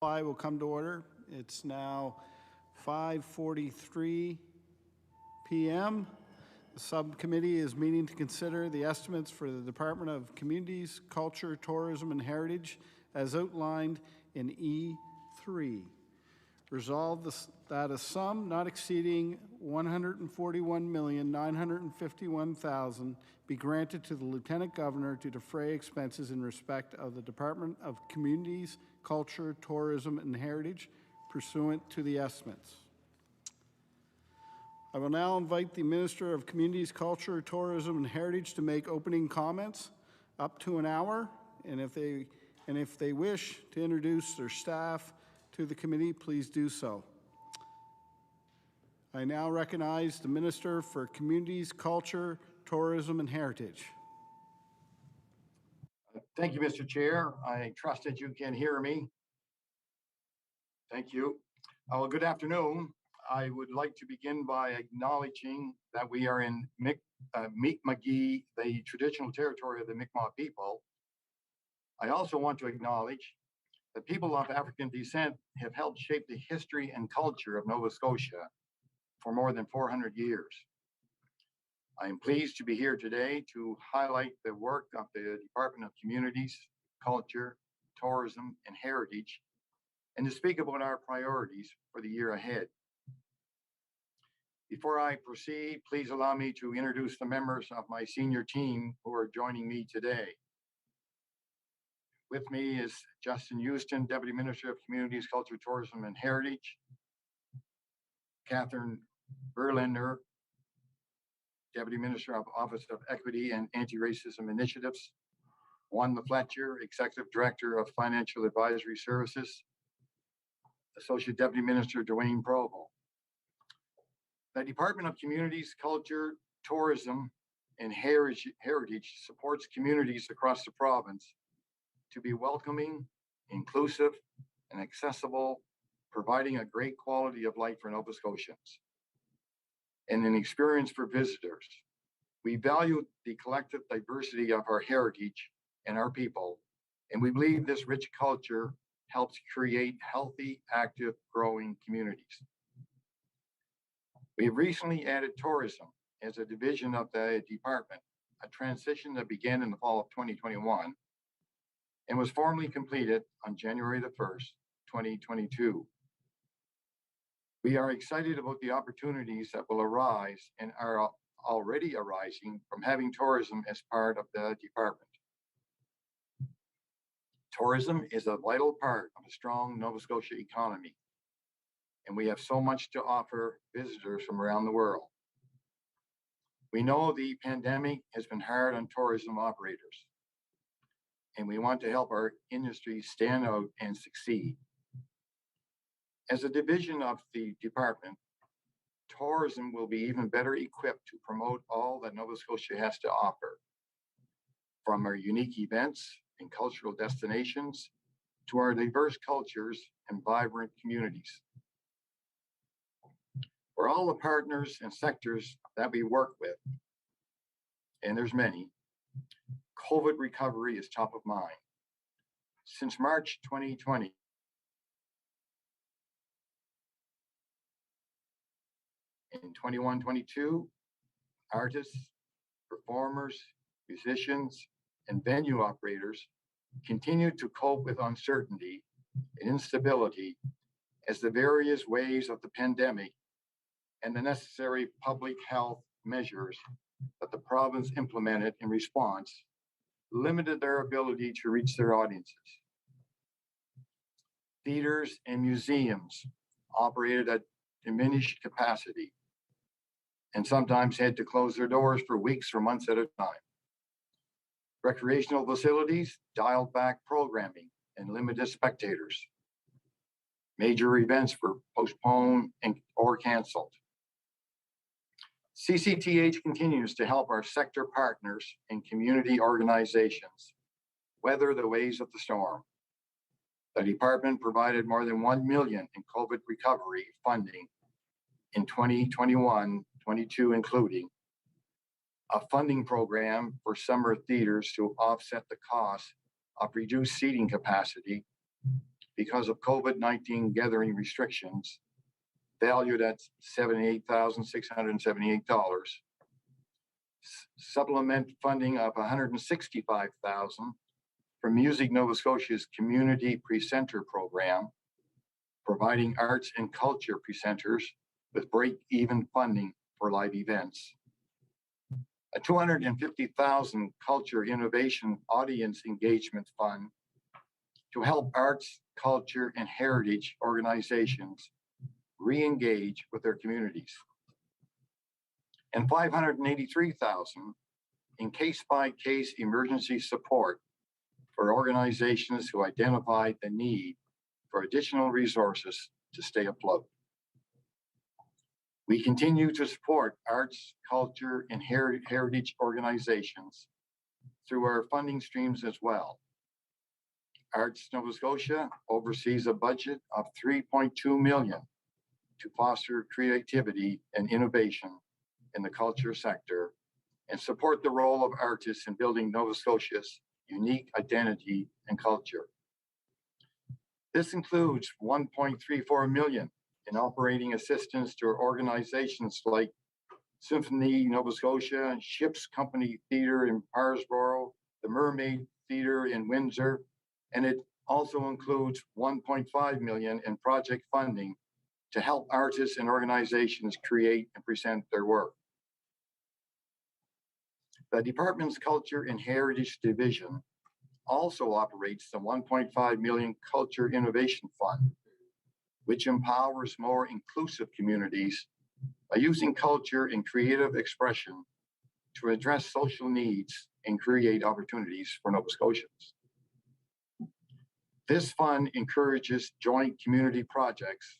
I will come to order. It's now 5:43 p.m. The subcommittee is meeting to consider the estimates for the Department of Communities, Culture, Tourism, and Heritage as outlined in E3. Resolved that a sum not exceeding $141,951,000 be granted to the Lieutenant Governor to defray expenses in respect of the Department of Communities, Culture, Tourism, and Heritage pursuant to the estimates. I will now invite the Minister of Communities, Culture, Tourism, and Heritage to make opening comments up to an hour, and if they wish to introduce their staff to the committee, please do so. I now recognize the Minister for Communities, Culture, Tourism, and Heritage. Thank you, Mr. Chair. I trust that you can hear me. Thank you. Well, good afternoon. I would like to begin by acknowledging that we are in Mi'kmaq, the traditional territory of the Mi'kmaq people. I also want to acknowledge that people of African descent have helped shape the history and culture of Nova Scotia for more than 400 years. I am pleased to be here today to highlight the work of the Department of Communities, Culture, Tourism, and Heritage, and to speak about our priorities for the year ahead. Before I proceed, please allow me to introduce the members of my senior team who are joining me today. With me is Justin Houston, Deputy Minister of Communities, Culture, Tourism, and Heritage. Catherine Berliner, Deputy Minister of Office of Equity and Anti-Racism Initiatives. Wanda Fletcher, Executive Director of Financial Advisory Services. Associate Deputy Minister Dwayne Provo. The Department of Communities, Culture, Tourism, and Heritage supports communities across the province to be welcoming, inclusive, and accessible, providing a great quality of life for Nova Scotians and an experience for visitors. We value the collective diversity of our heritage and our people, and we believe this rich culture helps create healthy, active, growing communities. We have recently added tourism as a division of the department, a transition that began in the fall of 2021 and was formally completed on January the 1st, 2022. We are excited about the opportunities that will arise and are already arising from having tourism as part of the department. Tourism is a vital part of a strong Nova Scotia economy, and we have so much to offer visitors from around the world. We know the pandemic has been hard on tourism operators, and we want to help our industry stand out and succeed. As a division of the department, tourism will be even better equipped to promote all that Nova Scotia has to offer, from our unique events and cultural destinations to our diverse cultures and vibrant communities. For all the partners and sectors that we work with, and there's many, COVID recovery is top of mind. Since March 2020, in 21-22, artists, performers, musicians, and venue operators continue to cope with uncertainty and instability as the various waves of the pandemic and the necessary public health measures that the province implemented in response limited their ability to reach their audiences. Theaters and museums operated at diminished capacity and sometimes had to close their doors for weeks or months at a time. Recreational facilities dialed back programming and limited spectators. Major events were postponed or canceled. CCTH continues to help our sector partners and community organizations weather the waves of the storm. The department provided more than $1 million in COVID recovery funding in 2021-22, including a funding program for summer theaters to offset the cost of reduced seating capacity because of COVID-19 gathering restrictions, valued at $78,678. Supplement funding of $165,000 for Music Nova Scotia's Community Presenter Program, providing arts and culture presenters with break-even funding for live events. A $250,000 Culture Innovation Audience Engagement Fund to help arts, culture, and heritage organizations re-engage with their communities. And $583,000 in case-by-case emergency support for organizations who identified the need for additional resources to stay afloat. We continue to support arts, culture, and heritage organizations through our funding streams as well. Arts Nova Scotia oversees a budget of $3.2 million to foster creativity and innovation in the culture sector and support the role of artists in building Nova Scotia's unique identity and culture. This includes $1.34 million in operating assistance to organizations like Symphony Nova Scotia, Ships Company Theatre in Parsboro, the Mermaid Theatre in Windsor, and it also includes $1.5 million in project funding to help artists and organizations create and present their work. The department's Culture and Heritage Division also operates the $1.5 million Culture Innovation Fund, which empowers more inclusive communities by using culture and creative expression to address social needs and create opportunities for Nova Scotians. This fund encourages joint community projects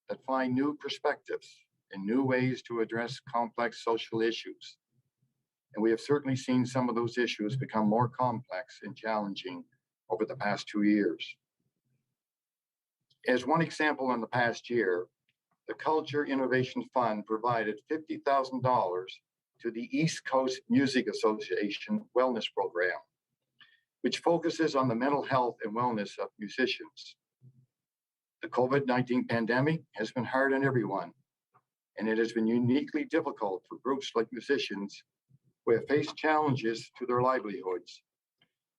that find new perspectives and new ways to address complex social issues. And we have certainly seen some of those issues become more complex and challenging over the past 2 years. As one example, in the past year, the Culture Innovation Fund provided $50,000 to the East Coast Music Association Wellness Program, which focuses on the mental health and wellness of musicians. The COVID-19 pandemic has been hard on everyone, and it has been uniquely difficult for groups like musicians who have faced challenges to their livelihoods.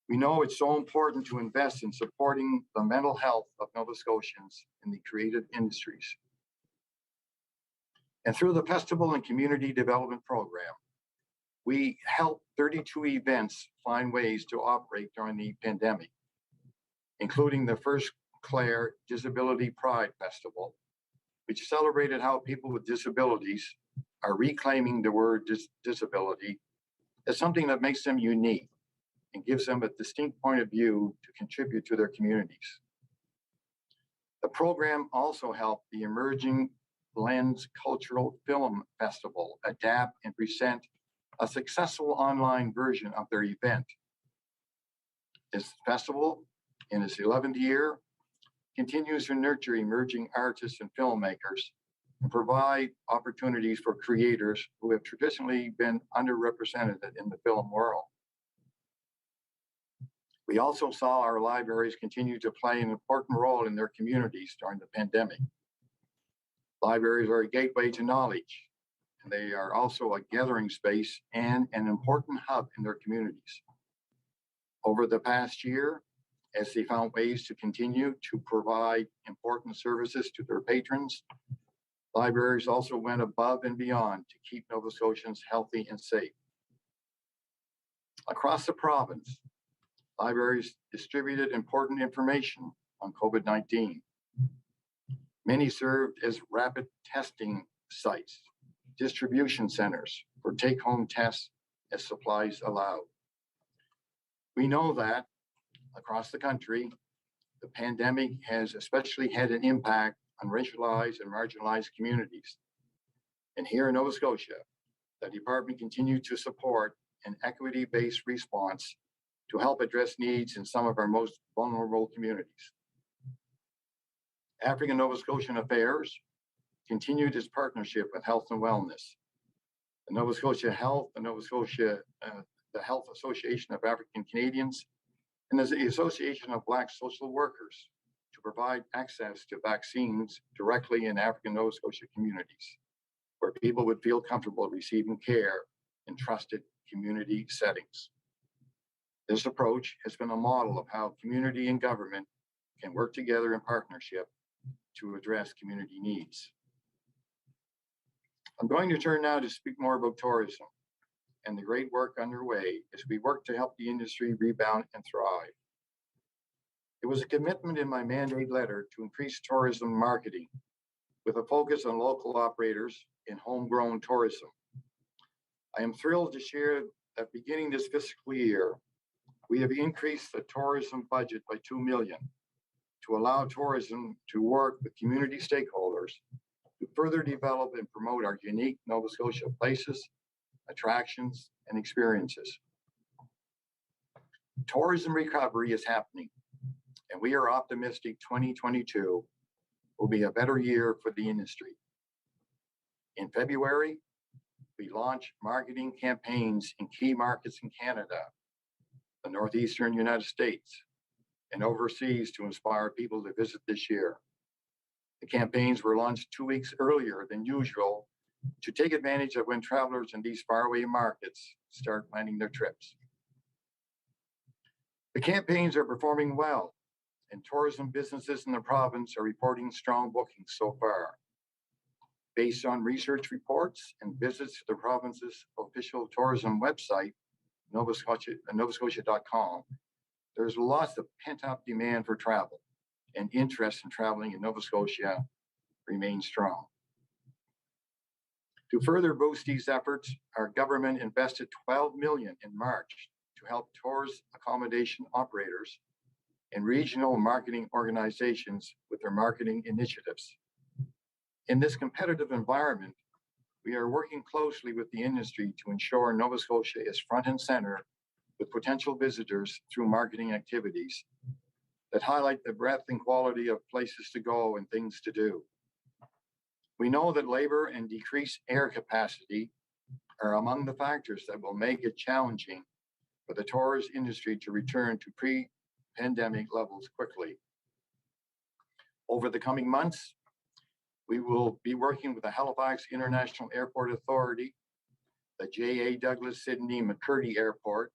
We know it's so important to invest in supporting the mental health of Nova Scotians in the creative industries. And through the Festival and Community Development Program, we helped 32 events find ways to operate during the pandemic, including the First Clare Disability Pride Festival, which celebrated how people with disabilities are reclaiming the word disability as something that makes them unique and gives them a distinct point of view to contribute to their communities. The program also helped the Emerging Lens Cultural Film Festival adapt and present a successful online version of their event. This festival, in its 11th year, continues to nurture emerging artists and filmmakers and provide opportunities for creators who have traditionally been underrepresented in the film world. We also saw our libraries continue to play an important role in their communities during the pandemic. Libraries are a gateway to knowledge, and they are also a gathering space and an important hub in their communities. Over the past year, as they found ways to continue to provide important services to their patrons. Libraries also went above and beyond to keep Nova Scotians healthy and safe. Across the province, libraries distributed important information on COVID-19. Many served as rapid testing sites, distribution centers for take-home tests as supplies allowed. We know that across the country, the pandemic has especially had an impact on racialized and marginalized communities. And here in Nova Scotia, the department continued to support an equity-based response to help address needs in some of our most vulnerable communities. African Nova Scotian Affairs continued its partnership with Health and Wellness. The Nova Scotia Health, the Health Association of African Canadians, and the Association of Black Social Workers to provide access to vaccines directly in African Nova Scotia communities, where people would feel comfortable receiving care in trusted community settings. This approach has been a model of how community and government can work together in partnership to address community needs. I'm going to turn now to speak more about tourism and the great work underway as we work to help the industry rebound and thrive. It was a commitment in my mandate letter to increase tourism marketing with a focus on local operators and homegrown tourism. I am thrilled to share that beginning this fiscal year, we have increased the tourism budget by $2 million to allow tourism to work with community stakeholders to further develop and promote our unique Nova Scotia places, attractions, and experiences. Tourism recovery is happening, and we are optimistic 2022 will be a better year for the industry. In February, we launched marketing campaigns in key markets in Canada, the Northeastern United States, and overseas to inspire people to visit this year. The campaigns were launched 2 weeks earlier than usual to take advantage of when travelers in these faraway markets start planning their trips. The campaigns are performing well, and tourism businesses in the province are reporting strong bookings so far. Based on research reports and visits to the province's official tourism website, novascotia.com, there's lots of pent-up demand for travel, and interest in traveling in Nova Scotia remains strong. To further boost these efforts, our government invested $12 million in March to help tourist accommodation operators and regional marketing organizations with their marketing initiatives. In this competitive environment, we are working closely with the industry to ensure Nova Scotia is front and center with potential visitors through marketing activities that highlight the breadth and quality of places to go and things to do. We know that labor and decreased air capacity are among the factors that will make it challenging for the tourist industry to return to pre-pandemic levels quickly. Over the coming months, we will be working with the Halifax International Airport Authority, the J.A. Douglas Sydney McCurdy Airport,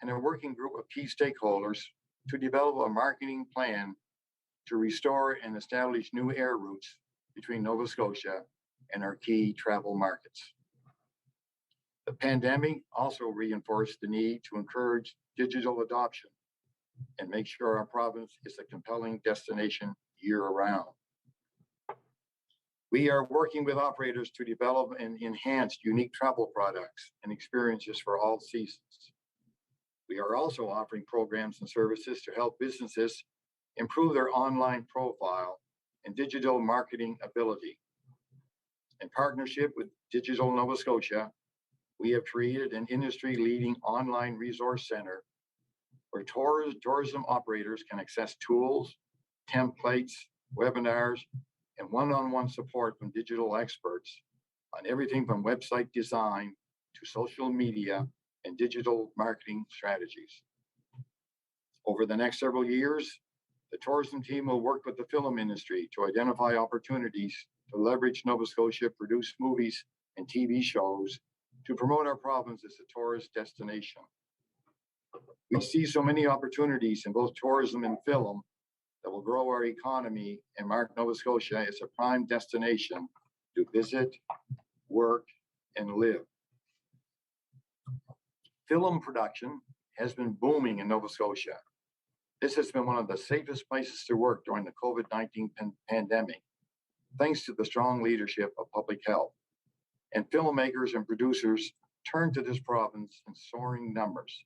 and a working group of key stakeholders to develop a marketing plan to restore and establish new air routes between Nova Scotia and our key travel markets. The pandemic also reinforced the need to encourage digital adoption and make sure our province is a compelling destination year-round. We are working with operators to develop and enhance unique travel products and experiences for all seasons. We are also offering programs and services to help businesses improve their online profile and digital marketing ability. In partnership with Digital Nova Scotia, we have created an industry-leading online resource center where tourism operators can access tools, templates, webinars, and one-on-one support from digital experts on everything from website design to social media and digital marketing strategies. Over the next several years, the tourism team will work with the film industry to identify opportunities to leverage Nova Scotia produced movies and TV shows to promote our province as a tourist destination. We see so many opportunities in both tourism and film that will grow our economy and mark Nova Scotia as a prime destination to visit, work, and live. Film production has been booming in Nova Scotia. This has been one of the safest places to work during the COVID-19 pandemic, thanks to the strong leadership of public health. And filmmakers and producers turn to this province in soaring numbers.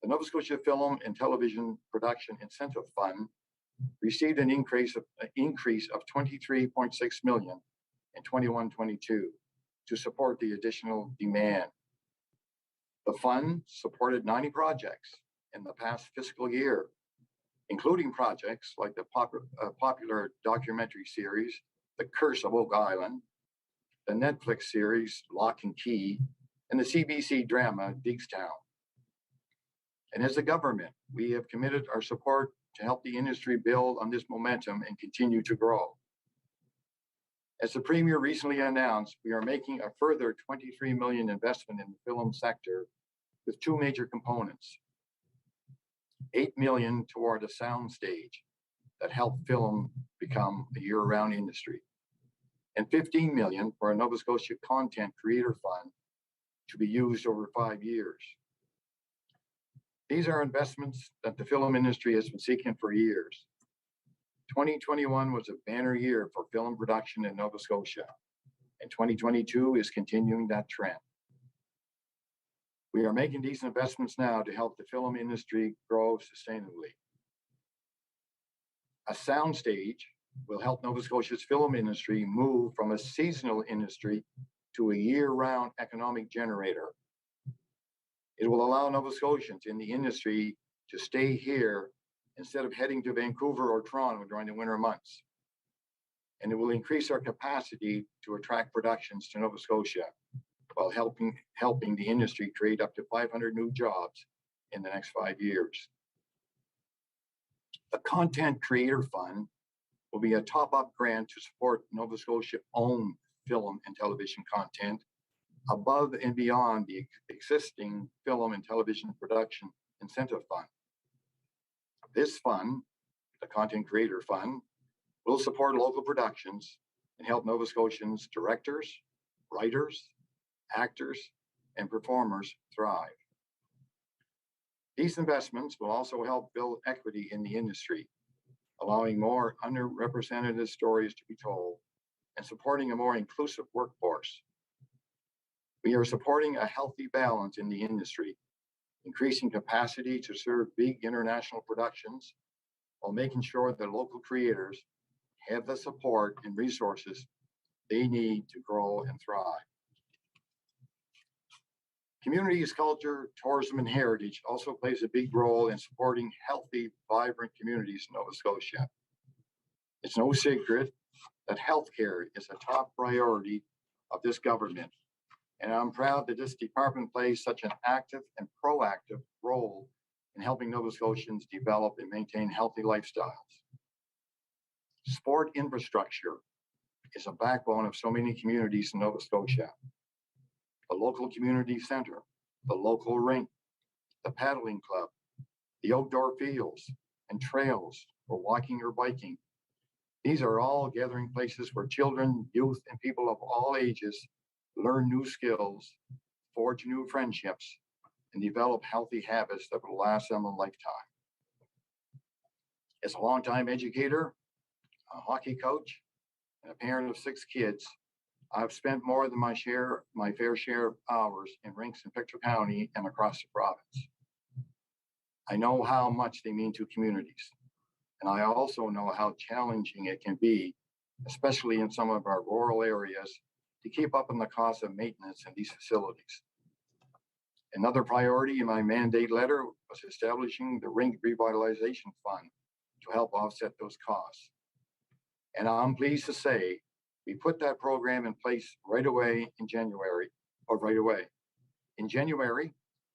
The Nova Scotia Film and Television Production Incentive Fund received an increase of $23.6 million in 21-22 to support the additional demand. The fund supported 90 projects in the past fiscal year, including projects like the popular documentary series, The Curse of Oak Island, the Netflix series, Lock and Key, and the CBC drama, Digstown. And as a government, we have committed our support to help the industry build on this momentum and continue to grow. As the Premier recently announced, we are making a further $23 million investment in the film sector with two major components. $8 million toward a sound stage that helped film become a year-round industry, and $15 million for a Nova Scotia Content Creator Fund to be used over 5 years. These are investments that the film industry has been seeking for years. 2021 was a banner year for film production in Nova Scotia, and 2022 is continuing that trend. We are making these investments now to help the film industry grow sustainably. A soundstage will help Nova Scotia's film industry move from a seasonal industry to a year-round economic generator. It will allow Nova Scotians in the industry to stay here instead of heading to Vancouver or Toronto during the winter months. And it will increase our capacity to attract productions to Nova Scotia while helping the industry create up to 500 new jobs in the next 5 years. The Content Creator Fund will be a top-up grant to support Nova Scotia-owned film and television content above and beyond the existing Film and Television Production Incentive Fund. This fund, the Content Creator Fund, will support local productions and help Nova Scotians directors, writers, actors, and performers thrive. These investments will also help build equity in the industry, allowing more underrepresented stories to be told and supporting a more inclusive workforce. We are supporting a healthy balance in the industry, increasing capacity to serve big international productions while making sure that local creators have the support and resources they need to grow and thrive. Communities, culture, tourism, and heritage also plays a big role in supporting healthy, vibrant communities in Nova Scotia. It's no secret that healthcare is a top priority of this government, and I'm proud that this department plays such an active and proactive role in helping Nova Scotians develop and maintain healthy lifestyles. Sport infrastructure is a backbone of so many communities in Nova Scotia. The local community center, the local rink, the paddling club, the outdoor fields and trails for walking or biking. These are all gathering places where children, youth, and people of all ages learn new skills, forge new friendships, and develop healthy habits that will last them a lifetime. As a longtime educator, a hockey coach, and a parent of 6 kids, I've spent more than my fair share of hours in rinks in Pictou County and across the province. I know how much they mean to communities, and I also know how challenging it can be, especially in some of our rural areas, to keep up on the cost of maintenance in these facilities. Another priority in my mandate letter was establishing the Rink Revitalization Fund to help offset those costs. And I'm pleased to say we put that program in place right away. In January,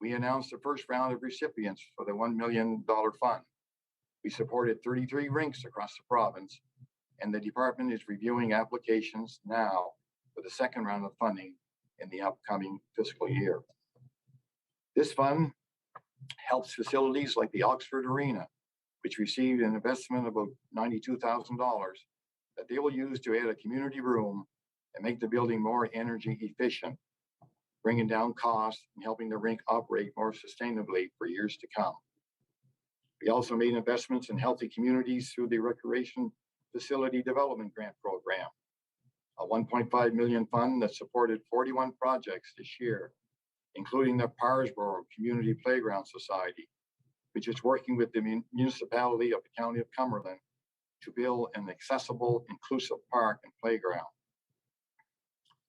we announced the first round of recipients for the $1 million fund. We supported 33 rinks across the province, and the department is reviewing applications now for the second round of funding in the upcoming fiscal year. This fund helps facilities like the Oxford Arena, which received an investment of about $92,000 that they will use to add a community room and make the building more energy efficient, bringing down costs and helping the rink operate more sustainably for years to come. We also made investments in healthy communities through the Recreation Facility Development Grant Program, a $1.5 million fund that supported 41 projects this year, including the Parsboro Community Playground Society, which is working with the municipality of the County of Cumberland to build an accessible, inclusive park and playground.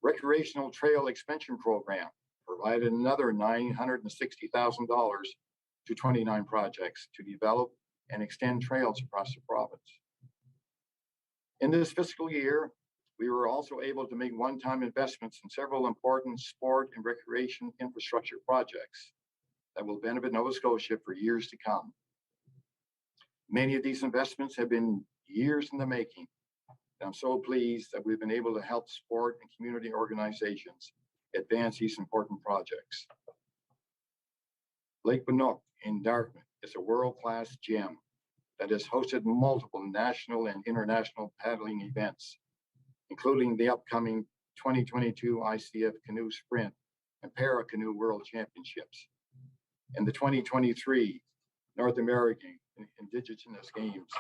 Recreational Trail Expansion Program provided another $960,000 to 29 projects to develop and extend trails across the province. In this fiscal year, we were also able to make one-time investments in several important sport and recreation infrastructure projects that will benefit Nova Scotia for years to come. Many of these investments have been years in the making, and I'm so pleased that we've been able to help sport and community organizations advance these important projects. Lake Banook in Dartmouth is a world-class gym that has hosted multiple national and international paddling events, including the upcoming 2022 ICF Canoe Sprint and Para Canoe World Championships and the 2023 North American Indigenous Games.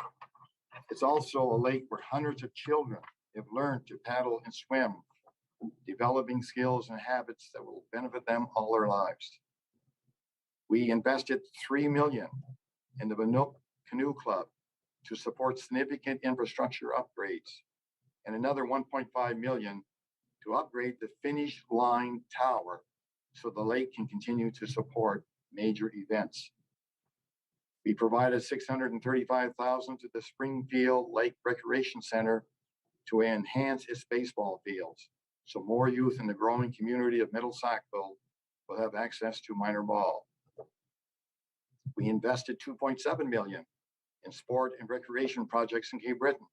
It's also a lake where hundreds of children have learned to paddle and swim, developing skills and habits that will benefit them all their lives. We invested $3 million in the Banook Canoe Club to support significant infrastructure upgrades, and another $1.5 million to upgrade the finish line tower so the lake can continue to support major events. We provided $635,000 to the Springfield Lake Recreation Center to enhance its baseball fields, so more youth in the growing community of Middle Sackville will have access to minor ball. We invested $2.7 million in sport and recreation projects in Cape Breton,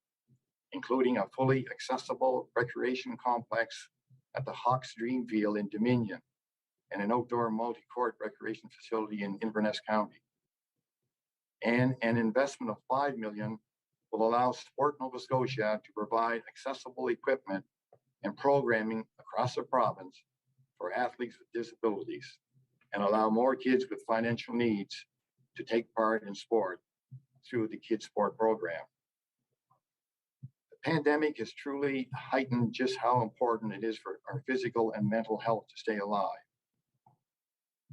including a fully accessible recreation complex at the Hawks Dream Field in Dominion and an outdoor multi-court recreation facility in Inverness County. And an investment of $5 million will allow Sport Nova Scotia to provide accessible equipment and programming across the province for athletes with disabilities and allow more kids with financial needs to take part in sport through the Kids Sport program. The pandemic has truly heightened just how important it is for our physical and mental health to stay alive.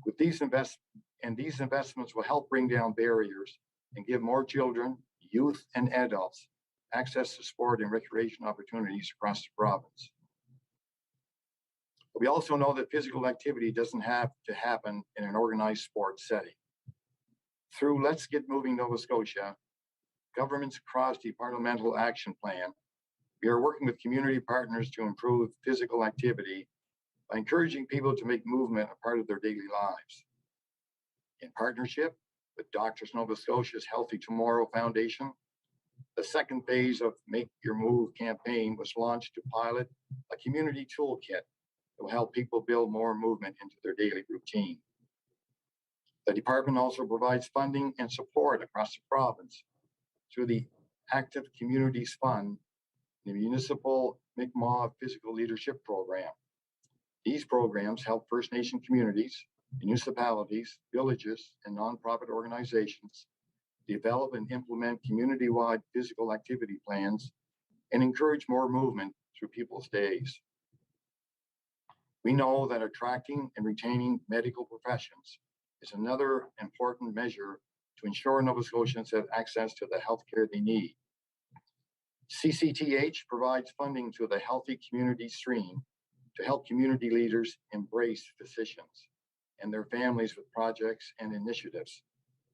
With these investments will help bring down barriers and give more children, youth, and adults access to sport and recreation opportunities across the province. But we also know that physical activity doesn't have to happen in an organized sports setting. Through Let's Get Moving Nova Scotia, government's cross-departmental action plan, we are working with community partners to improve physical activity by encouraging people to make movement a part of their daily lives. In partnership with Doctors Nova Scotia's Healthy Tomorrow Foundation, the second phase of Make Your Move campaign was launched to pilot a community toolkit that will help people build more movement into their daily routine. The department also provides funding and support across the province through the Active Communities Fund, the Municipal Mi'kmaq Physical Leadership Program. These programs help First Nation communities, municipalities, villages, and nonprofit organizations develop and implement community-wide physical activity plans and encourage more movement through people's days. We know that attracting and retaining medical professions is another important measure to ensure Nova Scotians have access to the healthcare they need. CCTH provides funding to the Healthy Community Stream to help community leaders embrace physicians and their families with projects and initiatives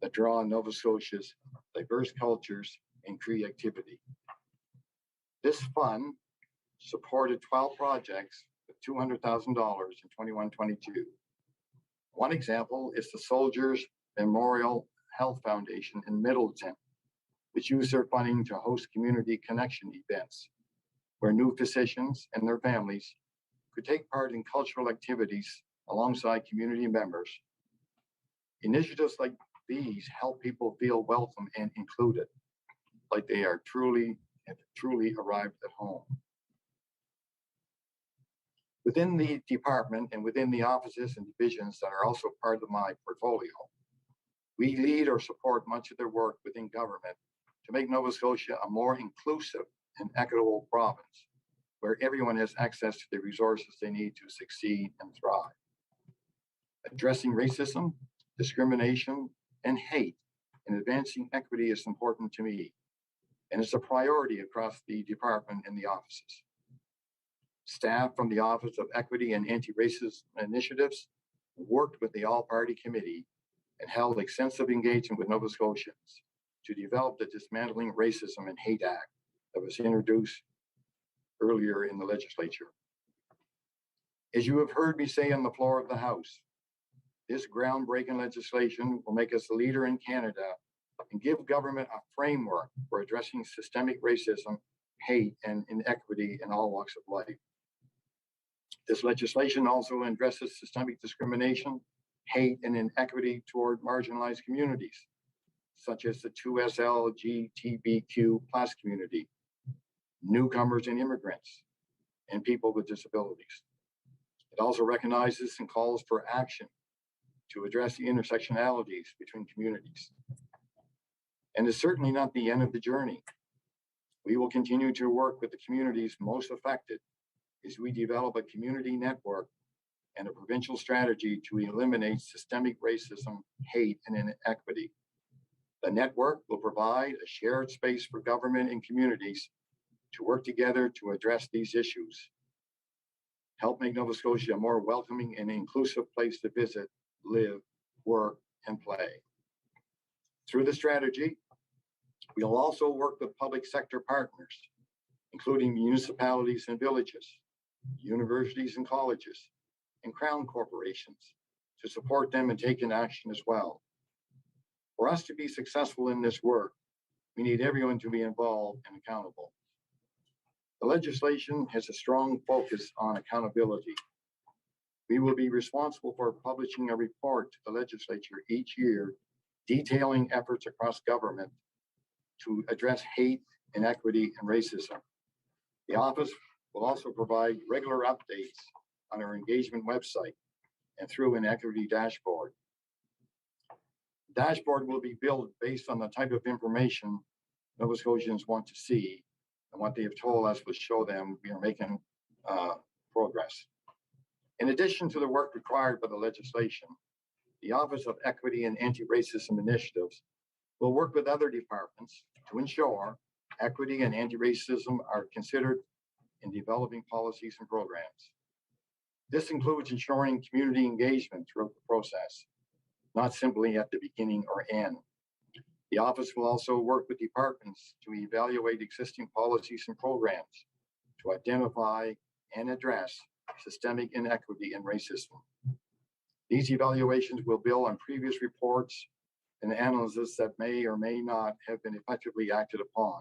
that draw on Nova Scotia's diverse cultures and creativity. This fund supported 12 projects with $200,000 in 21-22. One example is the Soldiers Memorial Health Foundation in Middleton, which used their funding to host community connection events where new physicians and their families could take part in cultural activities alongside community members. Initiatives like these help people feel welcome and included, like they are have truly arrived at home. Within the department and within the offices and divisions that are also part of my portfolio, we lead or support much of their work within government to make Nova Scotia a more inclusive and equitable province, where everyone has access to the resources they need to succeed and thrive. Addressing racism, discrimination, and hate and advancing equity is important to me, and it's a priority across the department and the offices. Staff from the Office of Equity and Anti-Racism Initiatives worked with the All-Party Committee and held extensive engagement with Nova Scotians to develop the Dismantling Racism and Hate Act that was introduced earlier in the legislature. As you have heard me say on the floor of the House, this groundbreaking legislation will make us a leader in Canada and give government a framework for addressing systemic racism, hate, and inequity in all walks of life. This legislation also addresses systemic discrimination, hate, and inequity toward marginalized communities, such as the 2SLGTBQ+ community, newcomers and immigrants, and people with disabilities. It also recognizes and calls for action to address the intersectionalities between communities. And it's certainly not the end of the journey. We will continue to work with the communities most affected as we develop a community network and a provincial strategy to eliminate systemic racism, hate, and inequity. The network will provide a shared space for government and communities to work together to address these issues, help make Nova Scotia a more welcoming and inclusive place to visit, live, work, and play. Through the strategy, we'll also work with public sector partners, including municipalities and villages, universities and colleges, and crown corporations, to support them and take in action as well. For us to be successful in this work, we need everyone to be involved and accountable. The legislation has a strong focus on accountability. We will be responsible for publishing a report to the legislature each year detailing efforts across government to address hate, inequity, and racism. The office will also provide regular updates on our engagement website and through an equity dashboard. The dashboard will be built based on the type of information Nova Scotians want to see, and what they have told us will show them we are making progress. In addition to the work required by the legislation, the Office of Equity and Anti-Racism Initiatives will work with other departments to ensure equity and anti-racism are considered in developing policies and programs. This includes ensuring community engagement throughout the process, not simply at the beginning or end. The office will also work with departments to evaluate existing policies and programs to identify and address systemic inequity and racism. These evaluations will build on previous reports and analysis that may or may not have been effectively acted upon.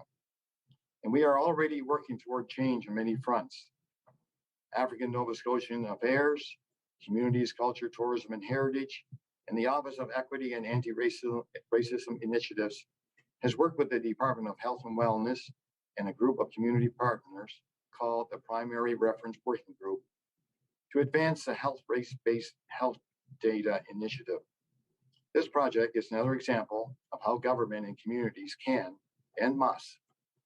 And we are already working toward change on many fronts. African Nova Scotian Affairs, Communities, Culture, Tourism, and Heritage, and the Office of Equity and Anti-Racism Initiatives has worked with the Department of Health and Wellness and a group of community partners called the Primary Reference Working Group to advance the race-based health data initiative. This project is another example of how government and communities can and must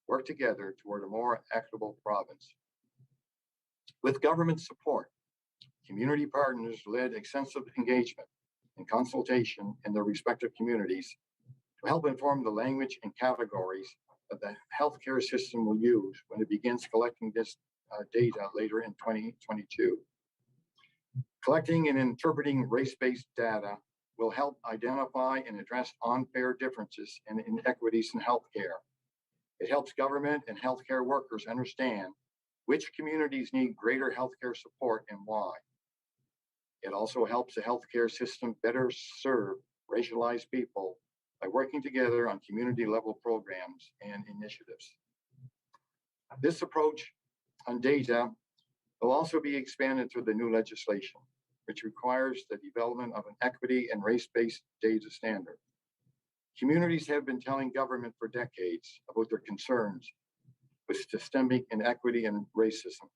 work together toward a more equitable province. With government support, community partners led extensive engagement and consultation in their respective communities to help inform the language and categories that the healthcare system will use when it begins collecting this data later in 2022. Collecting and interpreting race-based data will help identify and address unfair differences and inequities in healthcare. It helps government and healthcare workers understand which communities need greater healthcare support and why. It also helps the healthcare system better serve racialized people by working together on community-level programs and initiatives. This approach on data will also be expanded through the new legislation, which requires the development of an equity and race-based data standard. Communities have been telling government for decades about their concerns with systemic inequity and racism.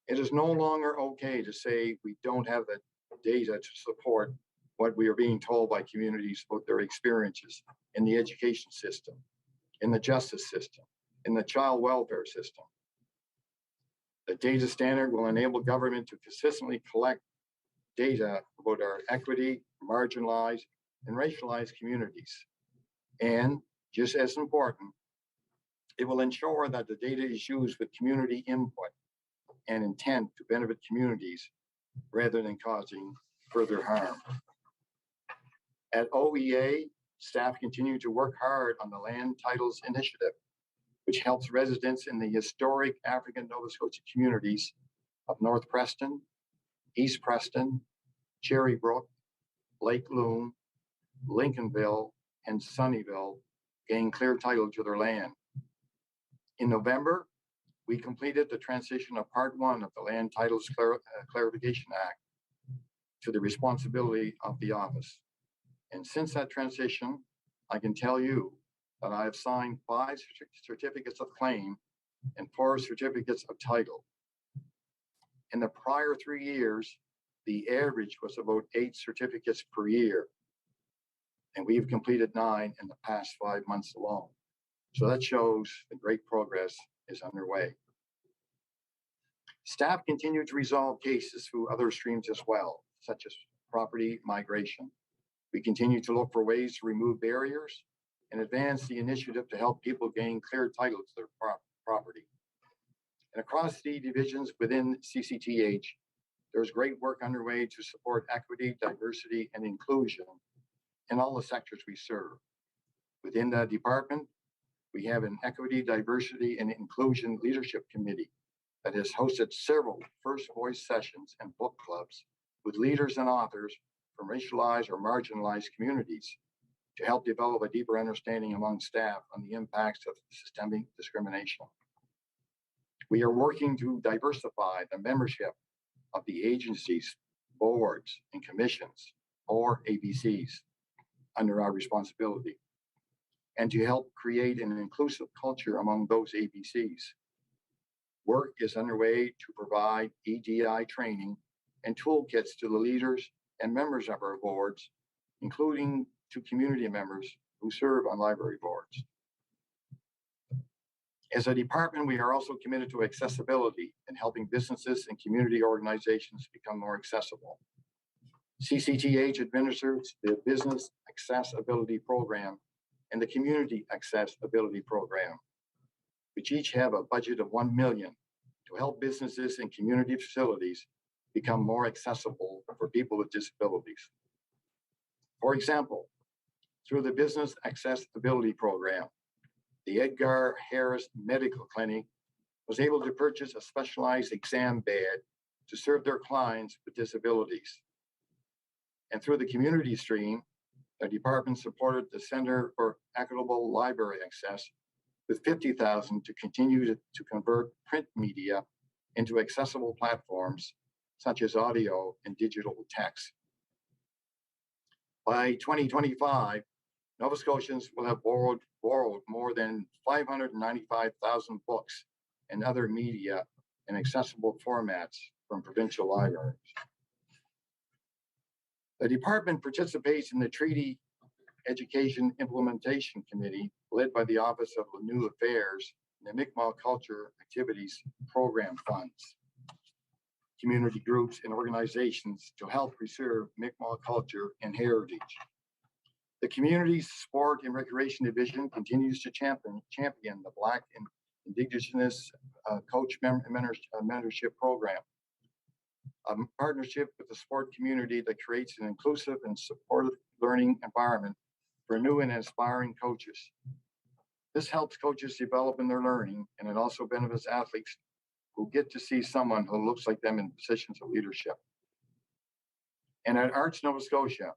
It is no longer okay to say we don't have the data to support what we are being told by communities about their experiences in the education system, in the justice system, in the child welfare system. The data standard will enable government to consistently collect data about our equity, marginalized, and racialized communities. And just as important, it will ensure that the data is used with community input and intent to benefit communities rather than causing further harm. At OEA, staff continue to work hard on the Land Titles Initiative, which helps residents in the historic African Nova Scotia communities of North Preston, East Preston, Cherrybrook, Lake Loon, Lincolnville, and Sunnyvale gain clear title to their land. In November, we completed the transition of Part 1 of the Land Titles Clarification Act to the responsibility of the office. And since that transition, I can tell you that I have signed 5 certificates of claim and 4 certificates of title. In the prior 3 years, the average was about 8 certificates per year. And we've completed 9 in the past 5 months alone. So that shows the great progress is underway. Staff continue to resolve cases through other streams as well, such as property migration. We continue to look for ways to remove barriers and advance the initiative to help people gain clear title to their property. And across the divisions within CCTH, there's great work underway to support equity, diversity, and inclusion in all the sectors we serve. Within that department, we have an Equity, Diversity, and Inclusion Leadership Committee that has hosted several first voice sessions and book clubs with leaders and authors from racialized or marginalized communities to help develop a deeper understanding among staff on the impacts of systemic discrimination. We are working to diversify the membership of the agencies, boards, and commissions, or ABCs, under our responsibility, and to help create an inclusive culture among those ABCs. Work is underway to provide EDI training and toolkits to the leaders and members of our boards, including to community members who serve on library boards. As a department, we are also committed to accessibility and helping businesses and community organizations become more accessible. CCTH administers the Business Accessibility Program and the Community Accessibility Program, which each have a budget of $1 million to help businesses and community facilities become more accessible for people with disabilities. For example, through the Business Accessibility Program, the Edgar Harris Medical Clinic was able to purchase a specialized exam bed to serve their clients with disabilities. And through the community stream, the department supported the Center for Equitable Library Access with $50,000 to continue to convert print media into accessible platforms such as audio and digital text. By 2025, Nova Scotians will have borrowed more than 595,000 books and other media in accessible formats from provincial libraries. The department participates in the Treaty Education Implementation Committee, led by the Office of New Affairs and the Mi'kmaq Culture Activities Program funds community groups and organizations to help preserve Mi'kmaq culture and heritage. The Community Sport and Recreation Division continues to champion the Black and Indigenous Coach Mentorship Program, a partnership with the sport community that creates an inclusive and supportive learning environment for new and aspiring coaches. This helps coaches develop in their learning, and it also benefits athletes who get to see someone who looks like them in positions of leadership. And at Arts Nova Scotia,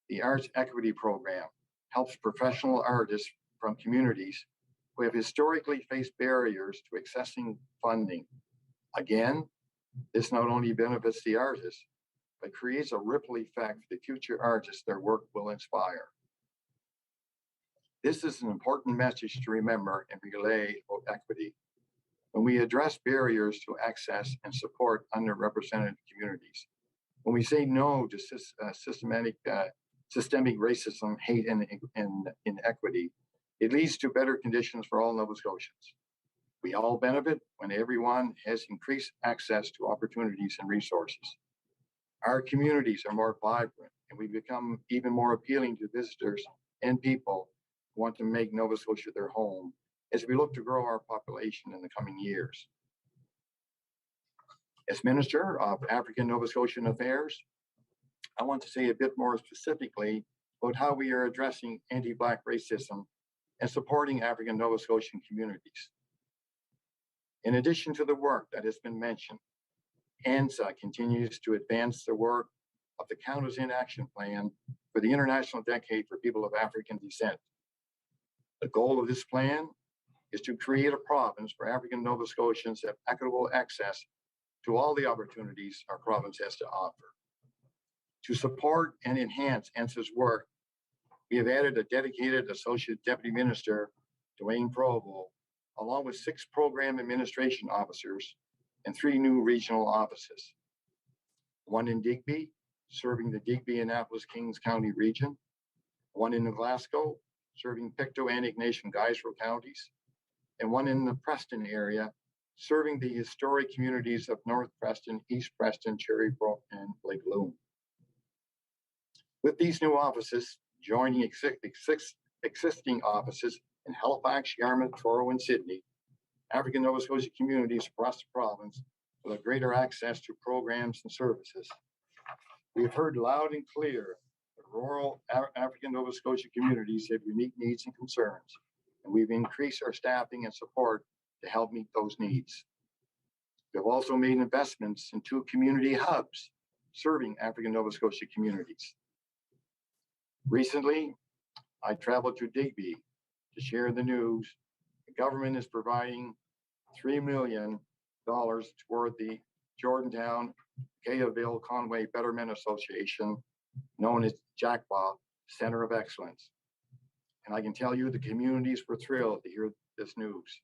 the Arts Equity Program helps professional artists from communities who have historically faced barriers to accessing funding. Again, this not only benefits the artists, but creates a ripple effect for the future artists their work will inspire. This is an important message to remember and relay about equity when we address barriers to access and support underrepresented communities. When we say no to systemic racism, hate, and inequity, it leads to better conditions for all Nova Scotians. We all benefit when everyone has increased access to opportunities and resources. Our communities are more vibrant, and we become even more appealing to visitors and people who want to make Nova Scotia their home as we look to grow our population in the coming years. As Minister of African Nova Scotian Affairs, I want to say a bit more specifically about how we are addressing anti-Black racism and supporting African Nova Scotian communities. In addition to the work that has been mentioned, ANZA continues to advance the work of the Counters in Action Plan for the International Decade for People of African Descent. The goal of this plan is to create a province where African Nova Scotians have equitable access to all the opportunities our province has to offer. To support and enhance ANZA's work, we have added a dedicated Associate Deputy Minister, Dwayne Provo, along with 6 program administration officers and 3 new regional offices. One in Digby, serving the Digby-Annapolis-Kings County region. One in Glasgow, serving Pictou and Ignace-Gaisro counties. And one in the Preston area, serving the historic communities of North Preston, East Preston, Cherrybrook, and Lake Loon. With these new offices joining existing offices in Halifax, Yarmouth, Toronto, and Sydney, African Nova Scotia communities across the province will have greater access to programs and services. We have heard loud and clear that rural African Nova Scotia communities have unique needs and concerns, and we've increased our staffing and support to help meet those needs. We have also made investments in 2 community hubs serving African Nova Scotia communities. Recently, I traveled to Digby to share the news. The government is providing $3 million toward the Jordantown Gayaville Conway Betterment Association, known as JACBA Center of Excellence. And I can tell you the communities were thrilled to hear this news.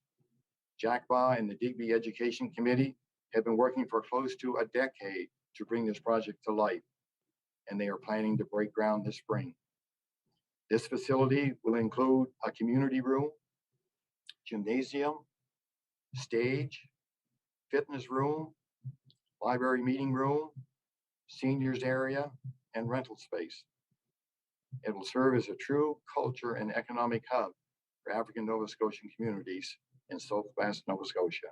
JACBA and the Digby Education Committee have been working for close to a decade to bring this project to life, and they are planning to break ground this spring. This facility will include a community room, gymnasium, stage, fitness room, library meeting room, seniors area, and rental space. It will serve as a true culture and economic hub for African Nova Scotian communities in Southwest Nova Scotia.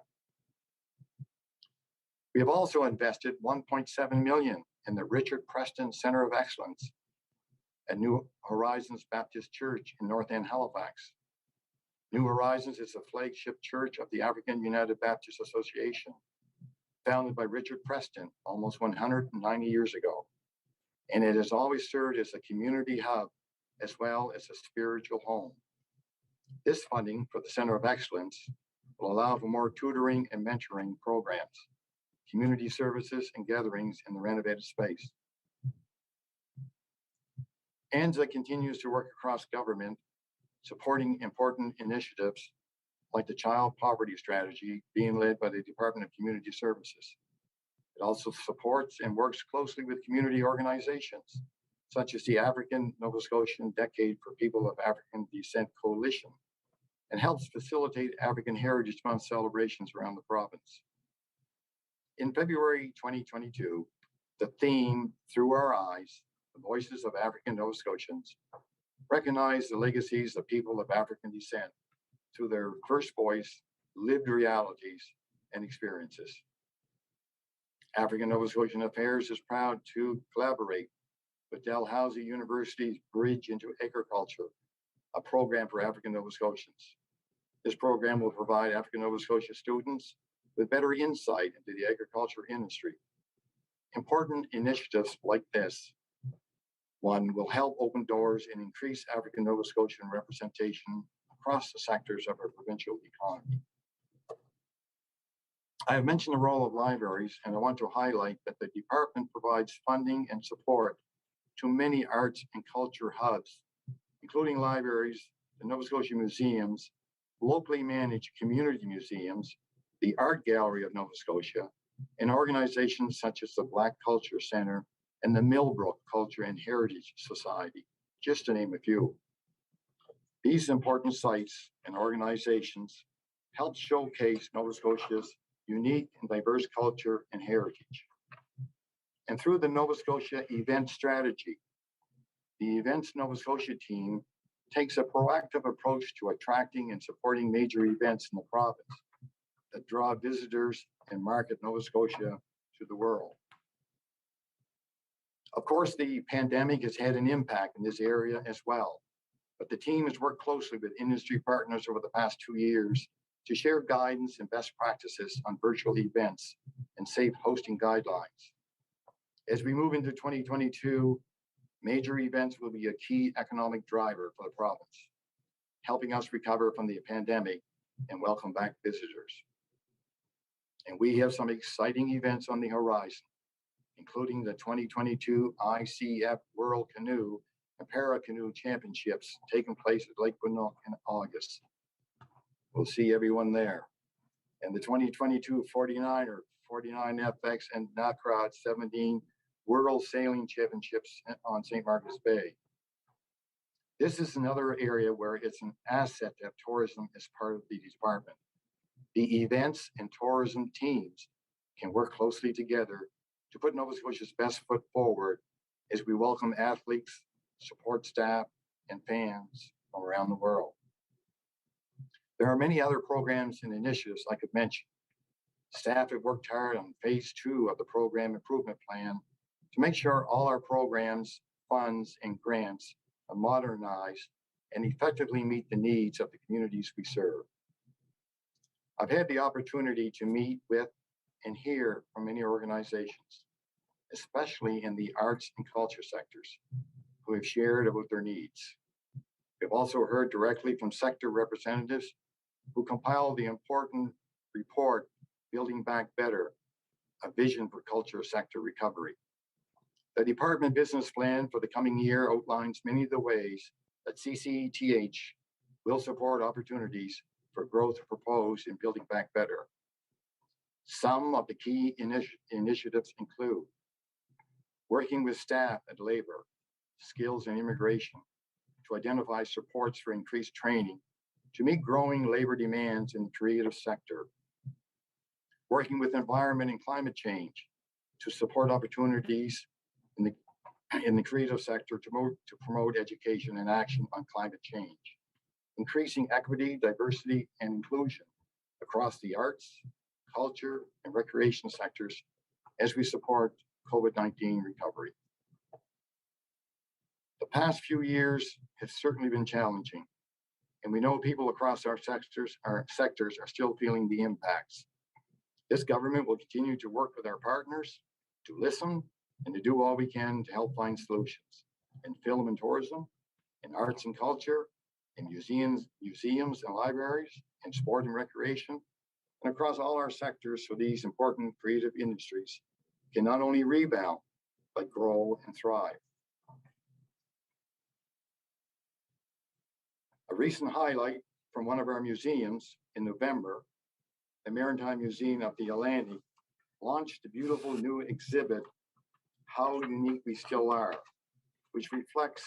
We have also invested $1.7 million in the Richard Preston Center of Excellence at New Horizons Baptist Church in North End, Halifax. New Horizons is a flagship church of the African United Baptist Association, founded by Richard Preston almost 190 years ago. And it has always served as a community hub as well as a spiritual home. This funding for the Center of Excellence will allow for more tutoring and mentoring programs, community services, and gatherings in the renovated space. ANZA continues to work across government, supporting important initiatives like the Child Poverty Strategy being led by the Department of Community Services. It also supports and works closely with community organizations, such as the African Nova Scotian Decade for People of African Descent Coalition, and helps facilitate African Heritage Month celebrations around the province. In February 2022, the theme, Through Our Eyes, the Voices of African Nova Scotians, recognized the legacies of people of African descent through their first voice, lived realities, and experiences. African Nova Scotian Affairs is proud to collaborate with Dalhousie University's Bridge into Agriculture, a program for African Nova Scotians. This program will provide African Nova Scotia students with better insight into the agriculture industry. Important initiatives like this one will help open doors and increase African Nova Scotian representation across the sectors of our provincial economy. I have mentioned the role of libraries, and I want to highlight that the department provides funding and support to many arts and culture hubs, including libraries the Nova Scotia museums, locally managed community museums, the Art Gallery of Nova Scotia, and organizations such as the Black Culture Center and the Millbrook Culture and Heritage Society, just to name a few. These important sites and organizations help showcase Nova Scotia's unique and diverse culture and heritage. And through the Nova Scotia event strategy, the Events Nova Scotia team takes a proactive approach to attracting and supporting major events in the province that draw visitors and market Nova Scotia to the world. Of course, the pandemic has had an impact in this area as well, but the team has worked closely with industry partners over the past 2 years to share guidance and best practices on virtual events and safe hosting guidelines. As we move into 2022, major events will be a key economic driver for the province, helping us recover from the pandemic and welcome back visitors. And we have some exciting events on the horizon, including the 2022 ICF World Canoe and Para Canoe Championships taking place at Lake Quinault in August. We'll see everyone there. And the 2022 49er, 49FX and NACRA 17 World Sailing Championships on St. Marcus Bay. This is another area where it's an asset to have tourism as part of the department. The events and tourism teams can work closely together to put Nova Scotia's best foot forward as we welcome athletes, support staff, and fans from around the world. There are many other programs and initiatives I could mention. Staff have worked hard on phase 2 of the program improvement plan to make sure all our programs, funds, and grants are modernized and effectively meet the needs of the communities we serve. I've had the opportunity to meet with and hear from many organizations, especially in the arts and culture sectors, who have shared about their needs. We've also heard directly from sector representatives who compiled the important report, Building Back Better, a vision for culture sector recovery. The department business plan for the coming year outlines many of the ways that CCETH will support opportunities for growth proposed in Building Back Better. Some of the key initiatives include working with staff at labor, skills, and immigration to identify supports for increased training to meet growing labor demands in the creative sector, working with environment and climate change to support opportunities in the creative sector to promote education and action on climate change, increasing equity, diversity, and inclusion across the arts, culture, and recreation sectors as we support COVID-19 recovery. The past few years have certainly been challenging, and we know people across our sectors are still feeling the impacts. This government will continue to work with our partners to listen and to do all we can to help find solutions in film and tourism, in arts and culture, in museums and libraries, in sport and recreation, and across all our sectors so these important creative industries can not only rebound, but grow and thrive. A recent highlight from one of our museums in November, the Maritime Museum of the Atlantic, launched a beautiful new exhibit, How Unique We Still Are, which reflects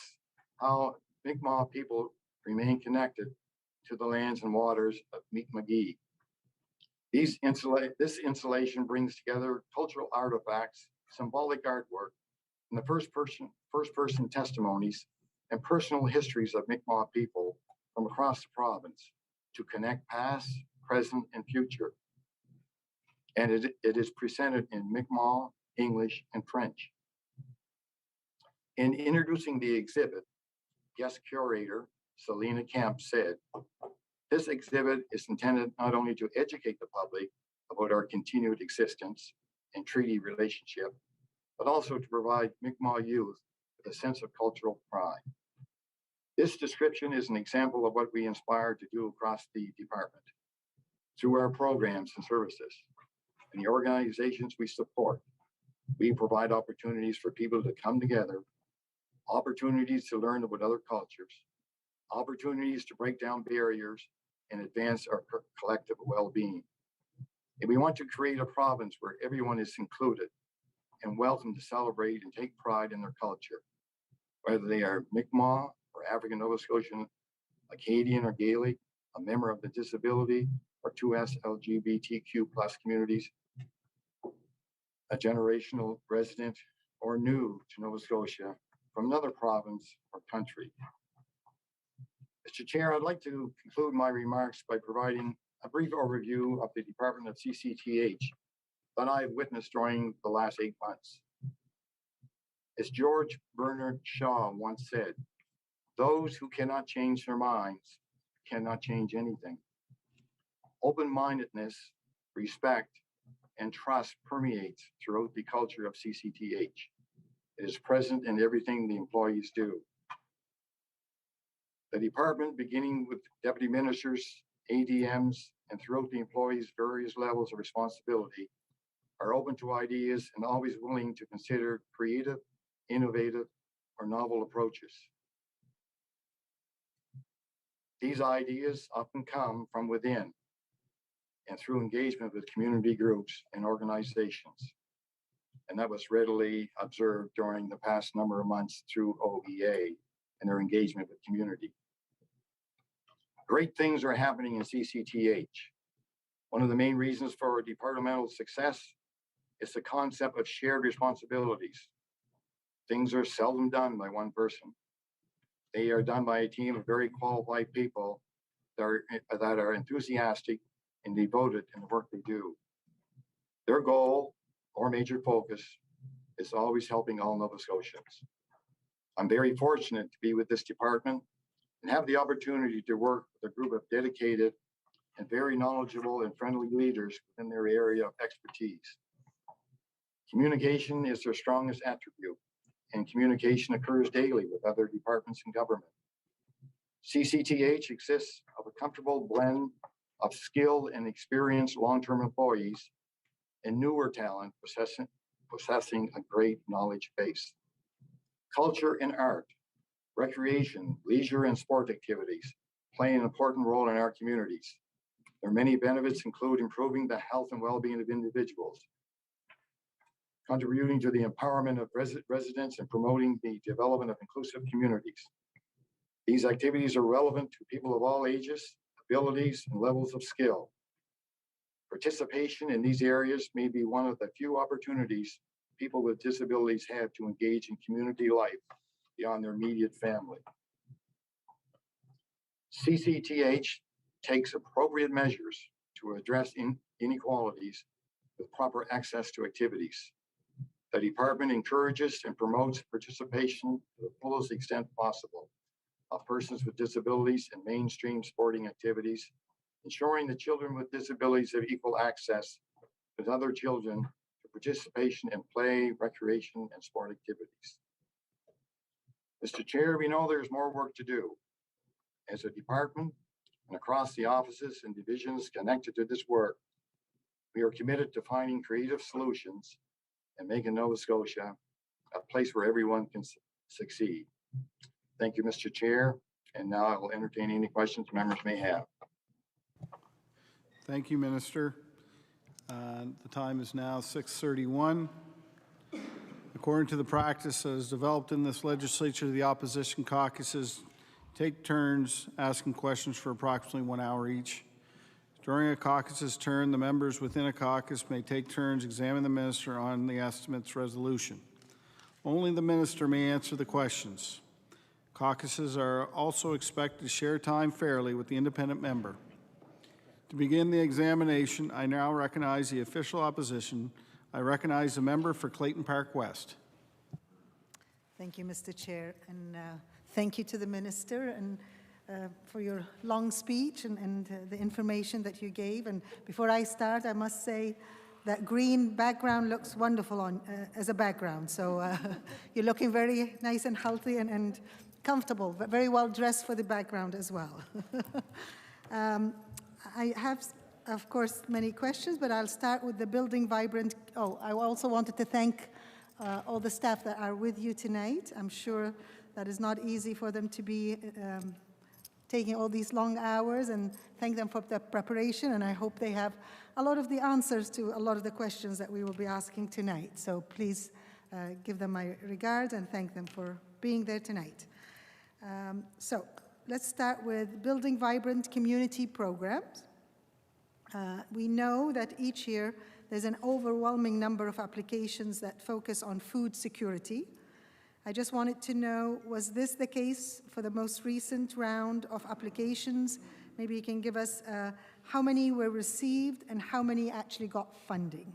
how Mi'kmaq people remain connected to the lands and waters of Mi'kma'ki. This installation brings together cultural artifacts, symbolic artwork, and the first-person testimonies and personal histories of Mi'kmaq people from across the province to connect past, present, and future. And it is presented in Mi'kmaq, English, and French. In introducing the exhibit, guest curator Selena Kemp said, "This exhibit is intended not only to educate the public about our continued existence and treaty relationship, but also to provide Mi'kmaq youth with a sense of cultural pride." This description is an example of what we aspire to do across the department through our programs and services and the organizations we support. We provide opportunities for people to come together, opportunities to learn about other cultures, opportunities to break down barriers and advance our collective well-being. And we want to create a province where everyone is included and welcome to celebrate and take pride in their culture, whether they are Mi'kmaq or African Nova Scotian, Acadian or Gaelic, a member of the disability or 2S LGBTQ plus communities, a generational resident or new to Nova Scotia from another province or country. Mr. Chair, I'd like to conclude my remarks by providing a brief overview of the Department of CCTH that I've witnessed during the last 8 months. As George Bernard Shaw once said, those who cannot change their minds cannot change anything. Open-mindedness, respect, and trust permeates throughout the culture of CCTH. It is present in everything the employees do. The department, beginning with deputy ministers, ADMs, and throughout the employees' various levels of responsibility, are open to ideas and always willing to consider creative, innovative, or novel approaches. These ideas often come from within and through engagement with community groups and organizations. And that was readily observed during the past number of months through OEA and their engagement with community. Great things are happening in CCTH. One of the main reasons for our departmental success is the concept of shared responsibilities. Things are seldom done by one person. They are done by a team of very qualified people that are enthusiastic and devoted in the work they do. Their goal or major focus is always helping all Nova Scotians. I'm very fortunate to be with this department and have the opportunity to work with a group of dedicated and very knowledgeable and friendly leaders within their area of expertise. Communication is their strongest attribute, and communication occurs daily with other departments in government. CCTH exists of a comfortable blend of skilled and experienced long-term employees and newer talent possessing a great knowledge base. Culture and art, recreation, leisure, and sport activities play an important role in our communities. Their many benefits include improving the health and well-being of individuals, contributing to the empowerment of residents, and promoting the development of inclusive communities. These activities are relevant to people of all ages, abilities, and levels of skill. Participation in these areas may be one of the few opportunities people with disabilities have to engage in community life beyond their immediate family. CCTH takes appropriate measures to address inequalities with proper access to activities. The department encourages and promotes participation to the fullest extent possible of persons with disabilities in mainstream sporting activities, ensuring that children with disabilities have equal access with other children to participation in play, recreation, and sport activities. Mr. Chair, we know there's more work to do. As a department and across the offices and divisions connected to this work, we are committed to finding creative solutions and making Nova Scotia a place where everyone can succeed. Thank you, Mr. Chair. And now I will entertain any questions members may have. Thank you, Minister. The time is now 6:31. According to the practice as developed in this legislature, the opposition caucuses take turns asking questions for approximately 1 hour each. During a caucus's turn, the members within a caucus may take turns examine the minister on the estimates resolution. Only the minister may answer the questions. Caucuses are also expected to share time fairly with the independent member. To begin the examination, I now recognize the official opposition. I recognize the member for Clayton Park West. Thank you, Mr. Chair, and thank you to the Minister and for your long speech and the information that you gave. And before I start, I must say that green background looks wonderful on as a background. So you're looking very nice and healthy and comfortable, but very well dressed for the background as well. I have, of course, many questions, but I'll start with the building vibrant. Oh, I also wanted to thank all the staff that are with you tonight. I'm sure that is not easy for them to be taking all these long hours, and thank them for the preparation, and I hope they have a lot of the answers to a lot of the questions that we will be asking tonight. So please give them my regards and thank them for being there tonight. So let's start with building vibrant community programs. We know that each year there's an overwhelming number of applications that focus on food security. I just wanted to know, was this the case for the most recent round of applications? Maybe you can give us how many were received and how many actually got funding.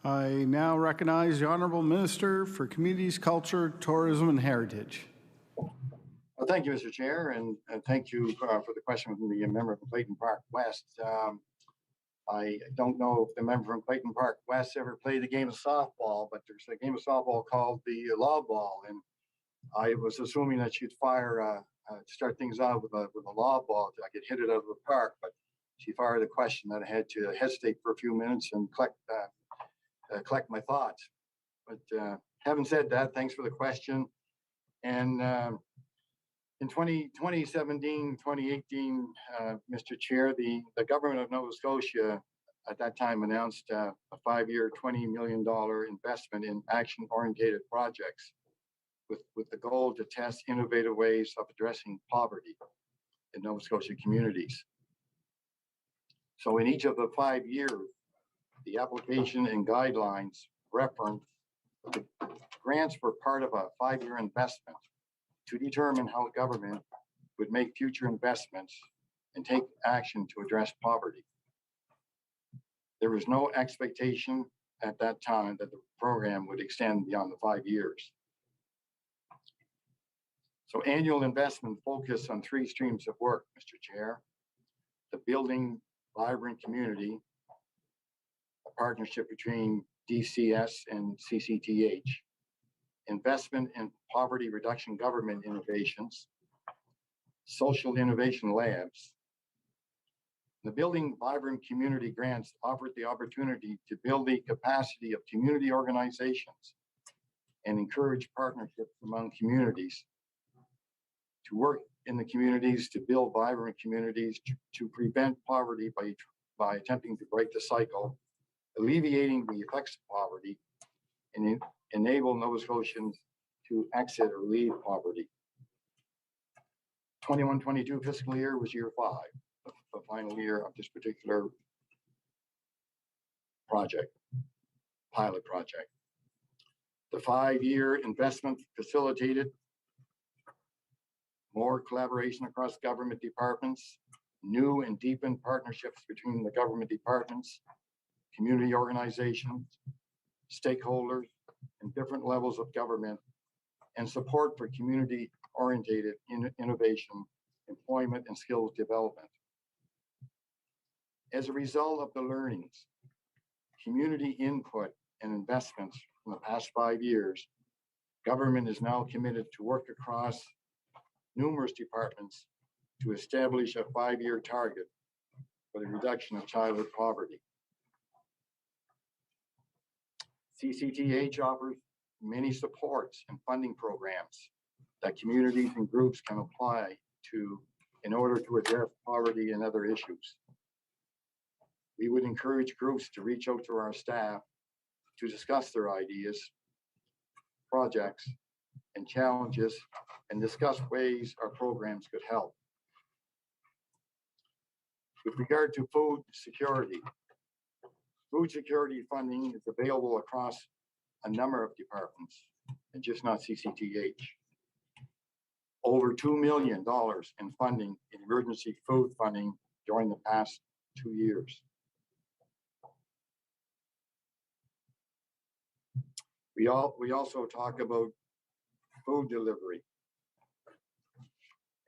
I now recognize the Honourable Minister for Communities, Culture, Tourism and Heritage. Well, thank you, Mr. Chair, and thank you for the question from the member from Clayton Park West. I don't know if the member from Clayton Park West ever played a game of softball, but there's a game of softball called the lob ball, and I was assuming that she'd start things out with a lob ball. I could hit it out of the park, but she fired a question that I had to hesitate for a few minutes and collect my thoughts. But having said that, thanks for the question. And in 2017, 2018, Mr. Chair, the government of Nova Scotia at that time announced a 5-year, $20 million investment in action-oriented projects with the goal to test innovative ways of addressing poverty in Nova Scotia communities. So in each of the 5 years, the application and guidelines reference the grants were part of a 5-year investment to determine how government would make future investments and take action to address poverty. There was no expectation at that time that the program would extend beyond the 5 years. So annual investment focused on 3 streams of work, Mr. Chair: the building vibrant community, a partnership between DCS and CCTH, investment in poverty reduction government innovations, social innovation labs. The Building Vibrant Community grants offered the opportunity to build the capacity of community organizations and encourage partnerships among communities to work in the communities, to build vibrant communities, to prevent poverty by attempting to break the cycle, alleviating the effects of poverty, and enable Nova Scotians to exit or leave poverty. 21-22 fiscal year was year 5, the final year of this particular pilot project. The 5-year investment facilitated more collaboration across government departments, new and deepened partnerships between the government departments, community organizations, stakeholders, and different levels of government, and support for community-oriented innovation, employment, and skills development. As a result of the learnings, community input, and investments from the past 5 years, government is now committed to work across numerous departments to establish a 5-year target for the reduction of childhood poverty. CCTH offers many supports and funding programs that communities and groups can apply to in order to address poverty and other issues. We would encourage groups to reach out to our staff to discuss their ideas, projects, and challenges, and discuss ways our programs could help. With regard to food security funding is available across a number of departments, and just not CCTH. Over $2 million in funding in emergency food funding during the past 2 years. We also talk about food delivery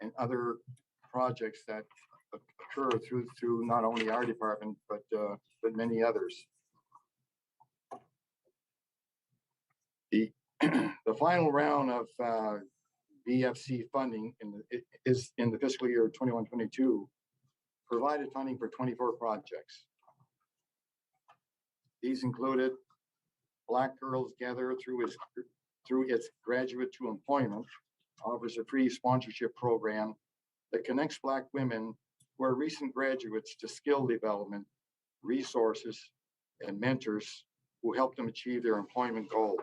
and other projects that occur through not only our department but many others. The final round of BFC funding is in the fiscal year 21-22 provided funding for 24 projects. These included Black Girls Gather through its Graduate to Employment, offers a free sponsorship program that connects Black women who are recent graduates to skill development, resources, and mentors who help them achieve their employment goals.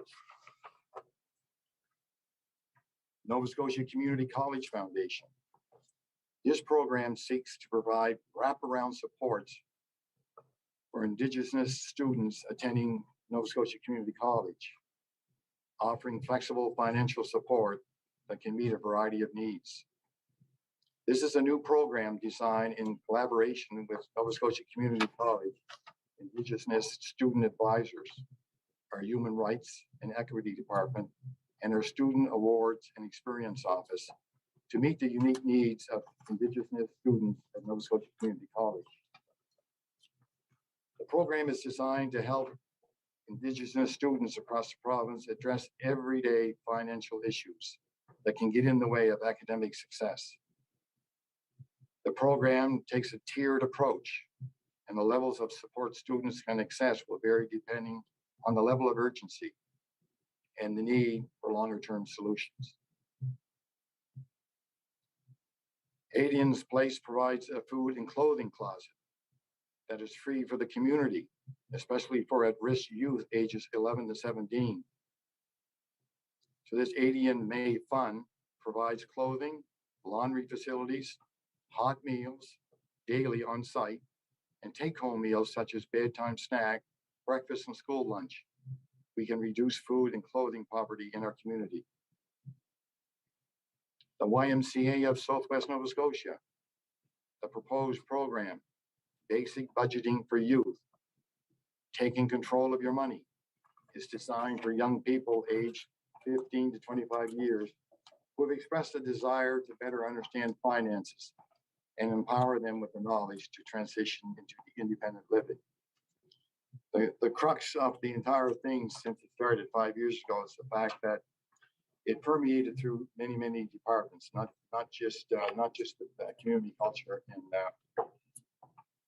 Nova Scotia Community College Foundation. This program seeks to provide wraparound supports for Indigenous students attending Nova Scotia Community College, offering flexible financial support that can meet a variety of needs. This is a new program designed in collaboration with Nova Scotia Community College, Indigenous student advisors, our Human Rights and Equity Department, and our Student Awards and Experience Office to meet the unique needs of Indigenous students at Nova Scotia Community College. The program is designed to help Indigenous students across the province address everyday financial issues that can get in the way of academic success. The program takes a tiered approach, and the levels of support students can access will vary depending on the level of urgency and the need for longer-term solutions. Adian's Place provides a food and clothing closet that is free for the community, especially for at-risk youth ages 11 to 17. So this Adian May Fund provides clothing, laundry facilities, hot meals daily on site, and take-home meals such as bedtime snack, breakfast, and school lunch. We can reduce food and clothing poverty in our community. The YMCA of Southwest Nova Scotia, the proposed program, Basic Budgeting for Youth, Taking Control of Your Money, is designed for young people aged 15 to 25 years who have expressed a desire to better understand finances and empower them with the knowledge to transition into independent living. The crux of the entire thing since it started 5 years ago is the fact that it permeated through many departments, not just the community culture and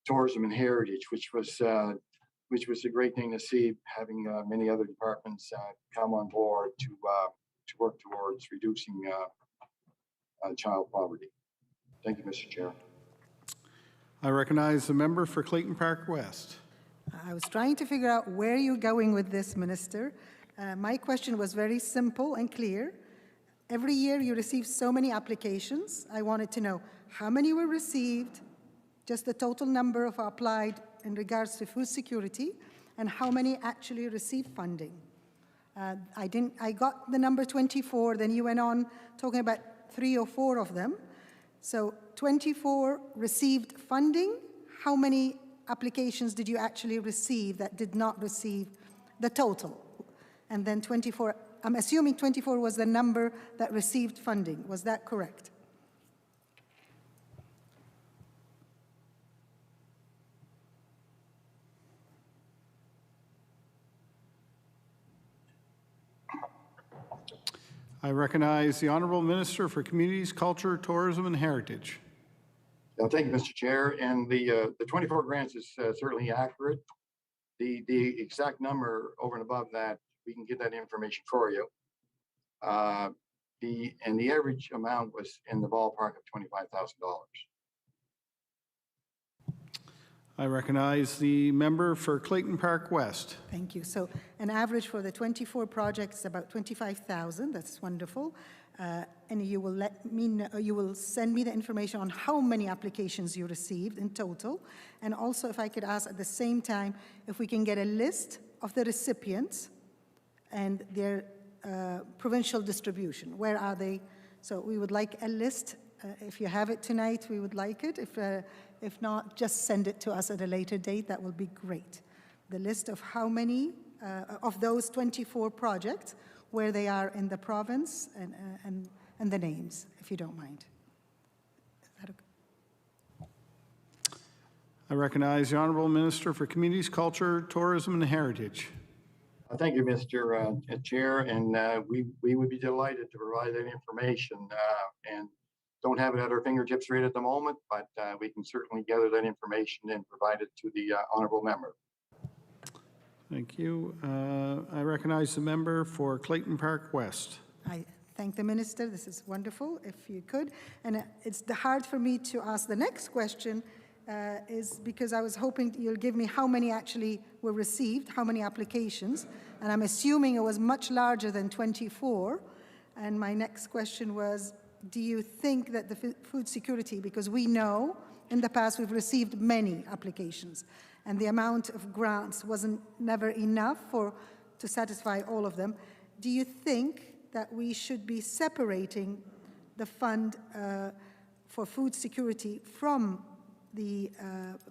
tourism and heritage, which was a great thing to see, having many other departments come on board to work towards reducing child poverty. Thank you, Mr. Chair. I recognize the member for Clayton Park West. I was trying to figure out where you're going with this, Minister. My question was very simple and clear. Every year you receive so many applications. I wanted to know how many were received, just the total number of applied in regards to food security, and how many actually received funding. I got the number 24, then you went on talking about 3 or 4 of them. So 24 received funding. How many applications did you actually receive that did not receive the total? And then 24, I'm assuming 24 was the number that received funding. Was that correct? I recognize the Honourable Minister for Communities, Culture, Tourism and Heritage. Thank you, Mr. Chair. And the 24 grants is certainly accurate. The exact number over and above that we can get that information for you. The average amount was in the ballpark of $25,000. I recognize the member for Clayton Park West. Thank you. So an average for the 24 projects, about 25,000. That's wonderful. And you will let me know, you will send me the information on how many applications you received in total. And also, if I could ask at the same time, if we can get a list of the recipients and their provincial distribution. Where are they? So we would like a list. If you have it tonight, we would like it. If not, just send it to us at a later date. That will be great. The list of how many of those 24 projects, where they are in the province, and the names, if you don't mind. Is that okay? I recognize the Honourable Minister for Communities, Culture, Tourism and Heritage. Thank you, Mr. Chair, and we would be delighted to provide that information, and don't have it at our fingertips right at the moment, but we can certainly gather that information and provide it to the honourable member. Thank you. I recognize the member for Clayton Park West. I thank the minister. This is wonderful, if you could. And it's hard for me to ask the next question is because I was hoping you'll give me how many actually were received, how many applications, and I'm assuming it was much larger than 24. And my next question was, do you think that the food security, because we know in the past we've received many applications, and the amount of grants wasn't never enough to satisfy all of them, do you think that we should be separating the fund for food security from the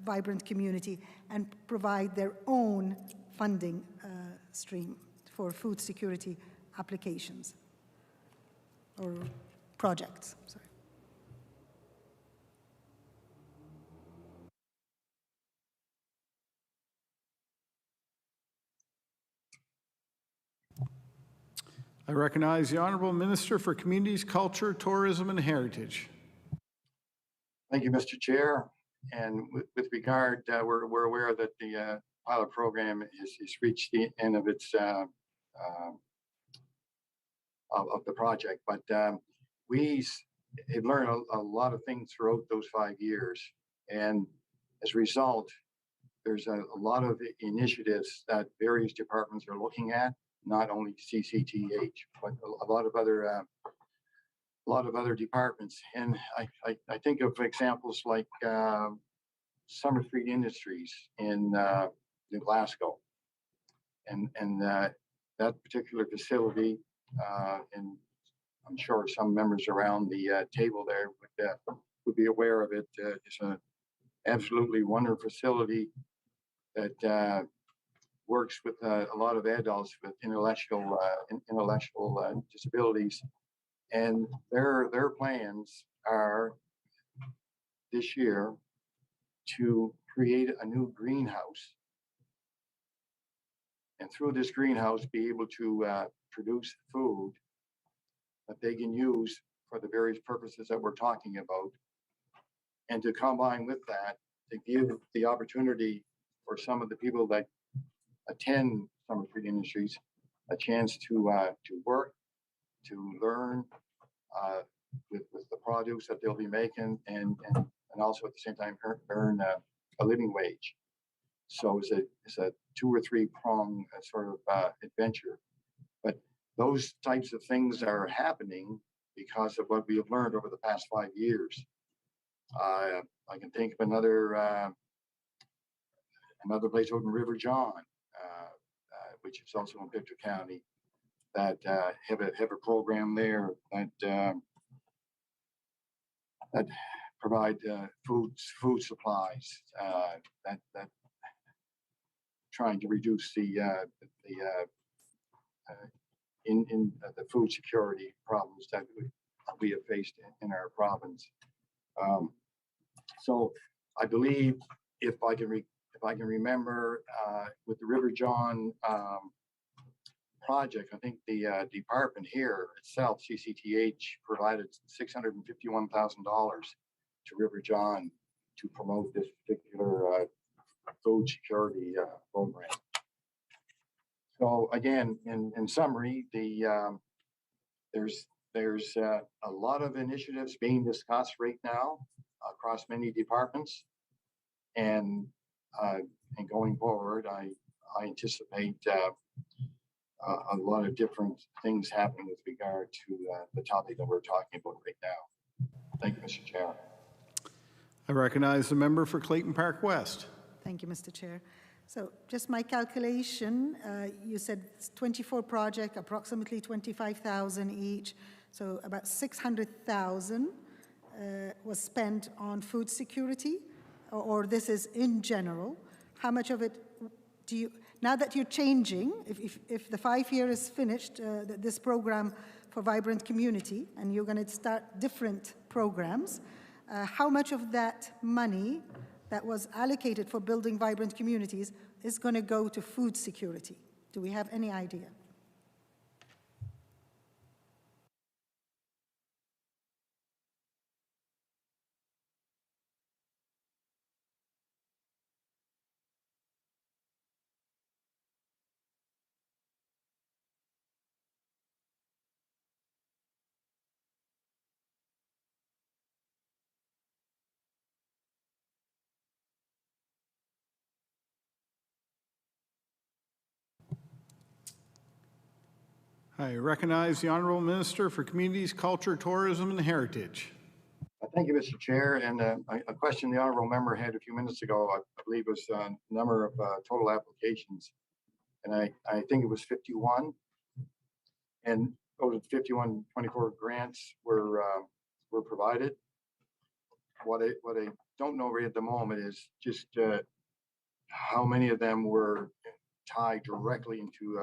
vibrant community and provide their own funding stream for food security applications or projects? Sorry. I recognize the Honourable Minister for Communities, Culture, Tourism and Heritage. Thank you, Mr. Chair. And with regard, we're aware that the pilot program is reached the end of its of the project, but we have learned a lot of things throughout those 5 years, and as a result, there's a lot of initiatives that various departments are looking at, not only CCTH, but a lot of other departments. And I think of examples like Summer Street Industries in Glasgow, and that particular facility, and I'm sure some members around the table there would be aware of it. It's an absolutely wonderful facility that works with a lot of adults with intellectual disabilities, and their plans are this year to create a new greenhouse, and through this greenhouse be able to produce food that they can use for the various purposes that we're talking about, and to combine with that, to give the opportunity for some of the people that attend Summer Street Industries a chance to work, to learn with the produce that they'll be making, and also at the same time earn a living wage. So it's a 2 or 3 prong sort of adventure. But those types of things are happening because of what we have learned over the past 5 years. I can think of another place out in River John, which is also in Pictou County, that have a program there that provide food supplies that trying to reduce the food security problems that we have faced in our province. So I believe, if I can remember, with the River John project, I think the department here itself, CCTH, provided $651,000 to River John to promote this particular food security program. So again, in summary, there's a lot of initiatives being discussed right now across many departments, and and going forward, I anticipate a lot of different things happening with regard to the topic that we're talking about right now. Thank you, Mr. Chair. I recognize the member for Clayton Park West. Thank you, Mr. Chair. So just my calculation, you said 24 projects, approximately 25,000 each, so about 600,000 was spent on food security, or this is in general. How much of it do you, now that you're changing, if the 5-year is finished, this program for Vibrant Community, and you're going to start different programs, how much of that money that was allocated for building vibrant communities is going to go to food security? Do we have any idea? I recognize the Honorable Minister for Communities, Culture, Tourism, and Heritage. Thank you, Mr. Chair. And a question the honorable member had a few minutes ago, I believe, was number of total applications. And I think it was 51. And those 51, 24 grants were provided. What I don't know right at the moment is just how many of them were tied directly into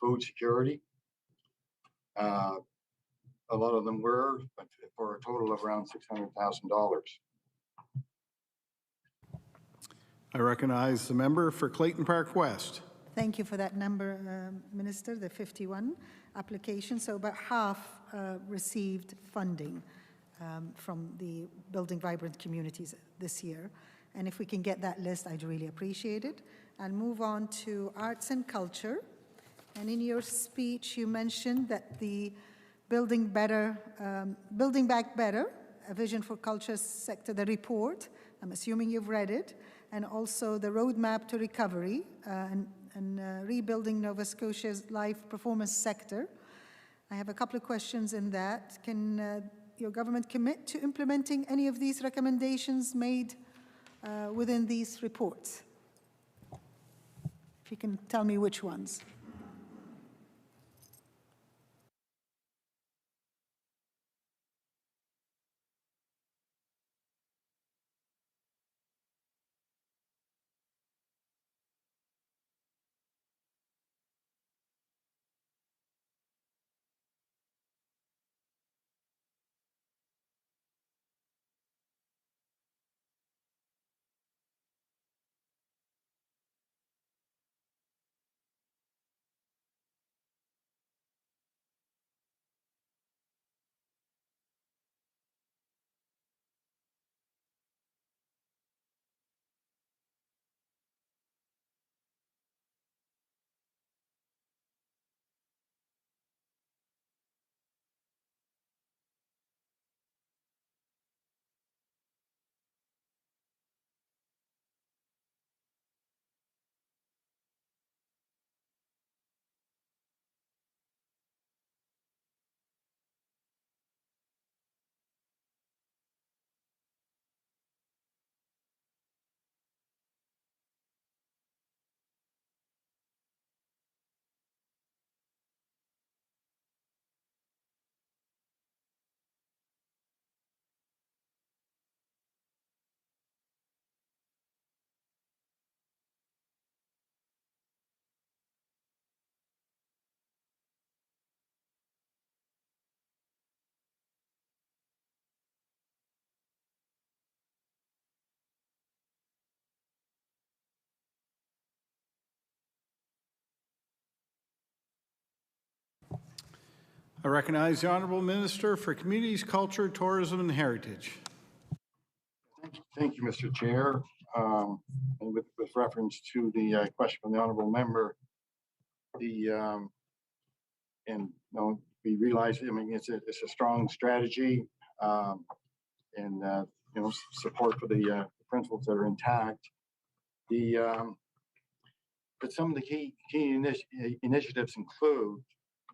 food security. A lot of them were, but for a total of around $600,000. I recognize the member for Clayton Park West. Thank you for that number, Minister, the 51 applications. So about half received funding from the Building Vibrant Communities this year. And if we can get that list, I'd really appreciate it. I'll move on to arts and culture. And in your speech, you mentioned that the Building Back Better, a vision for culture sector, the report, I'm assuming you've read it, and also the roadmap to recovery and rebuilding Nova Scotia's live performance sector. I have a couple of questions in that. Can your government commit to implementing any of these recommendations made within these reports? If you can tell me which ones. I recognize the Honorable Minister for Communities, Culture, Tourism, and Heritage. Thank you, Mr. Chair. And with reference to the question from the honorable member, and we realize, I mean, it's a strong strategy, and support for the principles that are intact. But some of the key initiatives include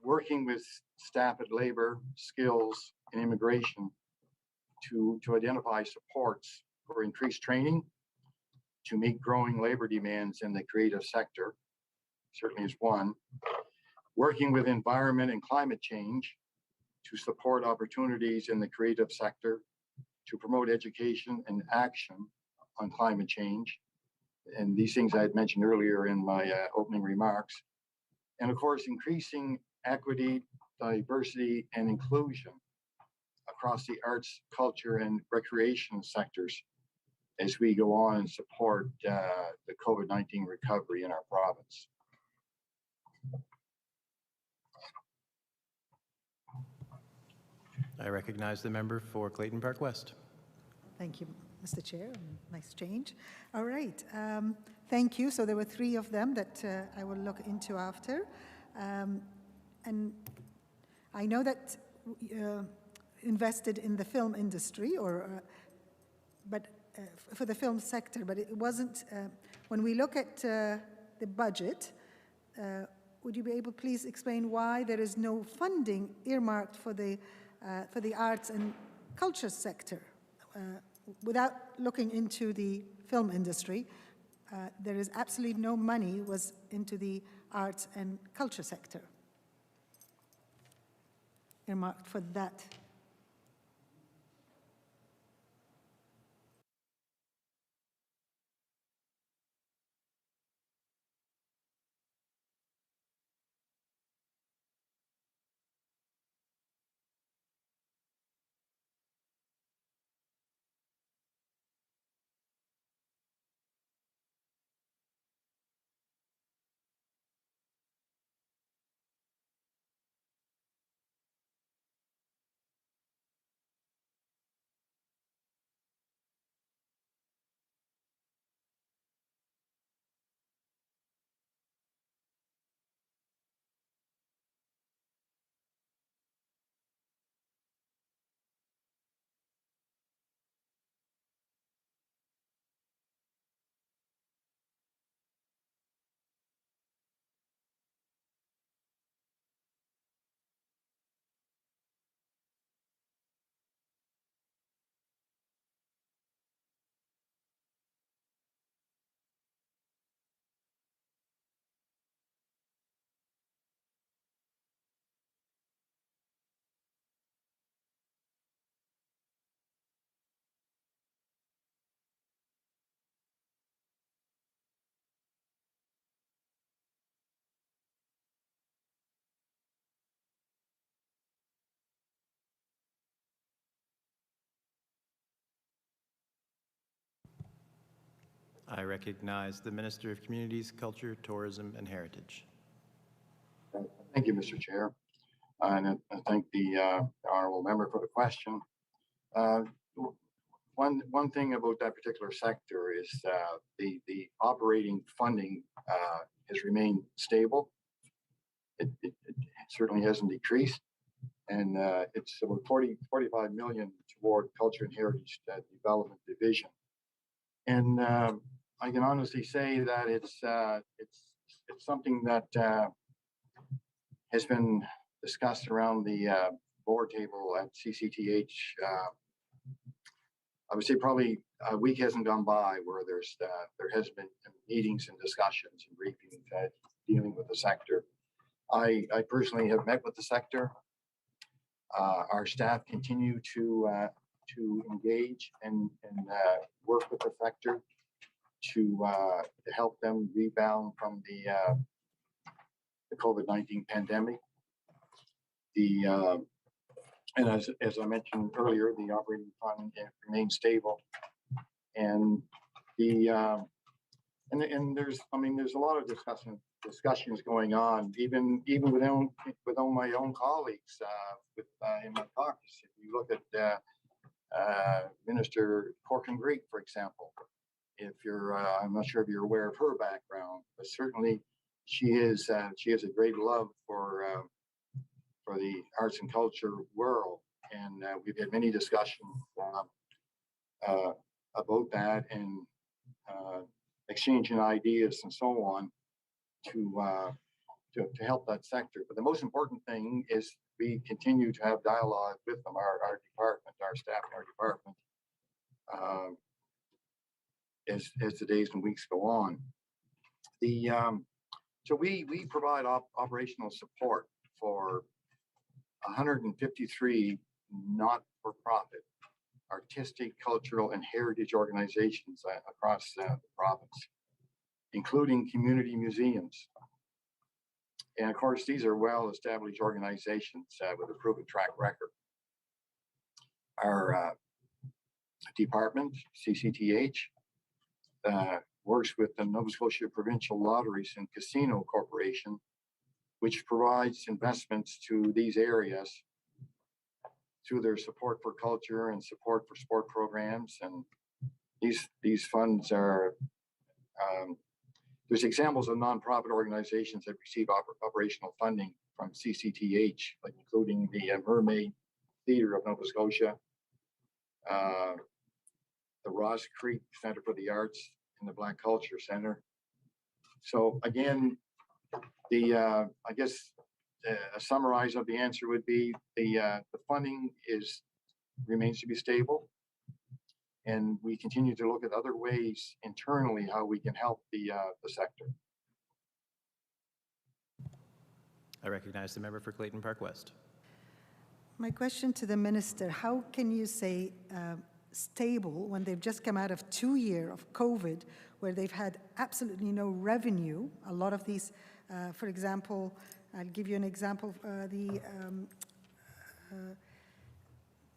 working with staff at labor, skills, and immigration to identify supports for increased training to meet growing labor demands in the creative sector, certainly is one. Working with environment and climate change to support opportunities in the creative sector, to promote education and action on climate change. And these things I had mentioned earlier in my opening remarks. And of course, increasing equity, diversity, and inclusion across the arts, culture, and recreation sectors as we go on and support the COVID-19 recovery in our province. I recognize the member for Clayton Park West. Thank you, Mr. Chair. Nice change. All right. Thank you. So there were three of them that I will look into after. And I know that invested in the film industry, but for the film sector, but it wasn't. When we look at the budget, would you be able, please explain why there is no funding earmarked for the arts and culture sector? Without looking into the film industry, there is absolutely no money was into the arts and culture sector earmarked for that. I recognize the Minister of Communities, Culture, Tourism, and Heritage. Thank you, Mr. Chair. And I thank the honorable member for the question. One thing about that particular sector is the operating funding has remained stable. It certainly hasn't decreased. And it's about 45 million toward Culture and Heritage Development Division. And I can honestly say that it's something that has been discussed around the board table at CCTH. I would say probably a week hasn't gone by where there has been meetings and discussions and briefings dealing with the sector. I personally have met with the sector. Our staff continue to engage and work with the sector to help them rebound from the COVID-19 pandemic. And as I mentioned earlier, the operating fund remains stable, and and there's a lot of discussions going on, even with my own colleagues in my caucus. If you look at Minister Corkin Greek, for example, if you're I'm not sure if you're aware of her background, but certainly she has a great love for the arts and culture world, and we've had many discussions about that and exchanging ideas and so on to help that sector. But the most important thing is we continue to have dialogue with them, our department, our staff in our department, as the days and weeks go on. So we provide operational support for 153 not-for-profit artistic, cultural, and heritage organizations across the province, including community museums. And of course, these are well-established organizations with a proven track record. Our department, CCTH, works with the Nova Scotia Provincial Lotteries and Casino Corporation, which provides investments to these areas through their support for culture and support for sport programs. And these funds are, there's examples of nonprofit organizations that receive operational funding from CCTH, like including the Mermaid Theatre of Nova Scotia, the Ross Creek Center for the Arts, and the Black Culture Center. So again, I guess a summarize of the answer would be the funding remains to be stable, and we continue to look at other ways internally how we can help the sector. I recognize the member for Clayton Park West. My question to the minister, how can you say stable when they've just come out of 2 years of COVID where they've had absolutely no revenue? A lot of these, for example, I'll give you an example,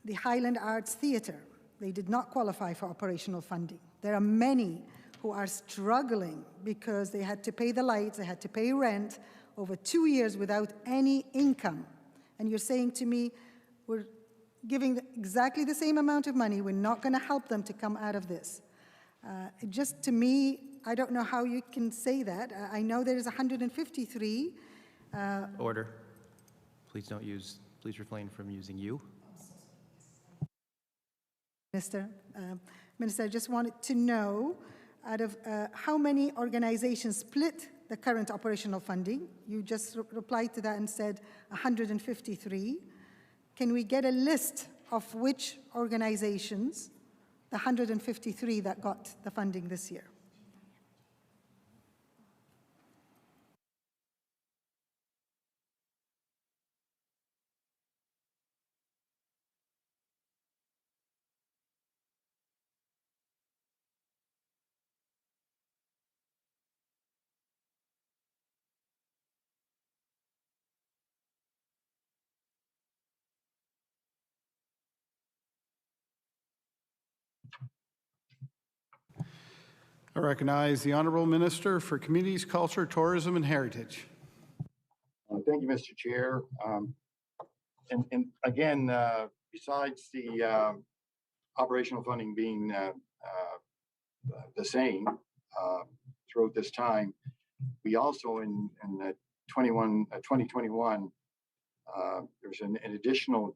the Highland Arts Theatre, they did not qualify for operational funding. There are many who are struggling because they had to pay the lights, they had to pay rent over 2 years without any income. And you're saying to me, we're giving exactly the same amount of money, we're not going to help them to come out of this. Just to me, I don't know how you can say that. I know there is 153. Order. Please refrain from using you. Minister, I just wanted to know out of how many organizations split the current operational funding. You just replied to that and said 153. Can we get a list of which organizations, the 153 that got the funding this year? I recognize the Honourable Minister for Communities, Culture, Tourism and Heritage. Thank you, Mr. Chair. And again, besides the operational funding being the same throughout this time, we also in 2021, there's an additional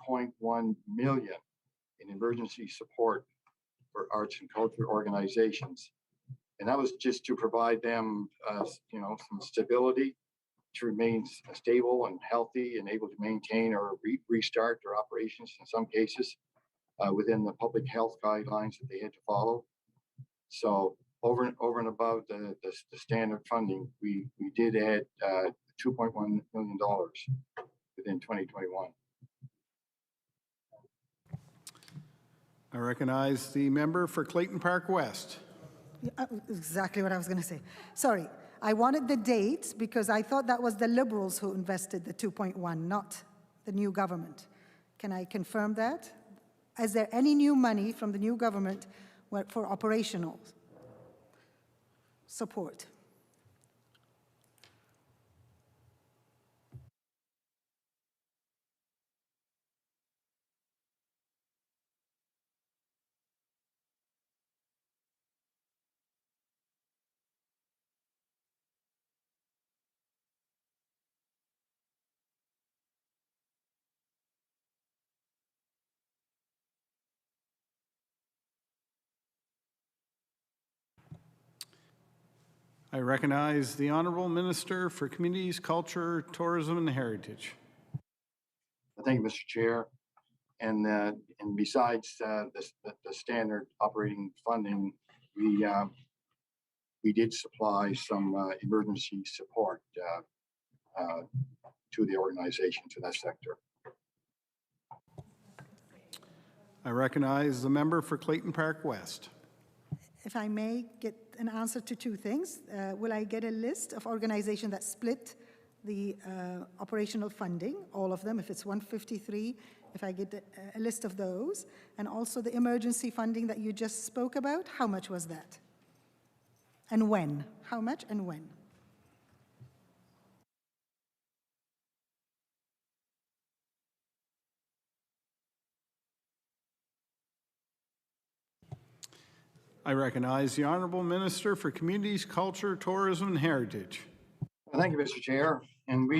2.1 million in emergency support for arts and culture organizations. And that was just to provide them, some stability to remain stable and healthy and able to maintain or restart their operations in some cases within the public health guidelines that they had to follow. So over and above the standard funding, we did add $2.1 million within 2021. I recognize the member for Clayton Park West. Exactly what I was going to say. Sorry, I wanted the dates because I thought that was the Liberals who invested the 2.1, not the new government. Can I confirm that? Is there any new money from the new government for operational support? I recognize the Honorable Minister for Communities, Culture, Tourism, and Heritage. Thank you, Mr. Chair. And besides the standard operating funding, we did supply some emergency support to the organization, to that sector. I recognize the member for Clayton Park West. If I may get an answer to two things, will I get a list of organizations that split the operational funding, all of them, if it's 153, if I get a list of those, and also the emergency funding that you just spoke about, how much was that? And when? How much and when? I recognize the Honorable Minister for Communities, Culture, Tourism, and Heritage. Thank you, Mr. Chair. And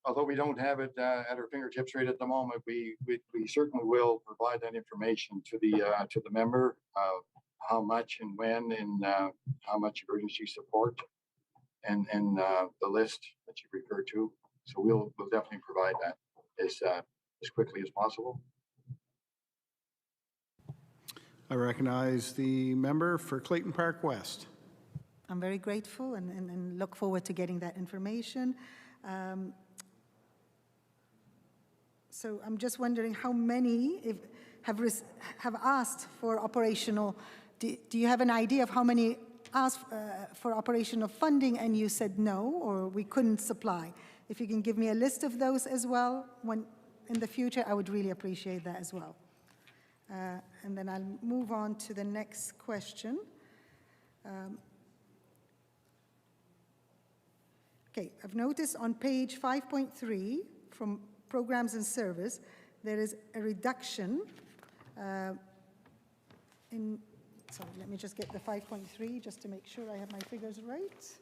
although we don't have it at our fingertips right at the moment, we certainly will provide that information to the member, how much and when, and how much emergency support, and the list that you referred to. So we'll definitely provide that as quickly as possible. I recognize the member for Clayton Park West. I'm very grateful and look forward to getting that information. So I'm just wondering how many have asked for operational. Do you have an idea of how many asked for operational funding and you said no, or we couldn't supply? If you can give me a list of those as well, in the future, I would really appreciate that as well. And then I'll move on to the next question. Okay, I've noticed on page 5.3 from Programs and Service, there is a reduction sorry, let me just get the 5.3 just to make sure I have my figures right.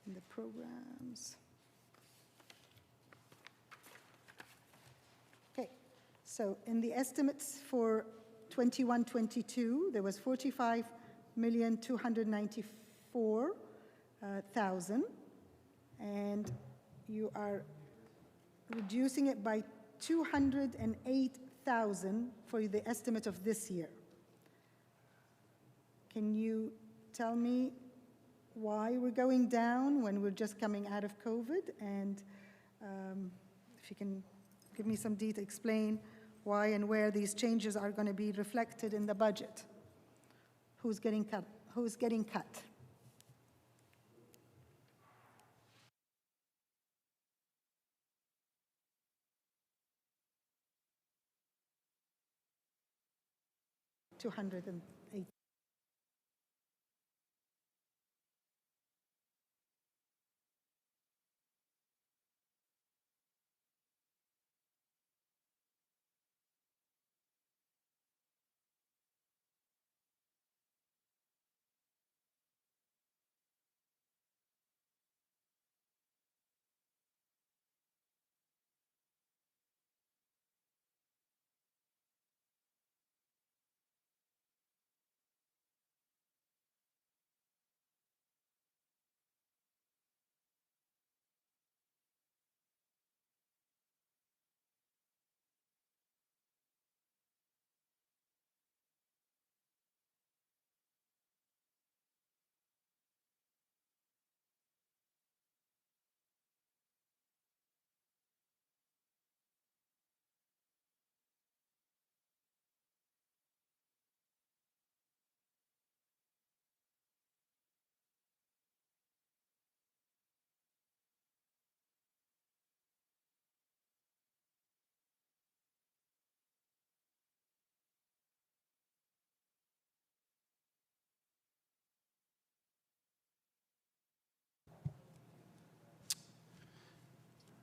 In the programs. Okay, so in the estimates for 21-22, there was 45,294,000, and you are reducing it by 208,000 for the estimate of this year. Can you tell me why we're going down when we're just coming out of COVID? And if you can give me some detail, explain why and where these changes are going to be reflected in the budget. Who's getting cut? Who's getting cut? $208.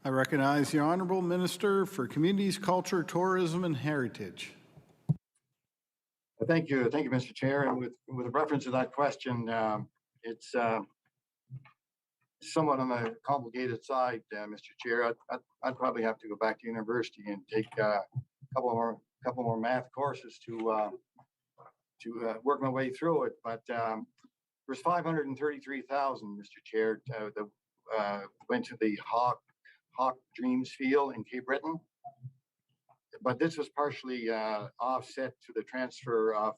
I recognize the Honorable Minister for Communities, Culture, Tourism, and Heritage. Thank you, Mr. Chair. And with reference to that question, it's somewhat on the complicated side, Mr. Chair. I'd probably have to go back to university and take a couple couple more math courses to work my way through it. But there's 533,000, Mr. Chair, that went to the Hawk Dreams Field in Cape Breton. But this was partially offset to the transfer of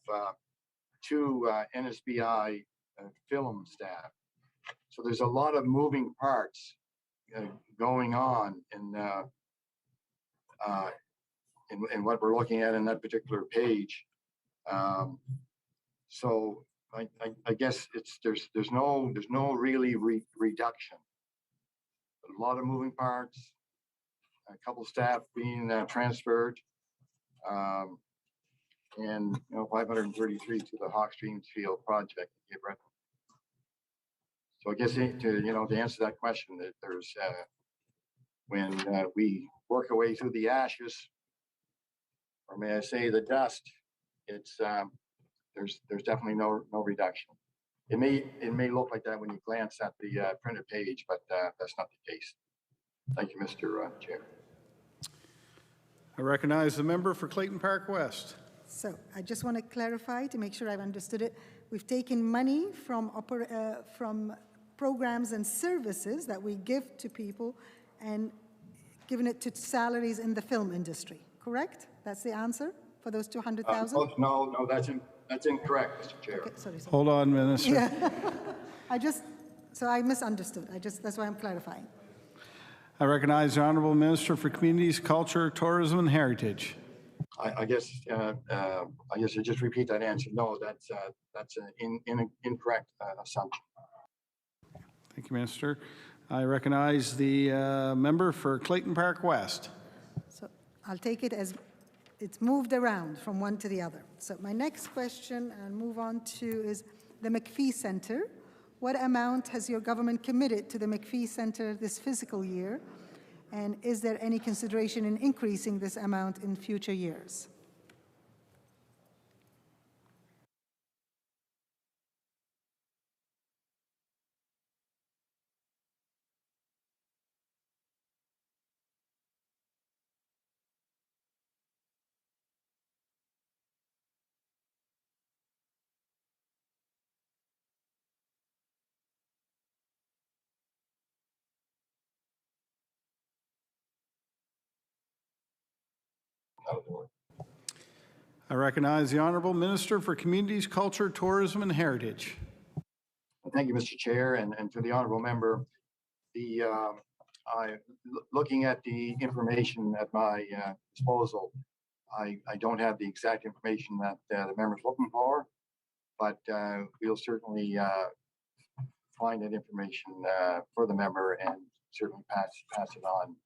two NSBI film staff. So there's a lot of moving parts going on in what we're looking at in that particular page. So I guess there's no really reduction. A lot of moving parts, a couple staff being transferred, and 533 to the Hawk Streams Field project in Cape Breton. So I guess to answer that question, that there's when we work our way through the ashes, or may I say the dust, it's there's definitely no reduction. It may look like that when you glance at the printed page, but that's not the case. Thank you, Mr. Chair. I recognize the member for Clayton Park West. So I just want to clarify to make sure I've understood it. We've taken money from programs and services that we give to people and given it to salaries in the film industry, correct? That's the answer for those 200,000? No, that's incorrect, Mr. Chair. Okay, sorry. Hold on, Minister. Yeah. I misunderstood. That's why I'm clarifying. I recognize the Honourable Minister for Communities, Culture, Tourism and Heritage. I guess I just repeat that answer. No, that's an incorrect assumption. Thank you, Minister. I recognize the member for Clayton Park West. So I'll take it as it's moved around from one to the other. So my next question, and move on to, is the McPhee Center. What amount has your government committed to the McPhee Center this fiscal year? And is there any consideration in increasing this amount in future years? I recognize the Honourable Minister for Communities, Culture, Tourism and Heritage. Thank you, Mr. Chair, and to the honourable member. Looking at the information at my disposal, I don't have the exact information that the member's looking for, but we'll certainly find that information for the member and certainly pass it on.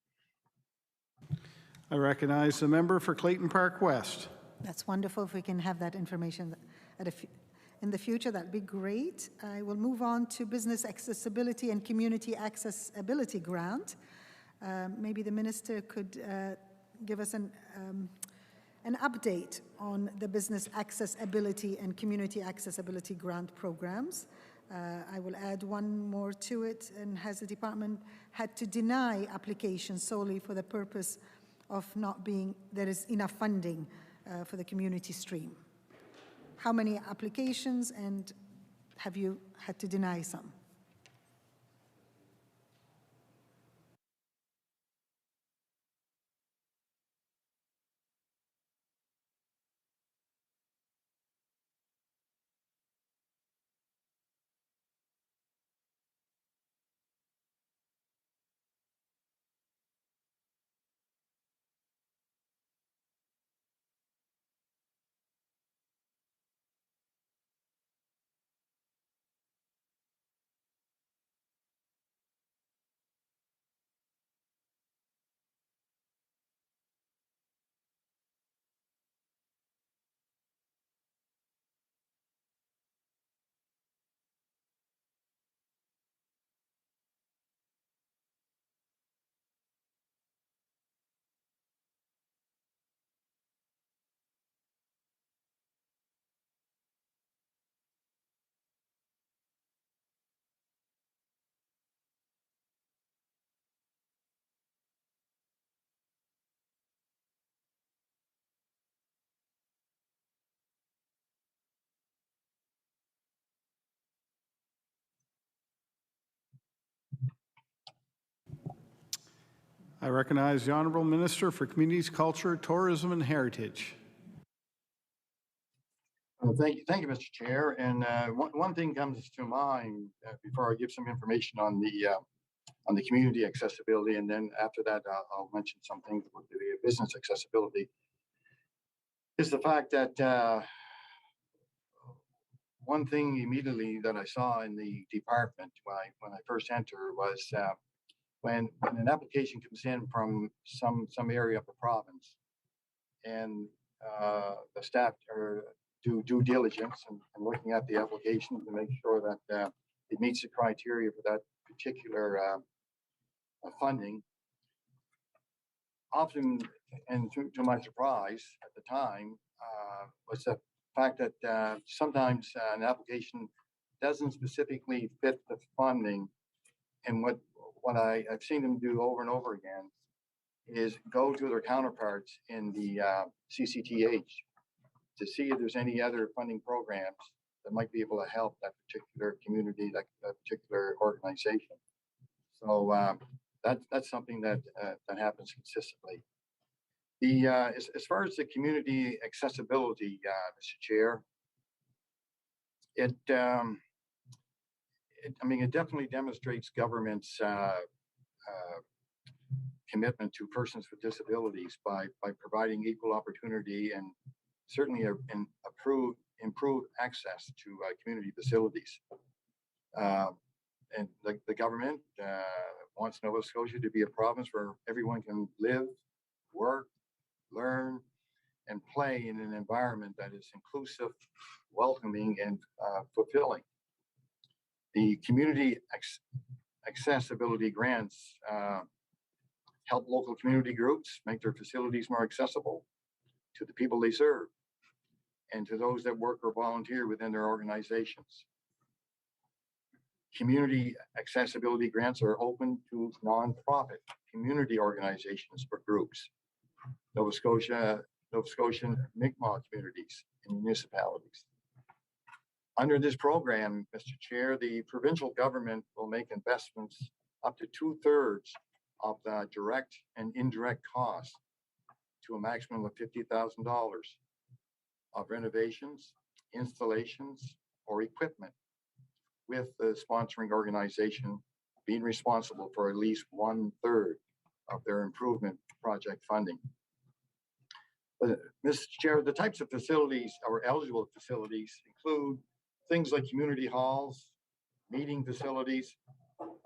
I recognize the member for Clayton Park West. That's wonderful. If we can have that information in the future, that'd be great. I will move on to Business Accessibility and Community Accessibility Grant. Maybe the minister could give us an update on the Business Accessibility and Community Accessibility Grant programs. I will add one more to it. And has the department had to deny applications solely for the purpose of not being, there is enough funding for the community stream? How many applications, and have you had to deny some? I recognize the Honourable Minister for Communities, Culture, Tourism and Heritage. Thank you, Mr. Chair. And one thing comes to mind before I give some information on the community accessibility, and then after that, I'll mention some things with the business accessibility, is the fact that one thing immediately that I saw in the department when I first entered was when an application comes in from some area of the province, and the staff do due diligence and looking at the application to make sure that it meets the criteria for that particular funding. Often, and to my surprise at the time, was the fact that sometimes an application doesn't specifically fit the funding. And what I've seen them do over and over again is go to their counterparts in the CCTH to see if there's any other funding programs that might be able to help that particular community, that particular organization. So that's something that happens consistently. As far as the community accessibility, Mr. Chair, it definitely demonstrates government's commitment to persons with disabilities by providing equal opportunity and certainly improve access to community facilities. And the government wants Nova Scotia to be a province where everyone can live, work, learn, and play in an environment that is inclusive, welcoming, and fulfilling. The community accessibility grants help local community groups make their facilities more accessible to the people they serve and to those that work or volunteer within their organizations. Community accessibility grants are open to nonprofit community organizations or groups, Nova Scotian Mi'kmaq communities and municipalities. Under this program, Mr. Chair, the provincial government will make investments up to 2/3 of the direct and indirect costs to a maximum of $50,000 of renovations, installations, or equipment, with the sponsoring organization being responsible for at least 1/3 of their improvement project funding. Mr. Chair, the types of facilities or eligible facilities include things like community halls, meeting facilities,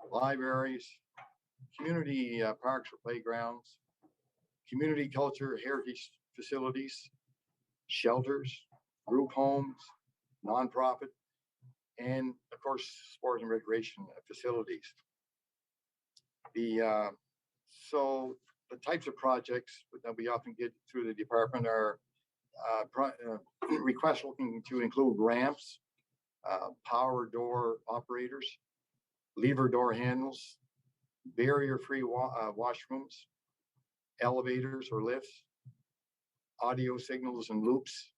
libraries, community parks or playgrounds, community culture heritage facilities, shelters, group homes, nonprofit, and of course, sport and recreation facilities. So the types of projects that we often get through the department are requests looking to include ramps, power door operators, lever door handles, barrier-free washrooms, elevators or lifts, audio signals and loops,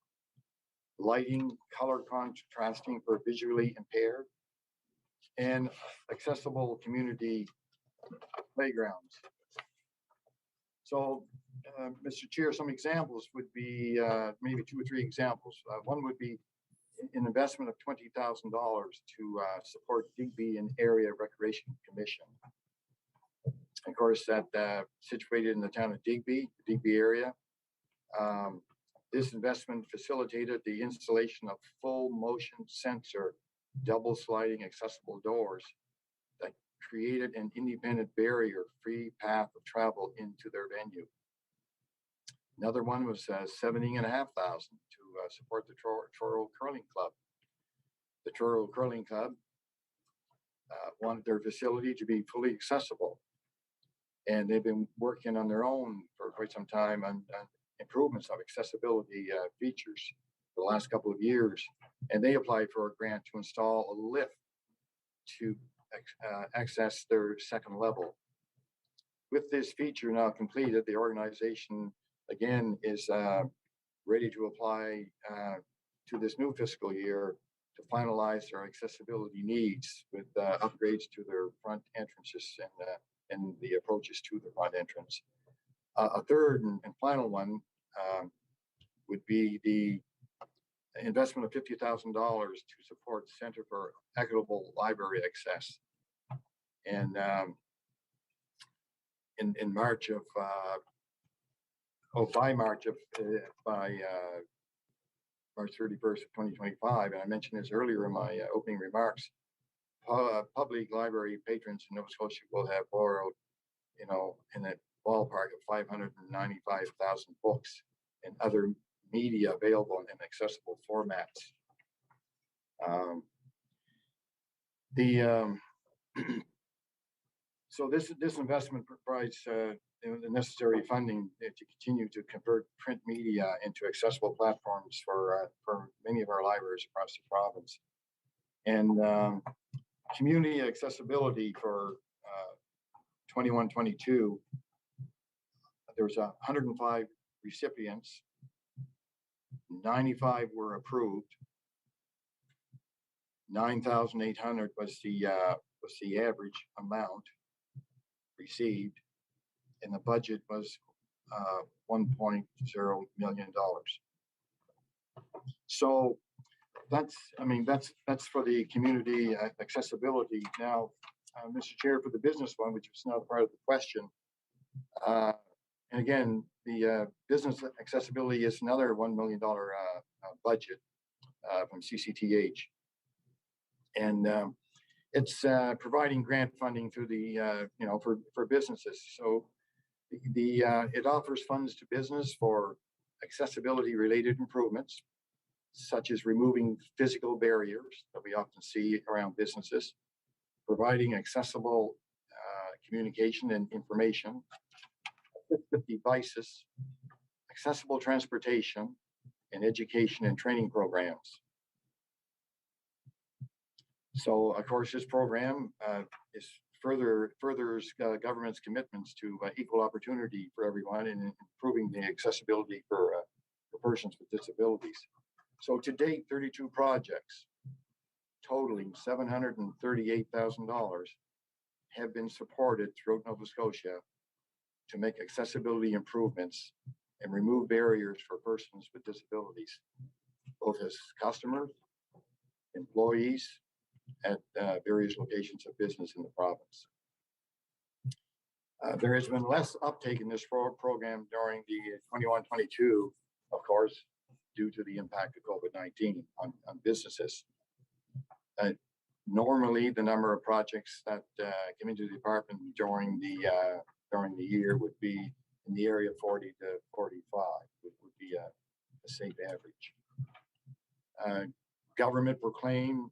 lighting, color contrasting for visually impaired, and accessible community playgrounds. So, Mr. Chair, some examples would be maybe 2 or 3 examples. One would be an investment of $20,000 to support Digby and Area Recreation Commission. Of course, that situated in the town of Digby, the Digby area. This investment facilitated the installation of full motion sensor double sliding accessible doors that created an independent barrier-free path of travel into their venue. Another one was $17,500 to support the Truro Curling Club. The Truro Curling Club wanted their facility to be fully accessible, and they've been working on their own for quite some time on improvements of accessibility features for the last couple of years, and they applied for a grant to install a lift to access their second level. With this feature now completed, the organization again is ready to apply to this new fiscal year to finalize their accessibility needs with upgrades to their front entrances and the approaches to the front entrance. A third and final one would be the investment of $50,000 to support Center for Equitable Library Access. And in March of by March 31st of 2025, and I mentioned this earlier in my opening remarks, public library patrons in Nova Scotia will have borrowed, in a ballpark of 595,000 books and other media available in accessible formats. So this investment provides the necessary funding to continue to convert print media into accessible platforms for many of our libraries across the province. And community accessibility for 21-22, there was 105 recipients, 95 were approved, 9,800 was the average amount received, and the budget was $1.0 million. So that's for the community accessibility. Now, Mr. Chair, for the business one, which was not part of the question, and again, the business accessibility is another $1 million budget from CCTH, and it's providing grant funding through the for businesses. So it offers funds to business for accessibility related improvements, such as removing physical barriers that we often see around businesses, providing accessible communication and information, assistive devices, accessible transportation, and education and training programs. So, of course, this program furthers government's commitments to equal opportunity for everyone and improving the accessibility for persons with disabilities. So, to date, 32 projects totaling $738,000 have been supported throughout Nova Scotia to make accessibility improvements and remove barriers for persons with disabilities, both as customers, employees, at various locations of business in the province. There has been less uptake in this program during the 21-22, of course, due to the impact of COVID-19 on businesses. Normally, the number of projects that come into the department during the year would be in the area of 40 to 45, which would be a safe average. Government proclaimed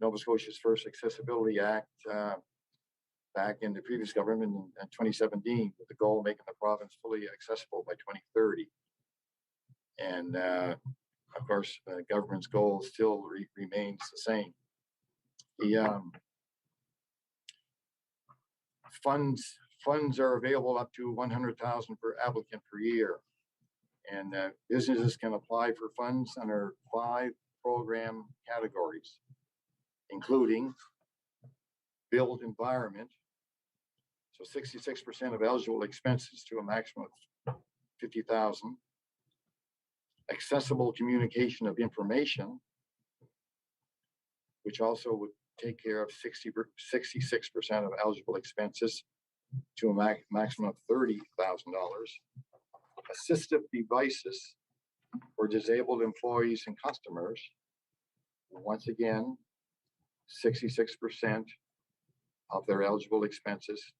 Nova Scotia's first Accessibility Act back in the previous government in 2017, with the goal of making the province fully accessible by 2030. And of course, the government's goal still remains the same. The funds are available up to $100,000 per applicant per year, and businesses can apply for funds under 5 program categories, including built environment, so 66% of eligible expenses to a maximum of $50,000. Accessible communication of information, which also would take care of 66% of eligible expenses to a maximum of $30,000. Assistive devices for disabled employees and customers, once again, 66% of their eligible expenses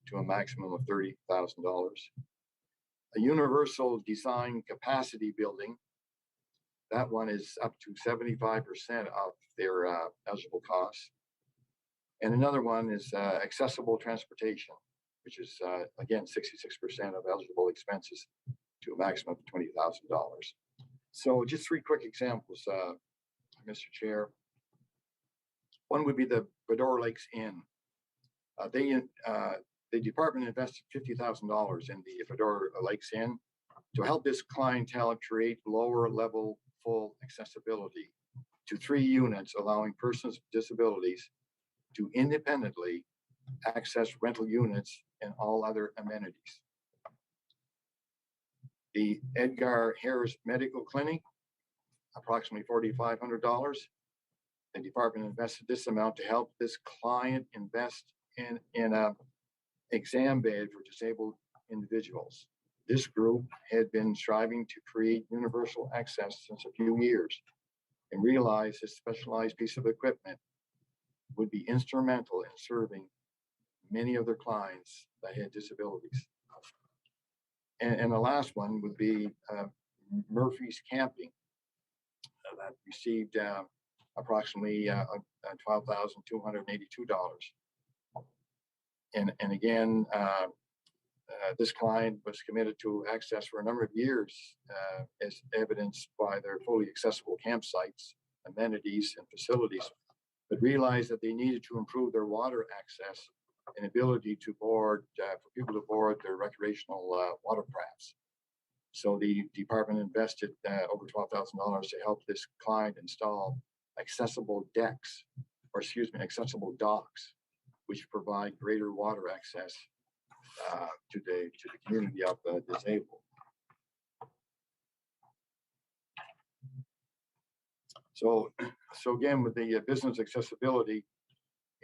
to a maximum of $30,000. A universal design capacity building, that one is up to 75% of their eligible costs. And another one is accessible transportation, which is, again, 66% of eligible expenses to a maximum of $20,000. So just 3 quick examples, Mr. Chair. One would be the Bador Lakes Inn. The department invested $50,000 in the Bador Lakes Inn to help this clientele create lower level full accessibility to 3 units, allowing persons with disabilities to independently access rental units, and all other amenities. The Edgar Harris Medical Clinic, approximately $4,500. The department invested this amount to help this client invest in a exam bed for disabled individuals. This group had been striving to create universal access since a few years and realized this specialized piece of equipment would be instrumental in serving many of their clients that had disabilities. And the last one would be Murphy's Camping that received approximately $12,282. And again, this client was committed to access for a number of years, as evidenced by their fully accessible campsites, amenities, and facilities, but realized that they needed to improve their water access and ability to board, for people to board their recreational watercrafts. So the department invested over $12,000 to help this client install accessible decks, or excuse me, accessible docks, which provide greater water access to the community of the disabled. So again, with the business accessibility,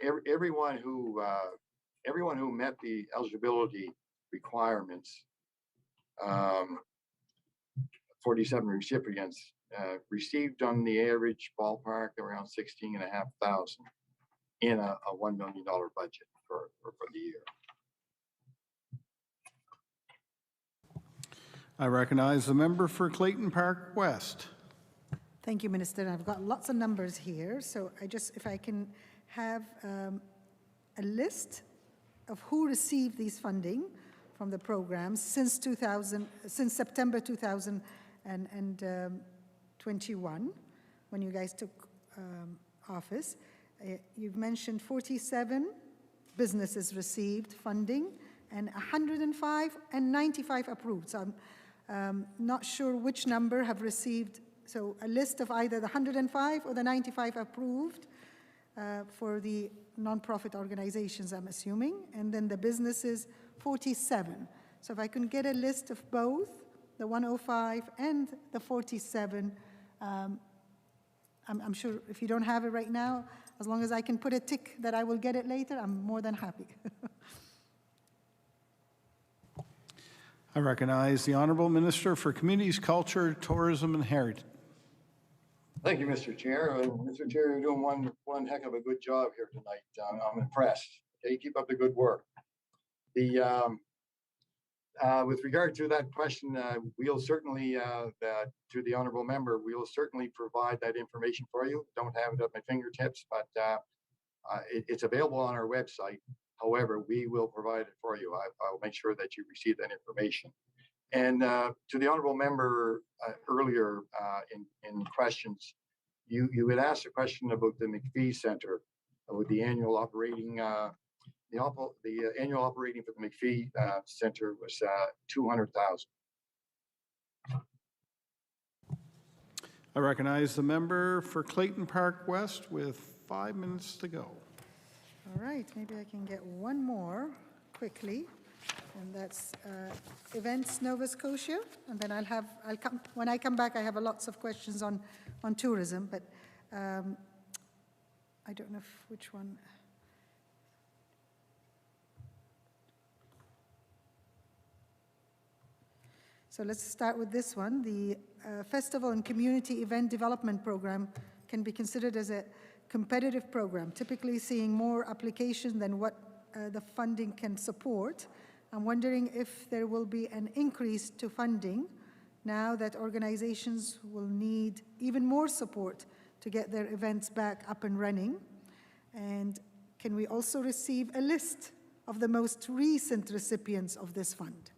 everyone who met the eligibility requirements, 47 recipients received on the average ballpark around $16,500 in a $1 million budget for the year. I recognize the member for Clayton Park West. Thank you, Minister. I've got lots of numbers here, so if I can have a list of who received these funding from the programs since September 2021, when you guys took office. You've mentioned 47 businesses received funding, and 105 and 95 approved. So I'm not sure which number have received. So a list of either the 105 or the 95 approved for the nonprofit organizations, I'm assuming, and then the businesses, 47. So if I can get a list of both the 105 and the 47, I'm sure if you don't have it right now, as long as I can put a tick that I will get it later, I'm more than happy. I recognize the Honourable Minister for Communities, Culture, Tourism and Heritage. Thank you, Mr. Chair. Mr. Chair, you're doing one heck of a good job here tonight. I'm impressed. Okay, keep up the good work. With regard to that question, we'll certainly, to the honourable member, we'll certainly provide that information for you. Don't have it at my fingertips, but it's available on our website. However, we will provide it for you. I'll make sure that you receive that information. And to the honourable member earlier in questions, you had asked a question about the McPhee Centre with the annual operating. The annual operating for the McPhee Centre was $200,000. I recognize the member for Clayton Park West with 5 minutes to go. All right, maybe I can get one more quickly, and that's Events Nova Scotia, and then when I come back, I have lots of questions on tourism, but I don't know which one. So let's start with this one. The Festival and Community Event Development Program can be considered as a competitive program, typically seeing more application than what the funding can support. I'm wondering if there will be an increase to funding now that organizations will need even more support to get their events back up and running. And can we also receive a list of the most recent recipients of this fund?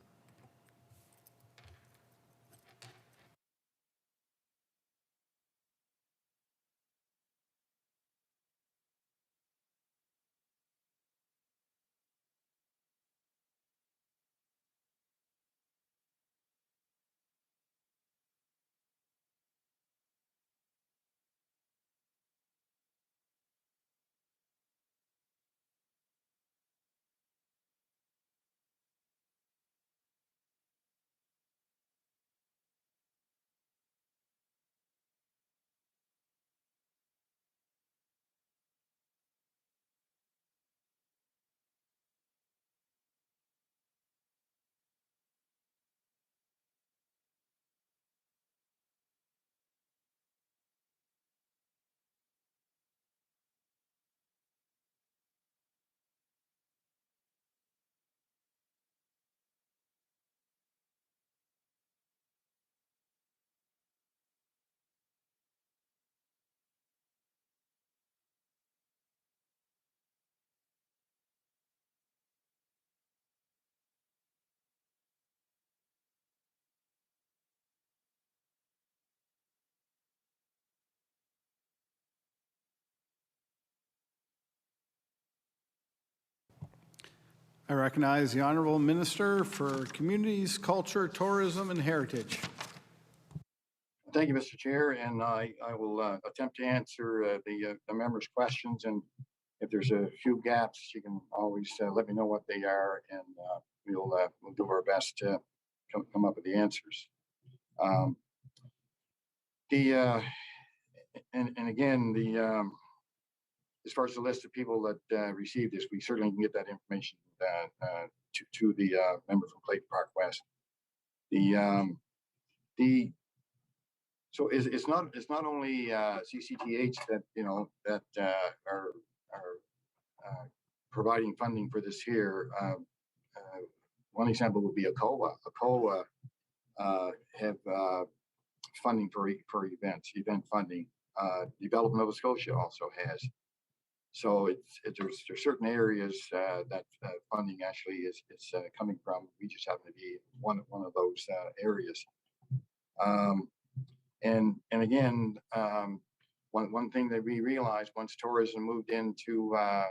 I recognize the Honorable Minister for Communities, Culture, Tourism, and Heritage. Thank you, Mr. Chair, and I will attempt to answer the members' questions, and if there's a few gaps, you can always let me know what they are, and we'll do our best to come up with the answers. And again, as far as the list of people that received this, we certainly can get that information to the member from Clayton Park West. So it's not only CCTH that are providing funding for this here. One example would be ACOA. ACOA have funding for event funding. Development Nova Scotia also has. So there's certain areas that funding actually is coming from. We just happen to be one of those areas. And again, one thing that we realized once tourism moved into a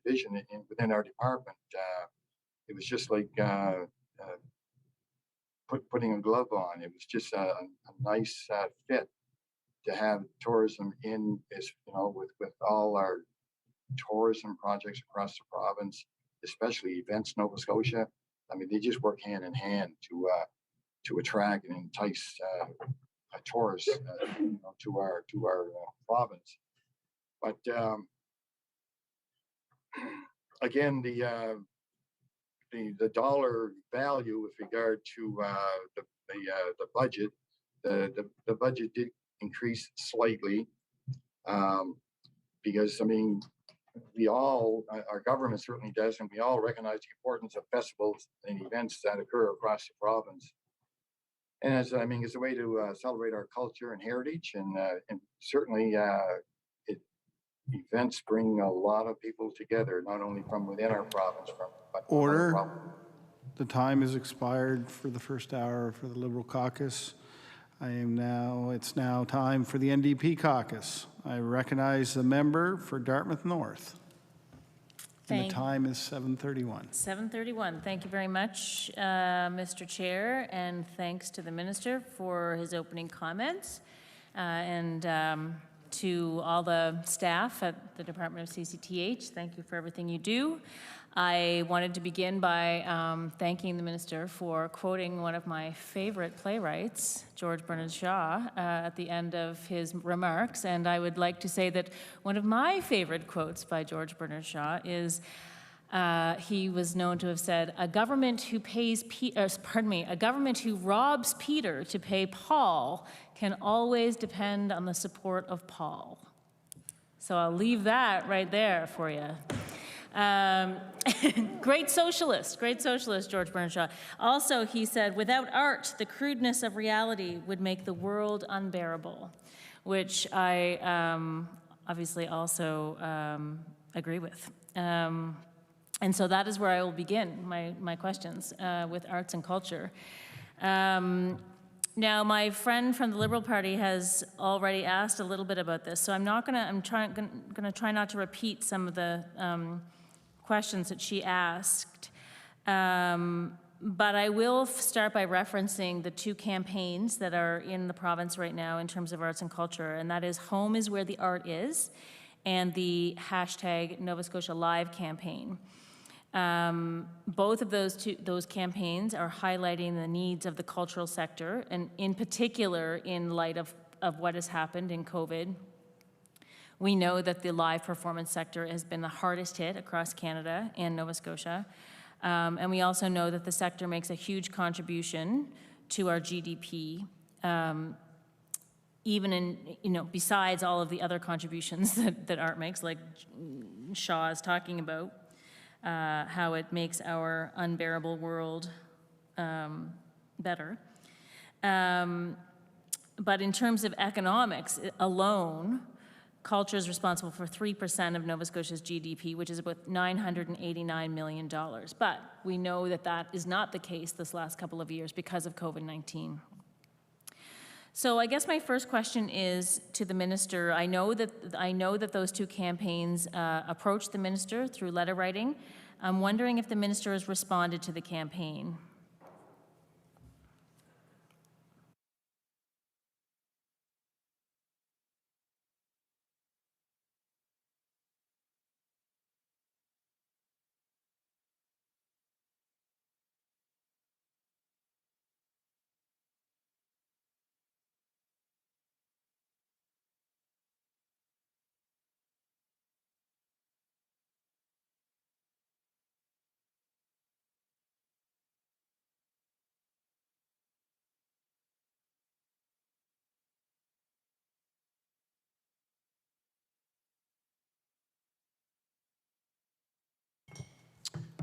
division within our department, it was just like putting a glove on. It was just a nice fit to have tourism in, with all our tourism projects across the province, especially Events Nova Scotia. I mean, they just work hand in hand to attract and entice tourists to our province. But again, the dollar value with regard to the budget, the budget did increase slightly because I mean our government certainly does, and we all recognize the importance of festivals and events that occur across the province. And as a way to celebrate our culture and heritage, and certainly events bring a lot of people together, not only from within our province, but from other Order. provinces. The time has expired for the first hour for the Liberal caucus. It's now time for the NDP caucus. I recognize the member for Dartmouth North. And the time is 7:31. 7:31. Thank you very much, Mr. Chair, and thanks to the Minister for his opening comments, and to all the staff at the Department of CCTH. Thank you for everything you do. I wanted to begin by thanking the Minister for quoting one of my favorite playwrights, George Bernard Shaw, at the end of his remarks. And I would like to say that one of my favorite quotes by George Bernard Shaw is, he was known to have said, a government who robs Peter to pay Paul can always depend on the support of Paul. So I'll leave that right there for you. Great socialist, George Bernard Shaw. Also, he said, without art, the crudeness of reality would make the world unbearable, which I obviously also agree with. And so that is where I will begin my questions with arts and culture. Now, my friend from the Liberal Party has already asked a little bit about this, so I'm gonna try not to repeat some of the questions that she asked. But I will start by referencing the two campaigns that are in the province right now in terms of arts and culture, and that is Home is Where the Art Is, and the hashtag Nova Scotia Live campaign. Both of those campaigns are highlighting the needs of the cultural sector, and in particular in light of what has happened in COVID. We know that the live performance sector has been the hardest hit across Canada and Nova Scotia. And we also know that the sector makes a huge contribution to our GDP, even in, besides all of the other contributions that art makes, like Shaw is talking about, how it makes our unbearable world better. But in terms of economics alone, culture is responsible for 3% of Nova Scotia's GDP, which is about $989 million. But we know that that is not the case this last couple of years because of COVID-19. So I guess my first question is to the Minister. I know that those two campaigns approached the Minister through letter writing. I'm wondering if the minister has responded to the campaign.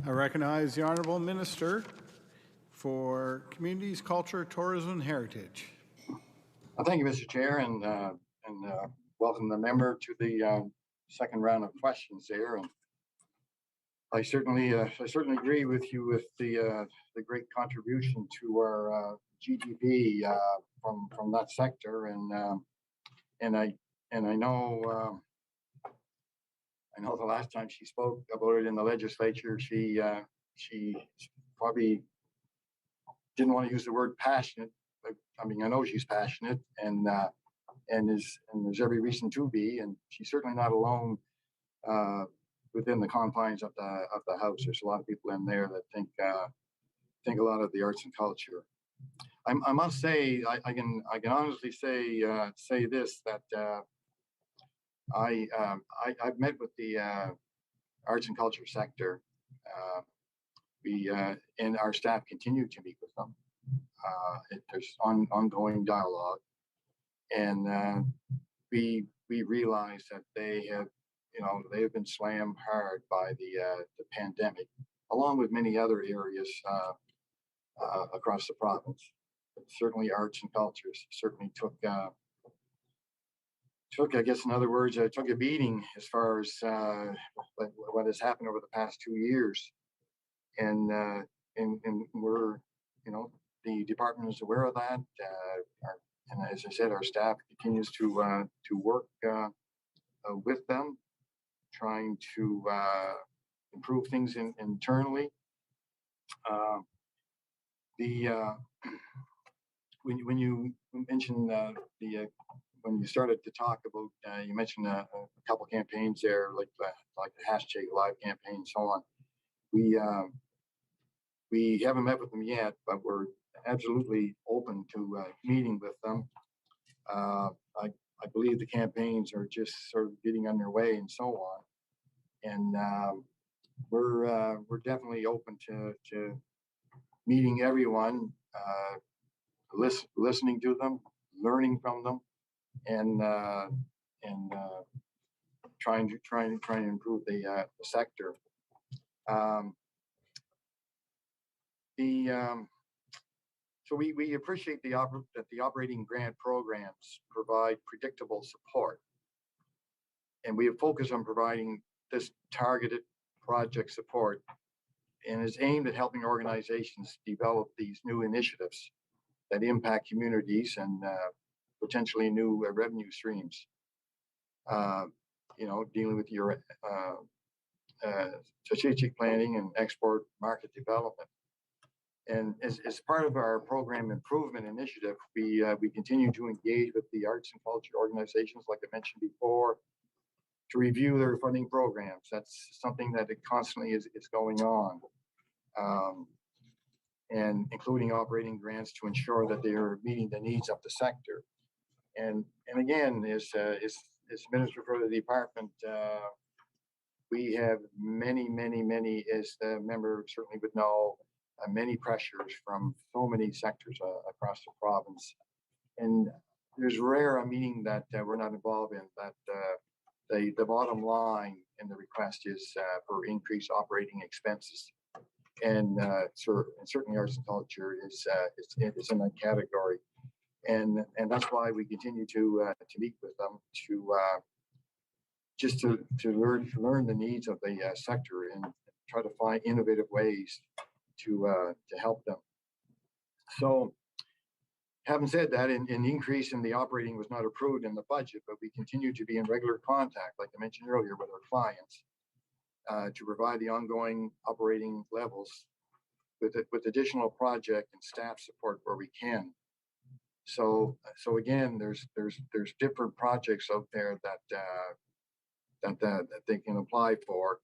I recognize the Honourable Minister for Communities, Culture, Tourism, and Heritage. Thank you, Mr. Chair, and welcome the member to the second round of questions there. And I certainly agree with you with the great contribution to our GDP from that sector, and I know the last time she spoke about it in the legislature, she probably didn't want to use the word passionate. But, I mean, I know she's passionate, and there's every reason to be, and she's certainly not alone within the confines of the house. There's a lot of people in there that think a lot of the arts and culture. I must say, I can honestly say this, that I've met with the arts and culture sector. We and our staff continue to meet with them. There's ongoing dialogue, and we realize that they have been slammed hard by the pandemic, along with many other areas across the province. But certainly, arts and cultures certainly took, I guess, in other words, took a beating as far as what has happened over the past 2 years, and we're, the department is aware of that. And as I said, our staff continues to work with them, trying to improve things internally. When you mentioned when you started to talk about, you mentioned a couple campaigns there, like the hashtag live campaign and so on. We haven't met with them yet, but we're absolutely open to meeting with them. I believe the campaigns are just sort of getting underway and so on, and we're definitely open to meeting everyone, listening to them, learning from them, and trying to improve the sector. So we appreciate that the operating grant programs provide predictable support, and we have focused on providing this targeted project support, and is aimed at helping organizations develop these new initiatives that impact communities and potentially new revenue streams. Dealing with your strategic planning and export market development. And as part of our program improvement initiative, we continue to engage with the arts and culture organizations, like I mentioned before, to review their funding programs. That's something that it constantly is going on, and including operating grants to ensure that they are meeting the needs of the sector. And again, as Minister for the department, we have many, as the member certainly would know, many pressures from so many sectors across the province. And there's rare a meeting that we're not involved in, that the bottom line in the request is for increased operating expenses. And certainly arts and culture is in that category. And that's why we continue to meet with them to just to learn the needs of the sector and try to find innovative ways to help them. So, having said that, an increase in the operating was not approved in the budget, but we continue to be in regular contact, like I mentioned earlier, with our clients. to provide the ongoing operating levels with additional project and staff support where we can. So again, there's different projects out there that they can apply for.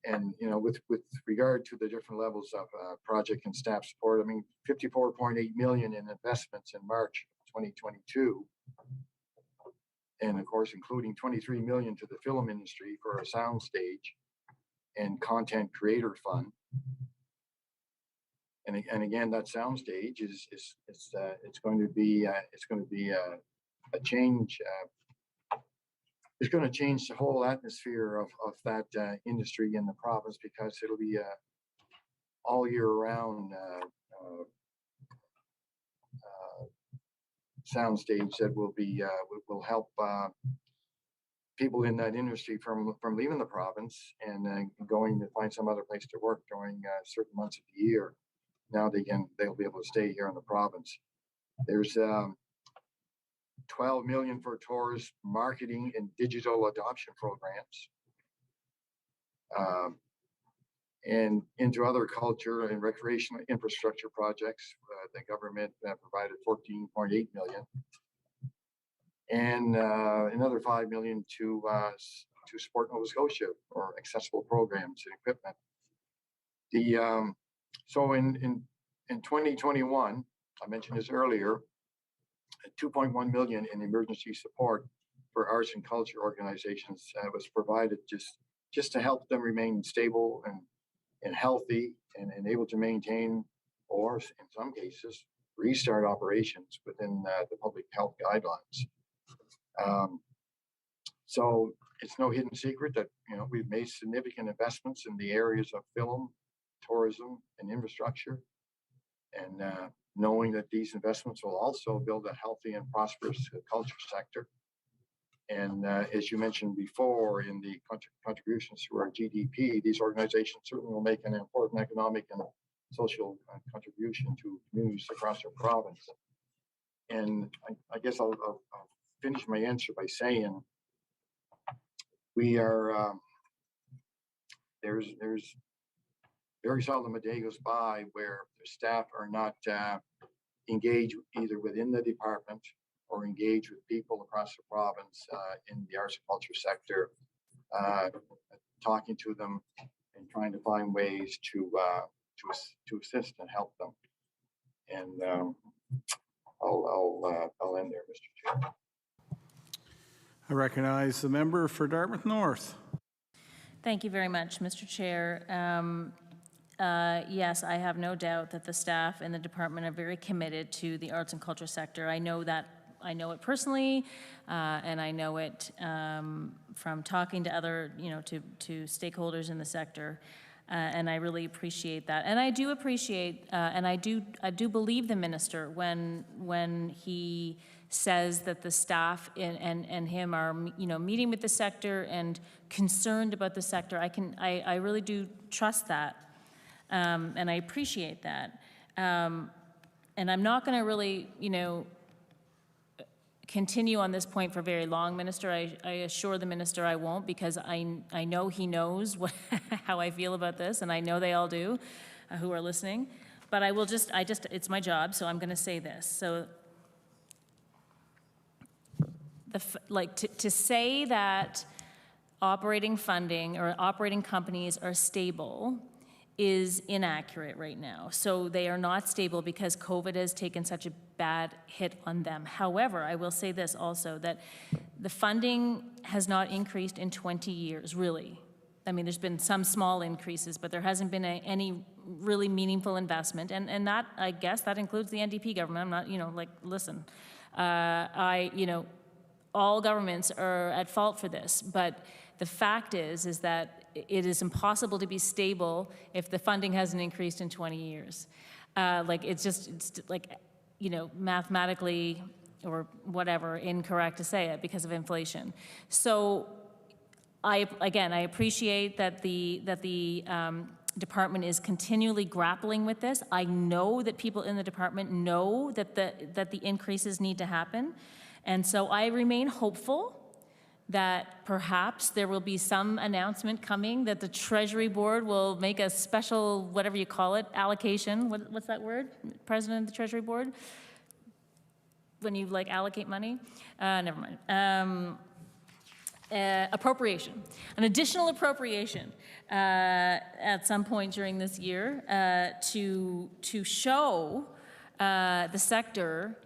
And, you know, with regard to the different levels of project and staff support, I mean, 54.8 million in investments in March 2022. And of course, including 23 million to the film industry for a soundstage and content creator fund. And again, that soundstage is it's going to be a change. It's going to change the whole atmosphere of that industry in the province, because it'll be all year round soundstage that will help people in that industry from leaving the province and going to find some other place to work during certain months of the year. Now they'll be able to stay here in the province. There's 12 million for tourist marketing and digital adoption programs, and into other culture and recreational infrastructure projects. The government provided 14.8 million, and another 5 million to support Nova Scotia for accessible programs and equipment. So in 2021, I mentioned this earlier, 2.1 million in emergency support for arts and culture organizations was provided just to help them remain stable and healthy and able to maintain, or in some cases, restart operations within the public health guidelines. So it's no hidden secret that, you know, we've made significant investments in the areas of film, tourism, and infrastructure, and knowing that these investments will also build a healthy and prosperous culture sector. And as you mentioned before, in the contributions to our GDP, these organizations certainly will make an important economic and social contribution to communities across our province. And I guess I'll finish my answer by saying we are there's very seldom a day goes by where the staff are not engaged either within the department or engaged with people across the province in the arts and culture sector, talking to them and trying to find ways to assist and help them. And I'll end there, Mr. Chair. I recognize the member for Dartmouth North. Thank you very much, Mr. Chair. Yes, I have no doubt that the staff in the department are very committed to the arts and culture sector. I know it personally, and I know it from talking to other, to stakeholders in the sector, and I really appreciate that. And I do appreciate, and I do believe the minister when he says that the staff and him are, meeting with the sector and concerned about the sector. I really do trust that. And I appreciate that. And I'm not going to really, continue on this point for very long, Minister. I assure the minister I won't, because I know he knows how I feel about this, and I know they all do who are listening. But I will it's my job, so I'm going to say this. So, to say that operating funding or operating companies are stable is inaccurate right now. So they are not stable because COVID has taken such a bad hit on them. However, I will say this also, that the funding has not increased in 20 years, really. I mean, there's been some small increases, but there hasn't been any really meaningful investment. And that, I guess, that includes the NDP government. I'm not, listen, all governments are at fault for this, but the fact is that it is impossible to be stable if the funding hasn't increased in 20 years. It's mathematically or whatever incorrect to say it because of inflation. So I appreciate that the department is continually grappling with this. I know that people in the department know that the increases need to happen. And so I remain hopeful that perhaps there will be some announcement coming that the Treasury Board will make a special, whatever you call it, allocation. What's that word? President of the Treasury Board? When you like allocate money? Never mind. Appropriation, an additional appropriation at some point during this year to show the sector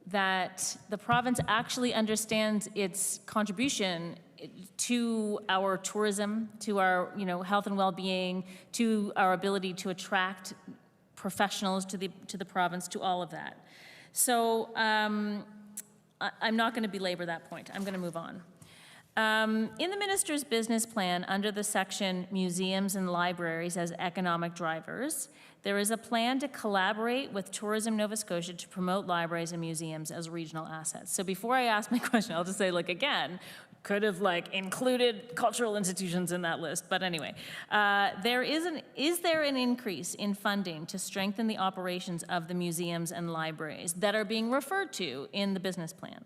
that the province actually understands its contribution to our tourism, to our health and well-being, to our ability to attract professionals to the province, to all of that. So I'm not going to belabor that point. I'm going to move on. In the minister's business plan, under the section Museums and Libraries as Economic Drivers, there is a plan to collaborate with Tourism Nova Scotia to promote libraries and museums as regional assets. So before I ask my question, I'll just say, again, could have included cultural institutions in that list, but anyway. Is there an increase in funding to strengthen the operations of the museums and libraries that are being referred to in the business plan?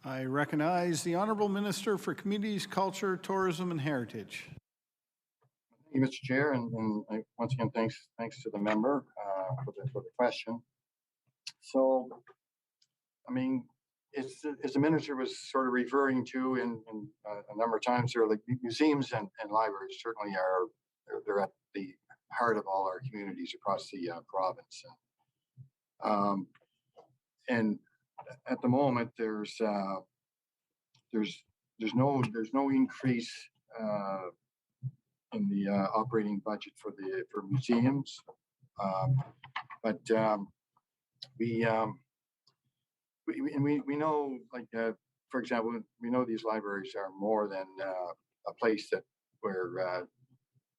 I recognize the Honourable Minister for Communities, Culture, Tourism and Heritage. Thank you, Mr. Chair, and once again, thanks to the member for the question. So, I mean, as the minister was sort of referring to in a number of times there, museums and libraries certainly they're at the heart of all our communities across the province. And at the moment, there's no increase in the operating budget for museums, but we know, for example, we know these libraries are more than a place where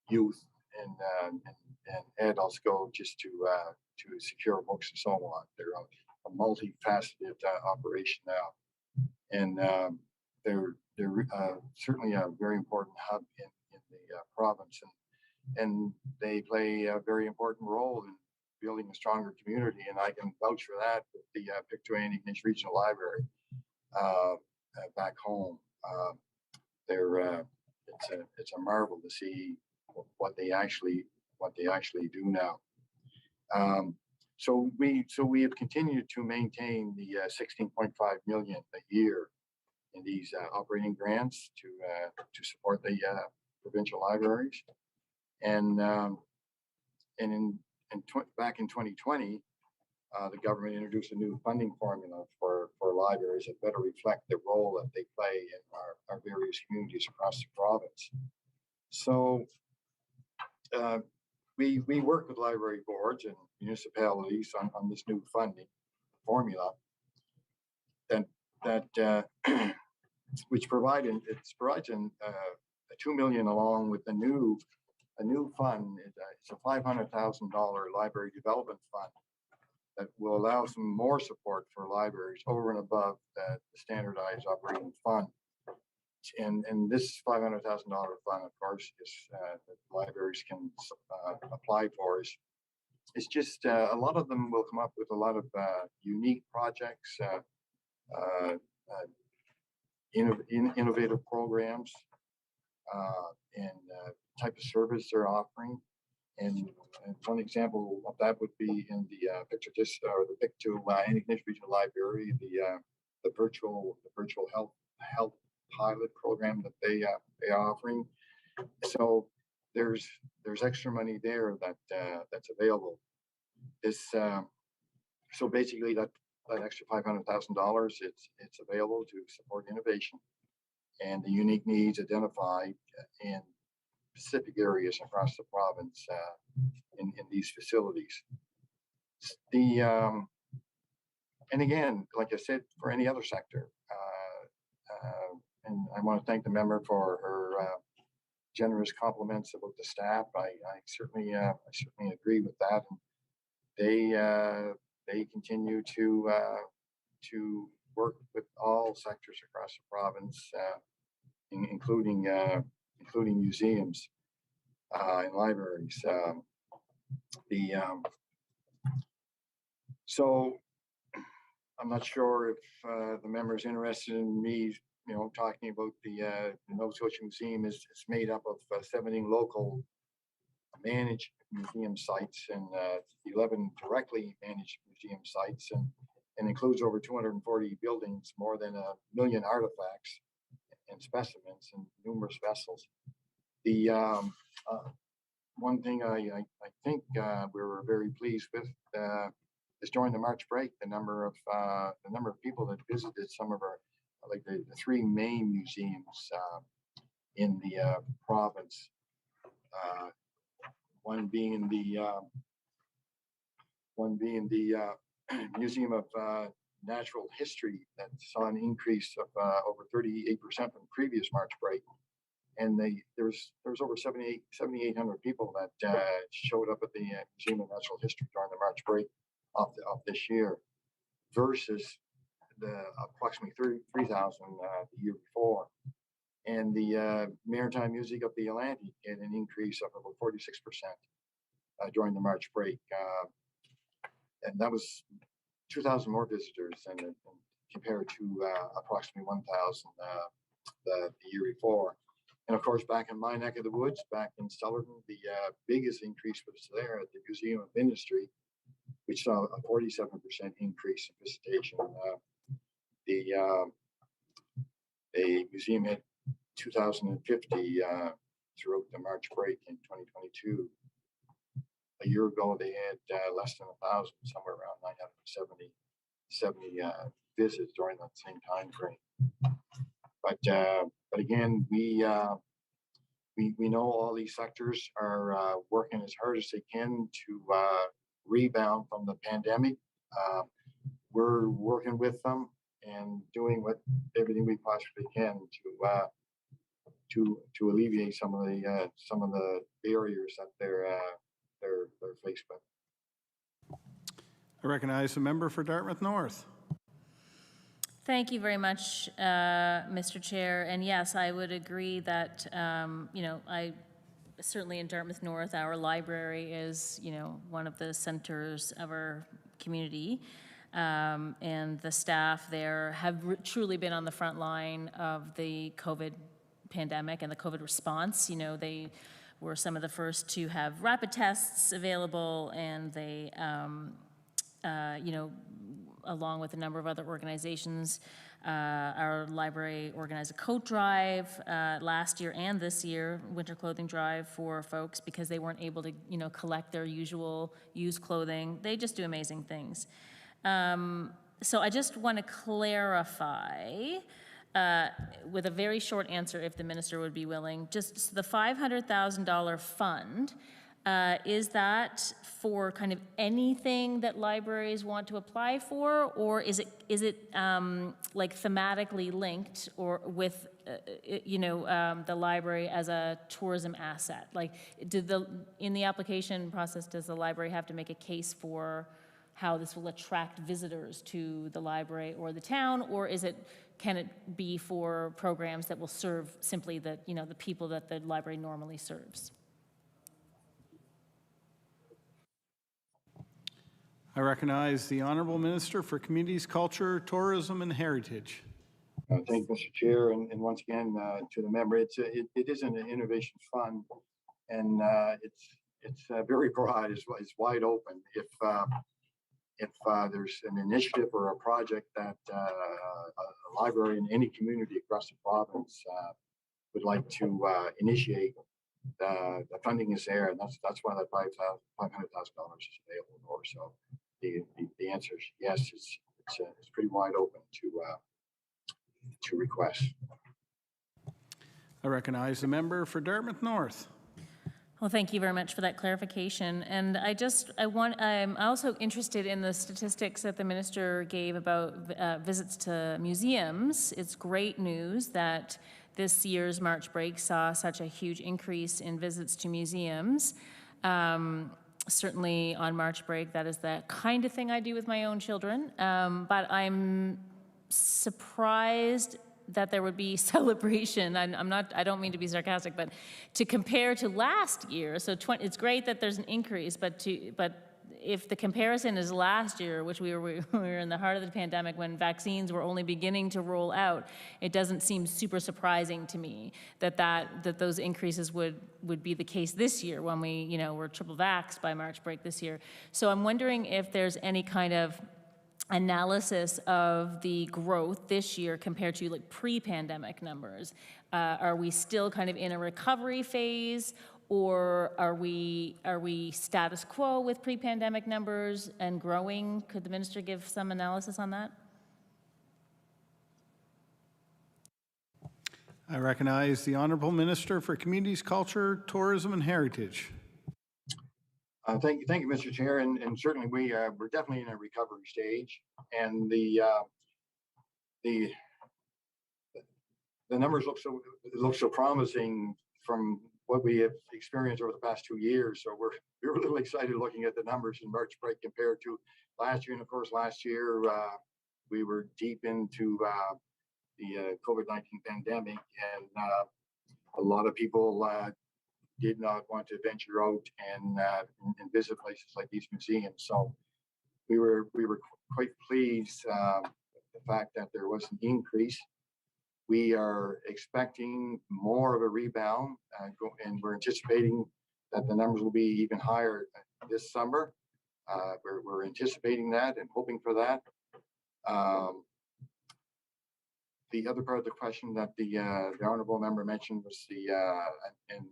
youth and adults go just to secure books and so on. They're a multifaceted operation now, and they're certainly a very important hub in the province, and they play a very important role in building a stronger community. And I can vouch for that with the Pictou Regional Library back home. It's a marvel to see what they actually do now. So we have continued to maintain the 16.5 million a year in these operating grants to support the provincial libraries. And back in 2020, the government introduced a new funding formula for libraries that better reflect the role that they play in our various communities across the province. So we work with library boards and municipalities on this new funding formula that which provides $2 million along with a new fund. It's a $500,000 library development fund that will allow some more support for libraries over and above the standardized operating fund. And this $500,000 fund, of course, is that libraries can apply for. It's just a lot of them will come up with a lot of unique projects, innovative programs, and type of service they're offering. And one example of that would be in the Pictou Antigonish Regional Library, the virtual health pilot program that they are offering. So there's extra money there that's available. So basically that extra $500,000, it's available to support innovation and the unique needs identified in specific areas across the province in these facilities. And again, like I said, for any other sector, and I want to thank the member for her generous compliments about the staff. I certainly agree with that. And they continue to work with all sectors across the province, including museums and libraries. So I'm not sure if the member is interested in me, talking about the Nova Scotia Museum. It's made up of 17 local managed museum sites and 11 directly managed museum sites, and includes over 240 buildings, more than 1 million artifacts and specimens, and numerous vessels. The one thing I think we were very pleased with is during the March break, the number of people that visited some of our, like the 3 main museums in the province. One being the Museum of Natural History, that saw an increase of over 38% from the previous March break. And there was over 7,800 people that showed up at the Museum of Natural History during the March break of this year, versus the approximately 3,000 the year before. And the Maritime Music of the Atlantic had an increase of about 46% during the March break, and that was 2,000 more visitors than compared to approximately 1,000 the year before. And of course, back in my neck of the woods, back in Sullivan, the biggest increase was there at the Museum of Industry, which saw a 47% increase in visitation. The museum had 2,050 throughout the March break in 2022. A year ago, they had less than 1,000, somewhere around 970 visits during that same time frame. But again, we know all these sectors are working as hard as they can to rebound from the pandemic. We're working with them and doing everything we possibly can to alleviate some of the barriers that they're faced with. I recognize the member for Dartmouth North. Thank you very much, Mr. Chair. And yes, I would agree that, I certainly in Dartmouth North, our library is, one of the centers of our community. And the staff there have truly been on the front line of the COVID pandemic and the COVID response. They were some of the first to have rapid tests available, and they, along with a number of other organizations, Our library organized a coat drive last year and this year, winter clothing drive for folks because they weren't able to, collect their usual used clothing. They just do amazing things. So I just want to clarify with a very short answer, if the minister would be willing, just the $500,000 fund, is that for kind of anything that libraries want to apply for, or is it like thematically linked or with the library as a tourism asset? Like, in the application process, does the library have to make a case for how this will attract visitors to the library or the town, or can it be for programs that will serve simply the people that the library normally serves? I recognize the Honourable Minister for Communities, Culture, Tourism and Heritage. Thank you, Mr. Chair, and once again to the member, it is an innovation fund, and it's very broad, it's wide open. If there's an initiative or a project that a library in any community across the province would like to initiate, the funding is there, and that's why that $500,000 is available for. So the answer is yes. It's pretty wide open to request. I recognize the member for Dartmouth North. Well, thank you very much for that clarification. And I'm also interested in the statistics that the minister gave about visits to museums. It's great news that this year's March break saw such a huge increase in visits to museums. Certainly on March break, that is the kind of thing I do with my own children. But I'm surprised that there would be celebration. I don't mean to be sarcastic, but to compare to last year, so it's great that there's an increase, but if the comparison is last year, which we were in the heart of the pandemic when vaccines were only beginning to roll out, it doesn't seem super surprising to me that those increases would be the case this year when we were triple vaxxed by March break this year. So I'm wondering if there's any kind of analysis of the growth this year compared to like pre-pandemic numbers. Are we still kind of in a recovery phase, or are we status quo with pre-pandemic numbers and growing? Could the minister give some analysis on that? I recognize the Honourable Minister for Communities, Culture, Tourism and Heritage. Thank you, Mr. Chair, and certainly we're definitely in a recovery stage, and the numbers look so promising from what we have experienced over the past 2 years. So we're really excited looking at the numbers in March break compared to last year. And of course, last year we were deep into the COVID-19 pandemic, and a lot of people did not want to venture out and visit places like these museums. So we were quite pleased with the fact that there was an increase. We are expecting more of a rebound, and we're anticipating that the numbers will be even higher this summer. We're anticipating that and hoping for that. The other part of the question that the honourable member mentioned was and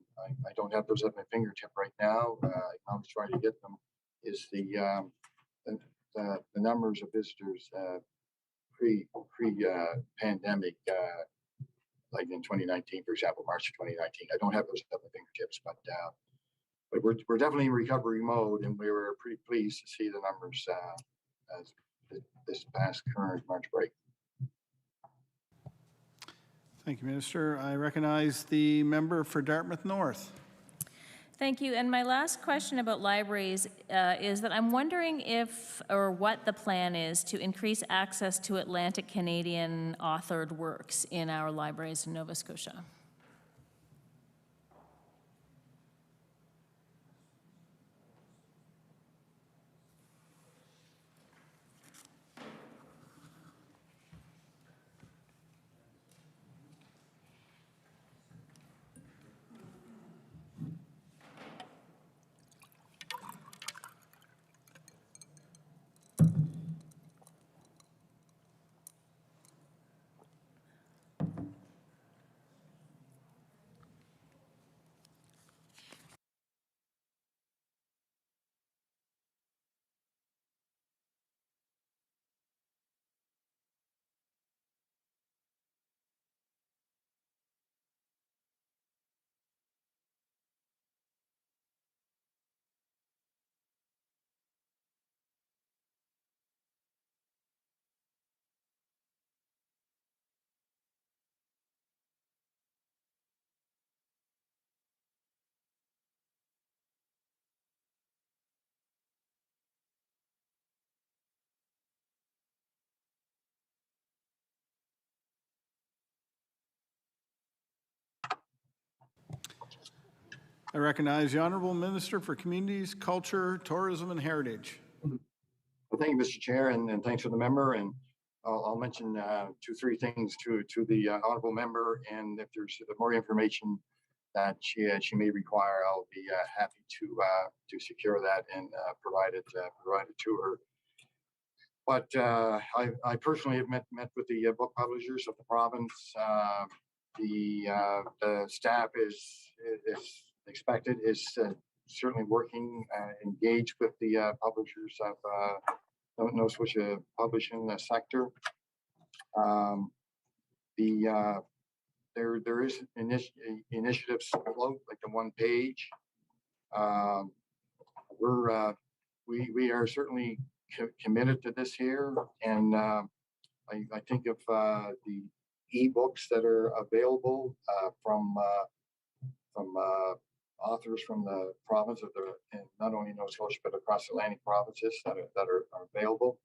I don't have those at my fingertip right now. I was trying to get them. Is the numbers of visitors pre-pandemic, like in 2019, for example, March of 2019. I don't have those at my fingertips, but we're definitely in recovery mode, and we were pretty pleased to see the numbers as this past current March break. Thank you, Minister. I recognize the member for Dartmouth North. Thank you. And my last question about libraries is that I'm wondering if or what the plan is to increase access to Atlantic Canadian authored works in our libraries in Nova Scotia. I recognize the Honorable Minister for Communities, Culture, Tourism, and Heritage. Well, thank you, Mr. Chair, and thanks for the member. And I'll mention 2-3 things to the honorable member. And if there's more information that she may require, I'll be happy to secure that and provide it to her. But I personally have met with the book publishers of the province. The staff is expected is certainly working engaged with the publishers of Nova Scotia publishing sector. There is initiatives afloat, like the one page. We are certainly committed to this here, and I think of the e-books that are available from authors from the province of and not only Nova Scotia but across Atlantic provinces that are available.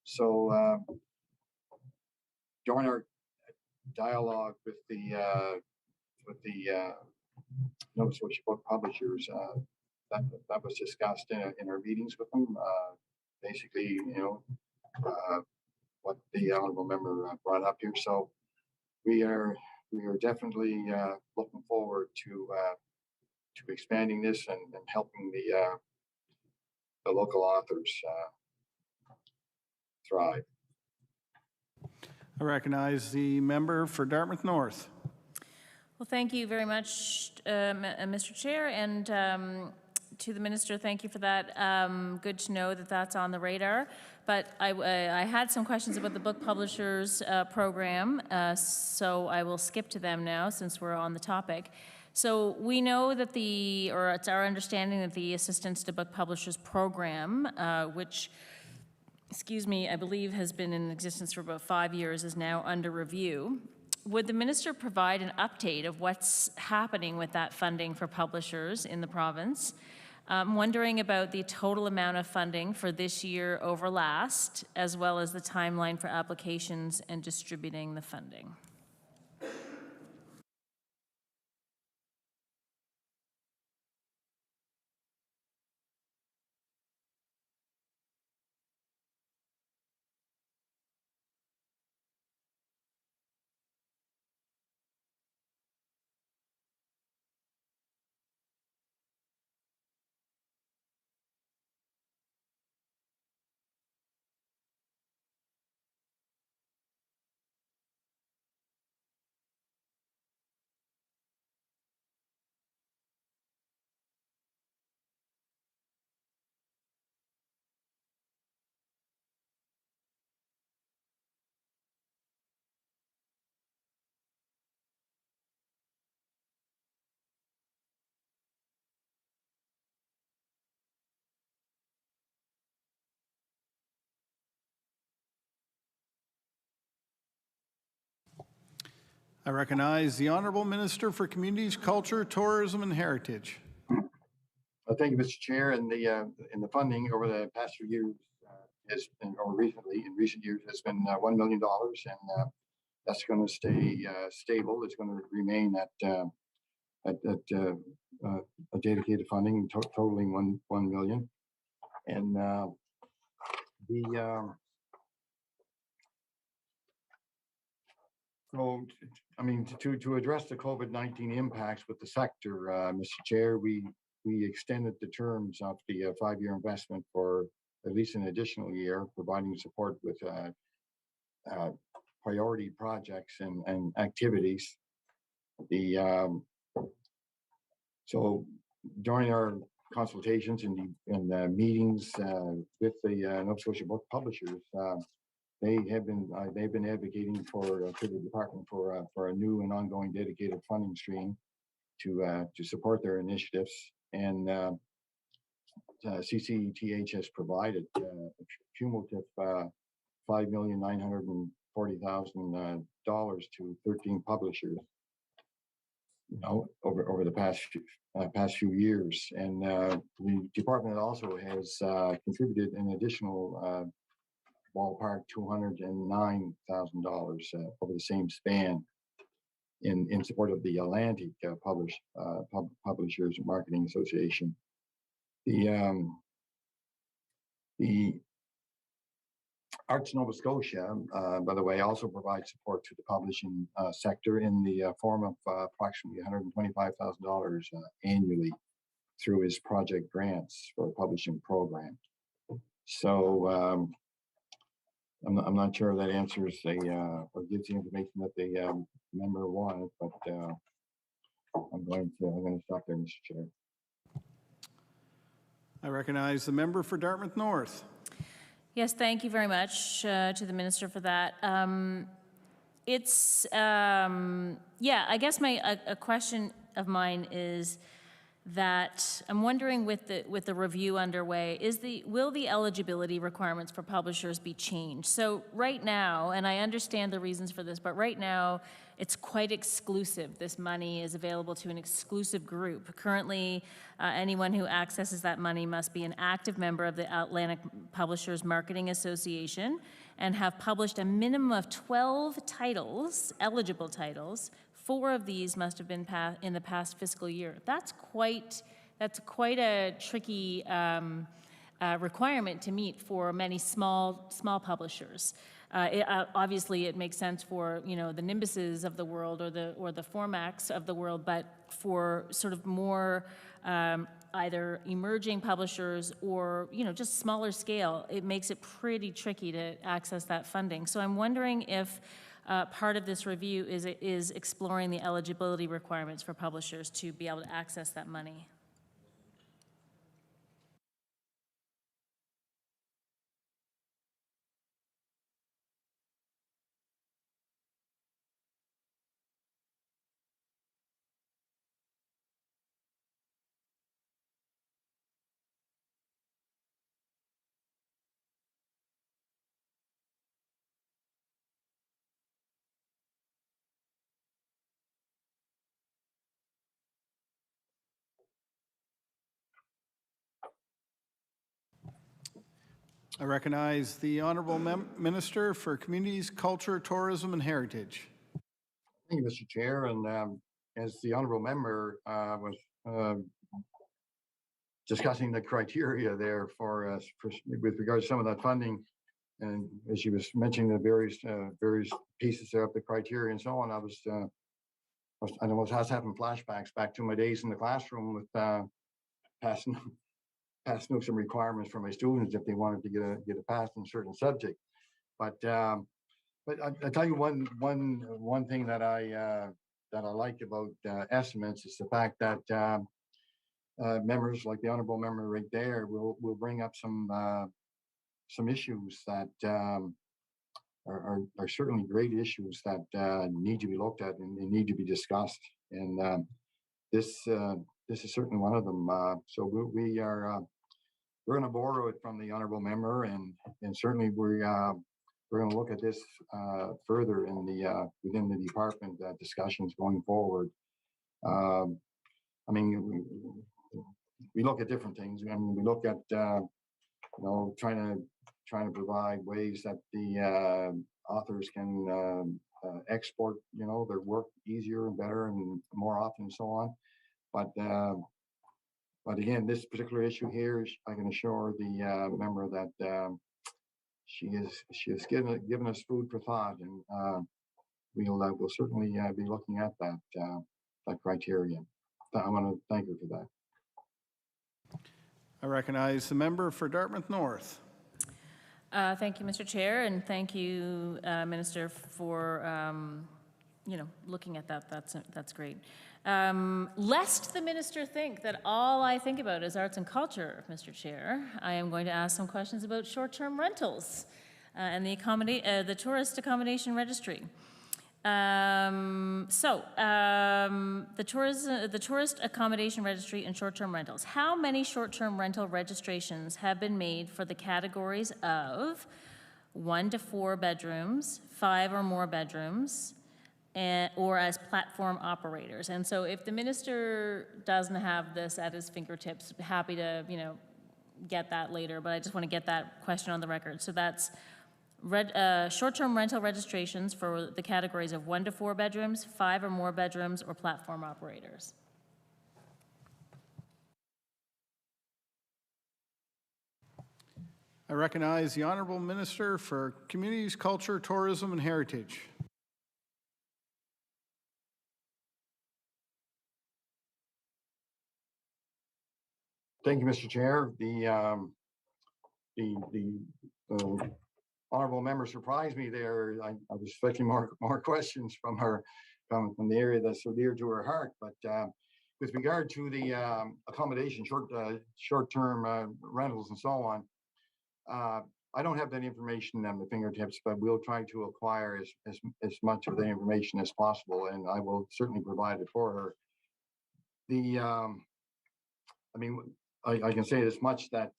So during our dialogue with the Nova Scotia book publishers, that was discussed in our meetings with them. Basically, what the honorable member brought up here. So we are definitely looking forward to expanding this and helping the local authors thrive. I recognize the member for Dartmouth North. Well, thank you very much, Mr. Chair, and to the minister, thank you for that. Good to know that that's on the radar. But I had some questions about the book publishers program, so I will skip to them now since we're on the topic. So we know that it's our understanding that the Assistance to Book Publishers program, which, I believe has been in existence for about 5 years, is now under review. Would the minister provide an update of what's happening with that funding for publishers in the province? I'm wondering about the total amount of funding for this year over last, as well as the timeline for applications and distributing the funding. I recognize the Honorable Minister for Communities, Culture, Tourism, and Heritage. Thank you, Mr. Chair. And the funding over the past few years in recent years has been $1 million, and that's going to stay stable. It's going to remain at a dedicated funding totaling $1 million. And so, I mean, to address the COVID-19 impacts with the sector, Mr. Chair, we extended the terms of the 5-year investment for at least an additional year, providing support with priority projects and activities. So during our consultations and meetings with the Nova Scotia book publishers, they've been advocating to the department for a new and ongoing dedicated funding stream to support their initiatives. And CCTH has provided a cumulative $5,940,000 to 13 publishers, over the past few years. And the department also has contributed an additional ballpark $209,000 over the same span. in support of the Atlantic Publishers Marketing Association. The Arts Nova Scotia, by the way, also provides support to the publishing sector in the form of approximately $125,000 annually through his project grants for a publishing program. So I'm not sure if that answers or gives the information that the member wanted, but I'm going to stop there, Mr. Chair. I recognize the member for Dartmouth North. Yes, thank you very much to the minister for that. Yeah, I guess a question of mine is that I'm wondering with the review underway, will the eligibility requirements for publishers be changed? So right now, and I understand the reasons for this, but right now it's quite exclusive. This money is available to an exclusive group. Currently, anyone who accesses that money must be an active member of the Atlantic Publishers Marketing Association and have published a minimum of 12 titles, eligible titles. 4 of these must have been in the past fiscal year. That's quite a tricky requirement to meet for many small publishers. Obviously, it makes sense for the Nimbuses of the world or the Formacs of the world, but for sort of more either emerging publishers or just smaller scale, it makes it pretty tricky to access that funding. So I'm wondering if part of this review is exploring the eligibility requirements for publishers to be able to access that money. I recognize the Honourable Minister for Communities, Culture, Tourism and Heritage. Thank you, Mr. Chair. And as the honourable member was discussing the criteria there for with regards to some of that funding, and as she was mentioning the various pieces of the criteria and so on, I was having flashbacks back to my days in the classroom with passing some requirements for my students if they wanted to get a pass in a certain subject. But I tell you one thing that I like about estimates is the fact that members like the honourable member right there will bring up some issues that are certainly great issues that need to be looked at and need to be discussed. And this is certainly one of them. So we're going to borrow it from the honourable member, and certainly we're going to look at this further in within the department discussions going forward. I mean, we look at different things. I mean, we look at trying to provide ways that the authors can export their work easier and better and more often and so on. But again, this particular issue here, I can assure the member that she has given us food for thought, and we'll certainly be looking at that criteria. I want to thank her for that. I recognize the member for Dartmouth North. Thank you, Mr. Chair, and thank you, Minister, for looking at that. That's great. Lest the minister think that all I think about is arts and culture, Mr. Chair, I am going to ask some questions about short-term rentals and the tourist accommodation registry. The tourist accommodation registry and short-term rentals. How many short-term rental registrations have been made for the categories of 1 to 4 bedrooms, 5 or more bedrooms, or as platform operators? And so if the minister doesn't have this at his fingertips, happy to, get that later, but I just want to get that question on the record. So that's short-term rental registrations for the categories of 1 to 4 bedrooms, 5 or more bedrooms, or platform operators. I recognize the Honourable Minister for Communities, Culture, Tourism and Heritage. Thank you, Mr. Chair. The honorable member surprised me there. I was expecting more questions from her, from the area that's so dear to her heart. But with regard to the accommodation, short-term rentals and so on, I don't have that information on the fingertips, but we'll try to acquire as much of the information as possible, and I will certainly provide it for her. I mean, I can say this much, that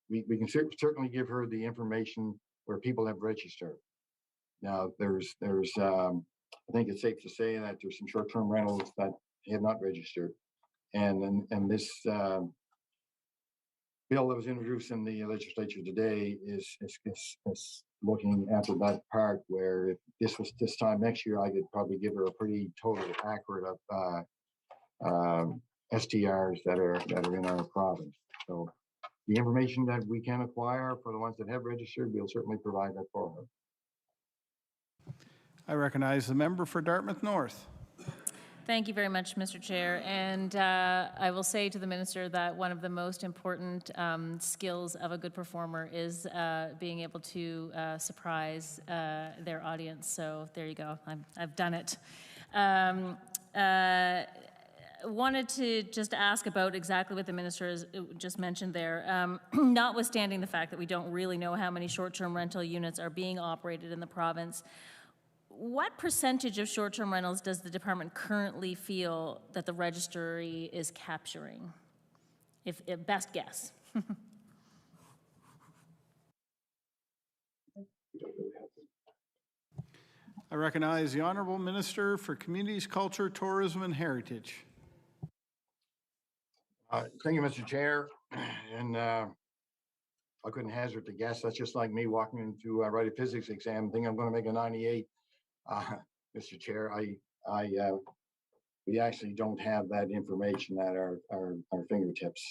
we can certainly give her the information where people have registered. Now, I think it's safe to say that there's some short-term rentals that have not registered, and this bill that was introduced in the legislature today is looking after that part, where if this was this time next year, I could probably give her a pretty total accurate of STRs that are in our province. So the information that we can acquire for the ones that have registered, we'll certainly provide that for her. I recognize the member for Dartmouth North. Thank you very much, Mr. Chair. And I will say to the minister that one of the most important skills of a good performer is being able to surprise their audience. So there you go. I've done it. Wanted to just ask about exactly what the minister has just mentioned there. Notwithstanding the fact that we don't really know how many short-term rental units are being operated in the province, what percentage of short-term rentals does the department currently feel that the registry is capturing? If best guess. I recognize the Honourable Minister for Communities, Culture, Tourism and Heritage. Thank you, Mr. Chair. And I couldn't hazard to guess. That's just like me walking into write a physics exam, think I'm going to make a 98. Mr. Chair, we actually don't have that information at our fingertips.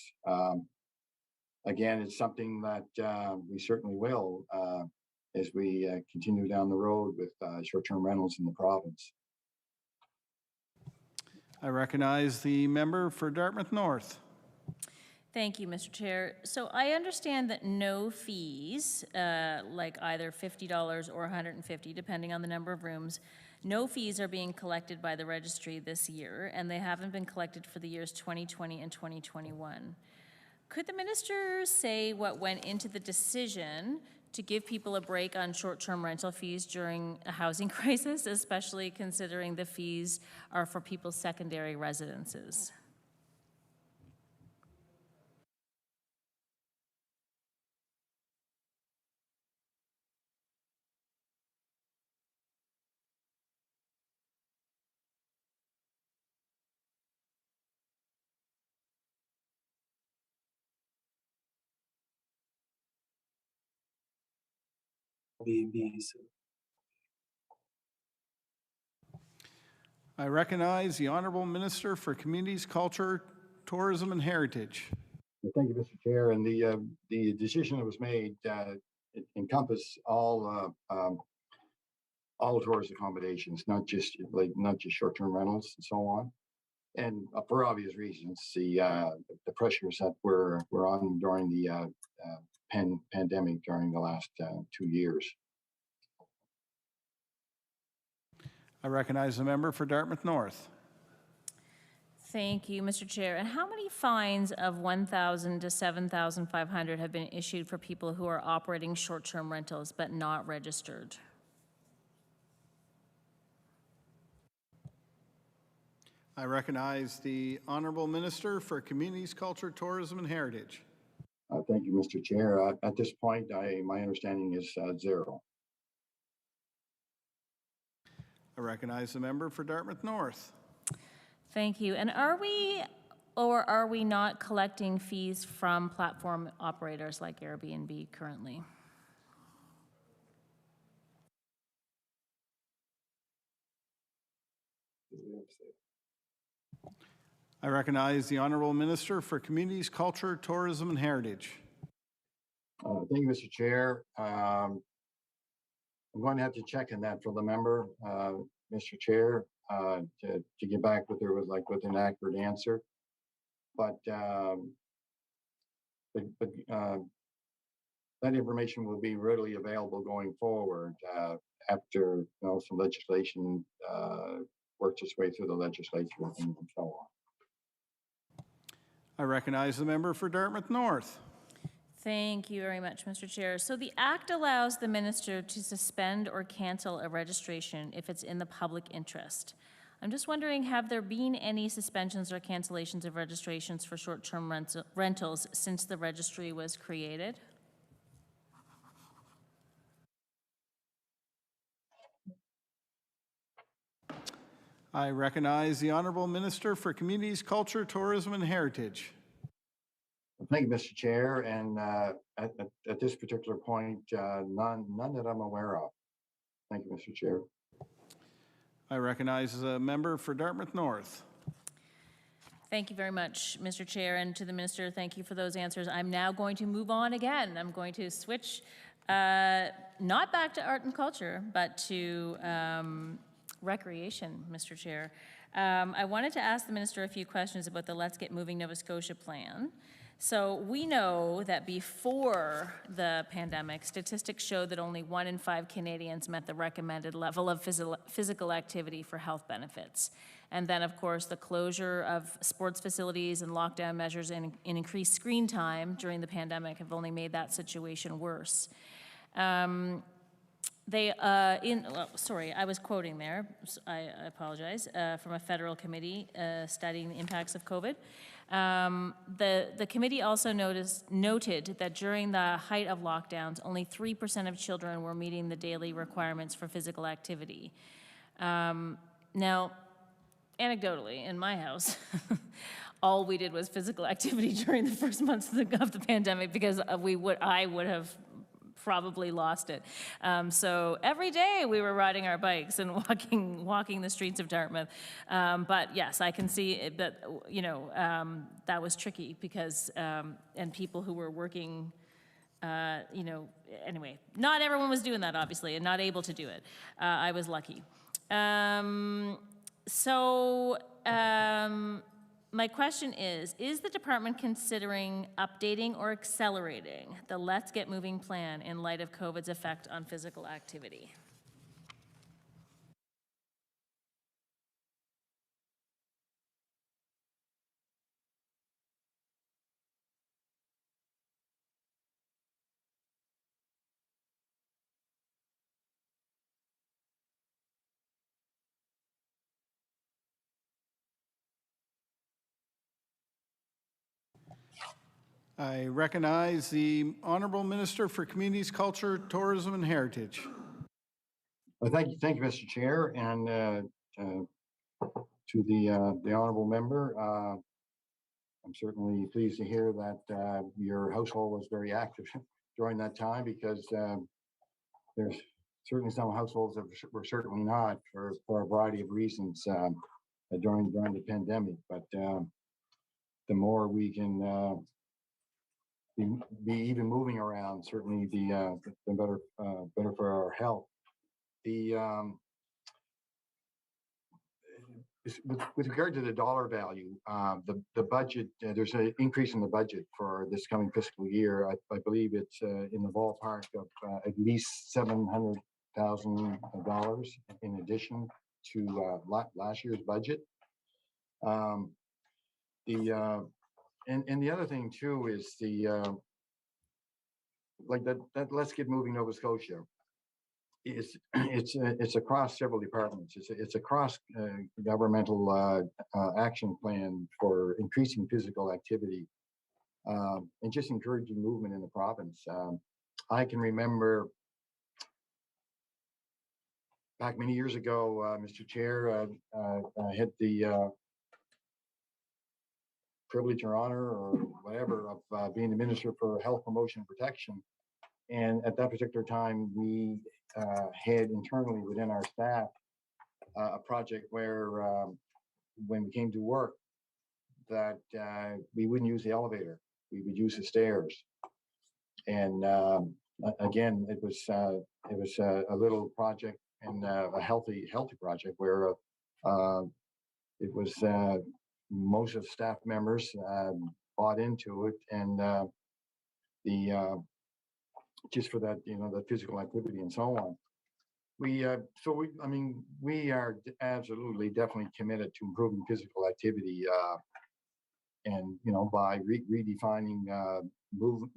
Again, it's something that we certainly will as we continue down the road with short-term rentals in the province. I recognize the member for Dartmouth North. Thank you, Mr. Chair. So I understand that no fees, like either $50 or $150, depending on the number of rooms, no fees are being collected by the registry this year, and they haven't been collected for the years 2020 and 2021. Could the minister say what went into the decision to give people a break on short-term rental fees during a housing crisis, especially considering the fees are for people's secondary residences? I recognize the Honourable Minister for Communities, Culture, Tourism and Heritage. Thank you, Mr. Chair. And the decision that was made it encompassed all tourist accommodations, not just short-term rentals and so on. And for obvious reasons, the pressures that were on during the pandemic during the last 2 years. I recognize the member for Dartmouth North. Thank you, Mr. Chair. And how many fines of $1,000 to $7,500 have been issued for people who are operating short-term rentals but not registered? I recognize the Honourable Minister for Communities, Culture, Tourism and Heritage. Thank you, Mr. Chair. At this point, my understanding is 0. I recognize the member for Dartmouth North. Thank you. And are we or are we not collecting fees from platform operators like Airbnb currently? I recognize the Honorable Minister for Communities, Culture, Tourism, and Heritage. Thank you, Mr. Chair. I'm going to have to check on that for the member, Mr. Chair, to get back with her with an accurate answer. But that information will be readily available going forward after some legislation works its way through the legislature and so on. I recognize the member for Dartmouth North. Thank you very much, Mr. Chair. So the Act allows the minister to suspend or cancel a registration if it's in the public interest. I'm just wondering, have there been any suspensions or cancellations of registrations for short-term rentals since the registry was created? I recognize the Honorable Minister for Communities, Culture, Tourism, and Heritage. Thank you, Mr. Chair. And at this particular point, none that I'm aware of. Thank you, Mr. Chair. I recognize a member for Dartmouth North. Thank you very much, Mr. Chair, and to the minister, thank you for those answers. I'm now going to move on again. I'm going to switch, not back to art and culture, but to recreation, Mr. Chair. I wanted to ask the minister a few questions about the Let's Get Moving Nova Scotia plan. So we know that before the pandemic, statistics showed that only 1 in 5 Canadians met the recommended level of physical activity for health benefits. And then, of course, the closure of sports facilities and lockdown measures and increased screen time during the pandemic have only made that situation worse. I was quoting there, I apologize, from a federal committee studying the impacts of COVID. The committee also noted that during the height of lockdowns, only 3% of children were meeting the daily requirements for physical activity. Now, anecdotally, in my house, all we did was physical activity during the first months of the pandemic because I would have probably lost it. So every day we were riding our bikes and walking the streets of Dartmouth. But yes, I can see that, that was tricky because, and people who were working, anyway, not everyone was doing that, obviously, and not able to do it. I was lucky. My question is the department considering updating or accelerating the Let's Get Moving plan in light of COVID's effect on physical activity? I recognize the Honorable Minister for Communities, Culture, Tourism, and Heritage. Well, thank you, Mr. Chair, and to the honourable member. I'm certainly pleased to hear that your household was very active during that time, because there's certainly some households that were certainly not for a variety of reasons during the pandemic. But the more we can be even moving around, certainly the better for our health. With regard to the dollar value, the budget, there's an increase in the budget for this coming fiscal year. I believe it's in the ballpark of at least $700,000 in addition to last year's budget. And the other thing too is that Let's Get Moving Nova Scotia. It's across several departments. It's a cross governmental action plan for increasing physical activity and just encouraging movement in the province. I can remember back many years ago, Mr. Chair, I had the privilege or honor or whatever of being the Minister for Health Promotion and Protection. And at that particular time, we had internally within our staff a project where when we came to work, that we wouldn't use the elevator. We would use the stairs. And again, it was a little project and a healthy project where it was most of the staff members bought into it, and the just for that, the physical activity and so on. We are absolutely definitely committed to improving physical activity, and by redefining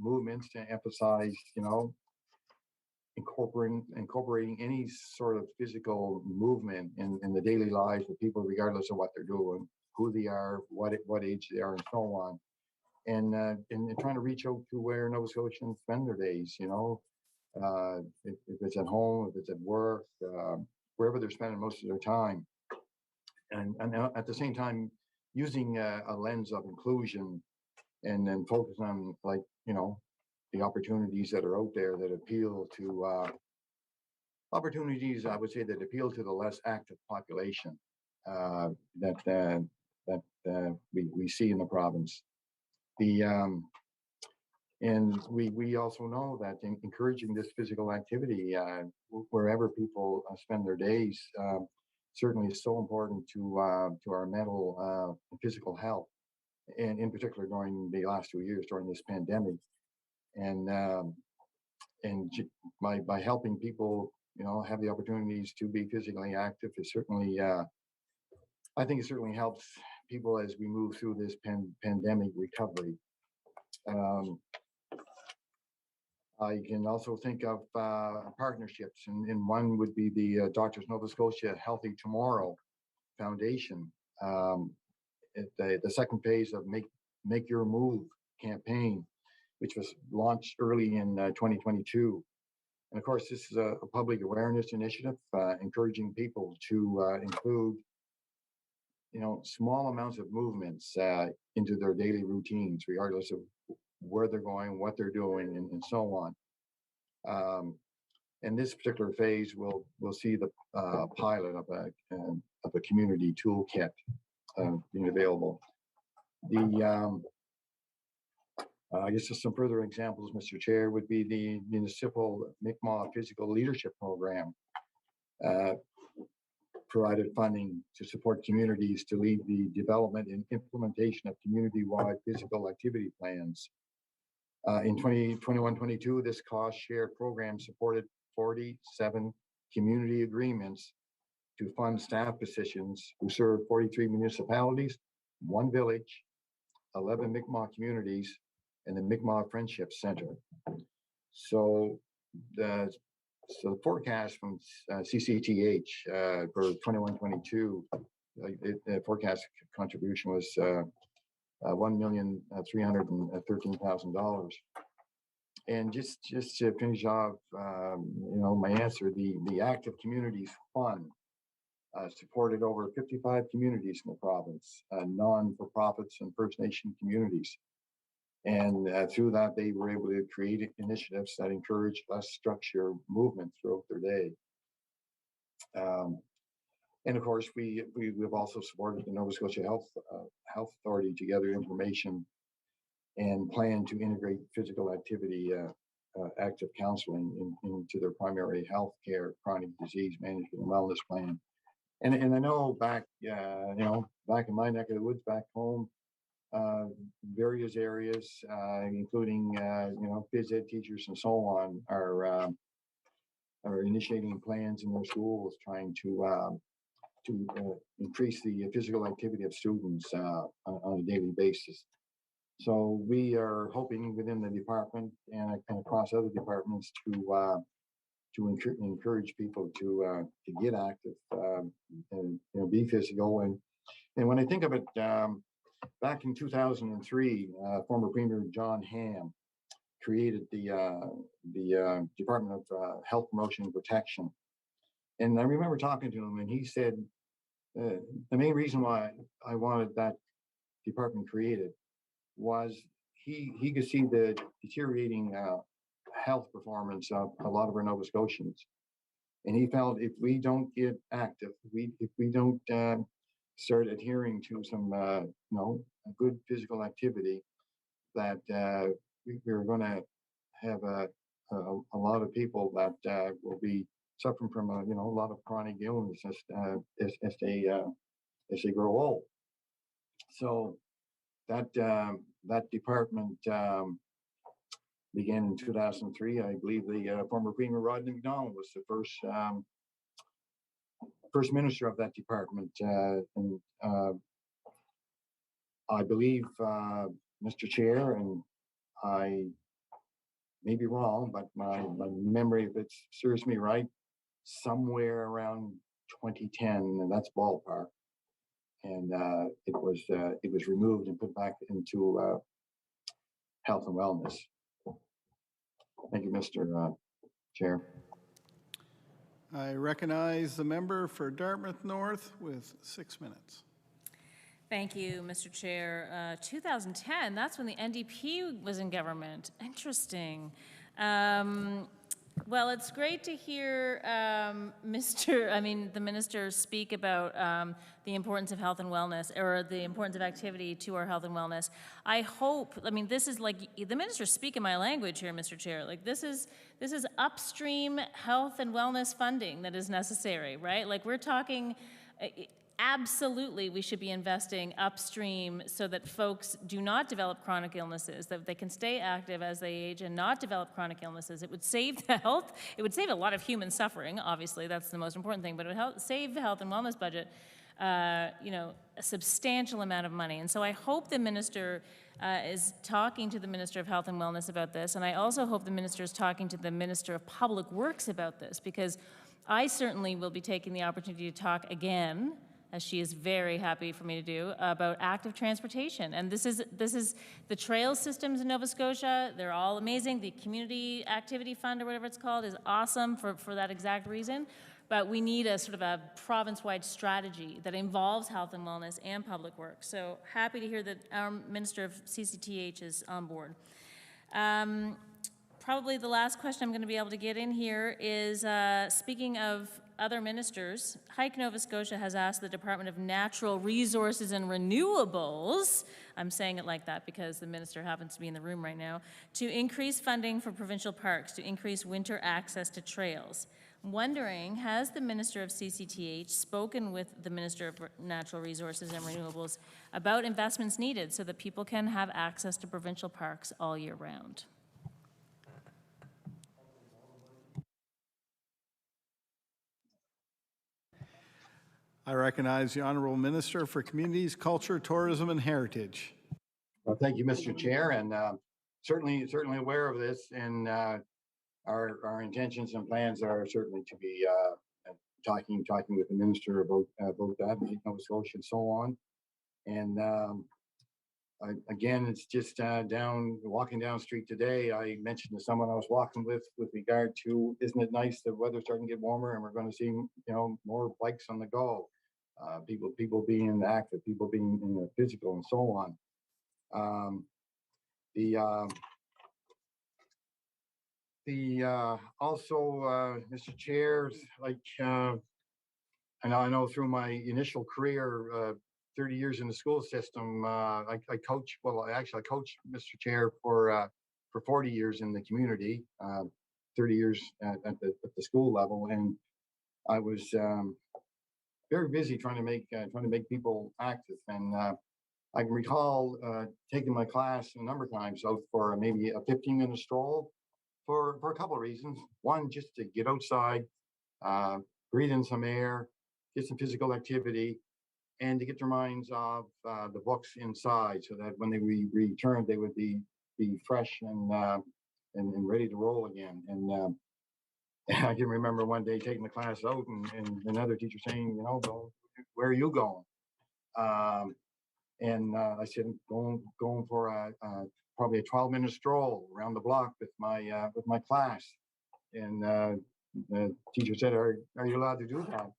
movements to emphasize, incorporating any sort of physical movement in the daily lives of people, regardless of what they're doing, who they are, what age they are, and so on. And trying to reach out to where Nova Scotians spend their days, if it's at home, if it's at work, wherever they're spending most of their time. And at the same time, using a lens of inclusion, and then focus on, like, the opportunities that are out there that appeal to opportunities, I would say, that appeal to the less active population that we see in the province. And we also know that encouraging this physical activity wherever people spend their days certainly is so important to our mental and physical health, and in particular during the last 2 years during this pandemic. And by helping people, have the opportunities to be physically active, is certainly, I think it certainly helps people as we move through this pandemic recovery. I can also think of partnerships, and one would be the Doctors Nova Scotia Healthy Tomorrow Foundation. The second phase of Make Your Move campaign, which was launched early in 2022. And of course, this is a public awareness initiative, encouraging people to include, small amounts of movements into their daily routines, regardless of where they're going, what they're doing, and so on. And this particular phase will see the pilot of a community toolkit being available. I guess just some further examples, Mr. Chair, would be the municipal Mi'kmaq Physical Leadership Program. Provided funding to support communities to lead the development and implementation of community-wide physical activity plans. In 2021-22, this cost share program supported 47 community agreements to fund staff positions who serve 43 municipalities, 1 village, 11 Mi'kmaq communities, and the Mi'kmaq Friendship Center. So the forecast from CCTH for 21-22, the forecast contribution was $1,313,000. And just to finish off, my answer, the Active Communities Fund supported over 55 communities in the province, non-for-profits and First Nation communities. And through that, they were able to create initiatives that encourage less structured movement throughout their day. And of course, we've also supported the Nova Scotia Health Authority to gather information and plan to integrate physical activity, active counseling into their primary health care, chronic disease management, and wellness plan. And I know back in my neck of the woods, back home, various areas, including phys ed teachers and so on, are initiating plans in their schools, trying to increase the physical activity of students on a daily basis. So we are hoping within the department and across other departments to encourage people to get active and be physical. And when I think of it, back in 2003, former Premier John Hamm created the Department of Health Promotion and Protection. And I remember talking to him, and he said, the main reason why I wanted that department created was he could see the deteriorating health performance of a lot of our Nova Scotians. And he felt if we don't get active, if we don't start adhering to some, good physical activity, that we're going to have a lot of people that will be suffering from a lot of chronic illnesses as they grow old. So that department began in 2003. I believe the former Premier Rodney MacDonald was the first minister of that department, and I believe, Mr. Chair, and I may be wrong, but my memory, if it serves me right, somewhere around 2010, and that's ballpark. And it was removed and put back into health and wellness. Thank you, Mr. Chair. I recognize the member for Dartmouth North with 6 minutes. Thank you, Mr. Chair. 2010, that's when the NDP was in government. Interesting. Well, it's great to hear the minister speak about the importance of health and wellness, or the importance of activity to our health and wellness. I hope, this is like, the minister's speaking my language here, Mr. Chair. Like, this is upstream health and wellness funding that is necessary, right? Like, we're talking, absolutely, we should be investing upstream so that folks do not develop chronic illnesses, that they can stay active as they age and not develop chronic illnesses. It would save the health. It would save a lot of human suffering, obviously, that's the most important thing, but it would save the health and wellness budget, a substantial amount of money. And so I hope the minister is talking to the Minister of Health and Wellness about this, and I also hope the minister is talking to the Minister of Public Works about this, because I certainly will be taking the opportunity to talk again, as she is very happy for me to do, about active transportation. And this is the trail systems in Nova Scotia. They're all amazing. The Community Activity Fund, or whatever it's called, is awesome for that exact reason. But we need a sort of a province-wide strategy that involves health and wellness and public works. So happy to hear that our Minister of CCTH is on board. Probably the last question I'm going to be able to get in here is, speaking of other ministers, Hike Nova Scotia has asked the Department of Natural Resources and Renewables, I'm saying it like that because the minister happens to be in the room right now, to increase funding for provincial parks, to increase winter access to trails. I'm wondering, has the Minister of CCTH spoken with the Minister of Natural Resources and Renewables about investments needed so that people can have access to provincial parks all year round? I recognize the Honourable Minister for Communities, Culture, Tourism and Heritage. Well, thank you, Mr. Chair, and certainly aware of this, and our intentions and plans are certainly to be talking with the minister about that, Nova Scotia, and so on. And again, it's just walking down the street today. I mentioned to someone I was walking with regard to, isn't it nice the weather's starting to get warmer and we're going to see more bikes on the go, people being active, people being physical, and so on. Also, Mr. Chair, like, I know through my initial career, 30 years in the school system, I coached, Mr. Chair, for 40 years in the community, 30 years at the school level, and I was very busy trying to make people active. And I can recall taking my class a number of times out for maybe a 15-minute stroll for a couple of reasons. One, just to get outside, breathe in some air, get some physical activity, and to get their minds off the books inside, so that when they returned, they would be fresh and ready to roll again. And I can remember one day taking the class out, and another teacher saying, "Where are you going?" And I said, going for probably a 12-minute stroll around the block with my class. And the teacher said, "Are you allowed to do that?"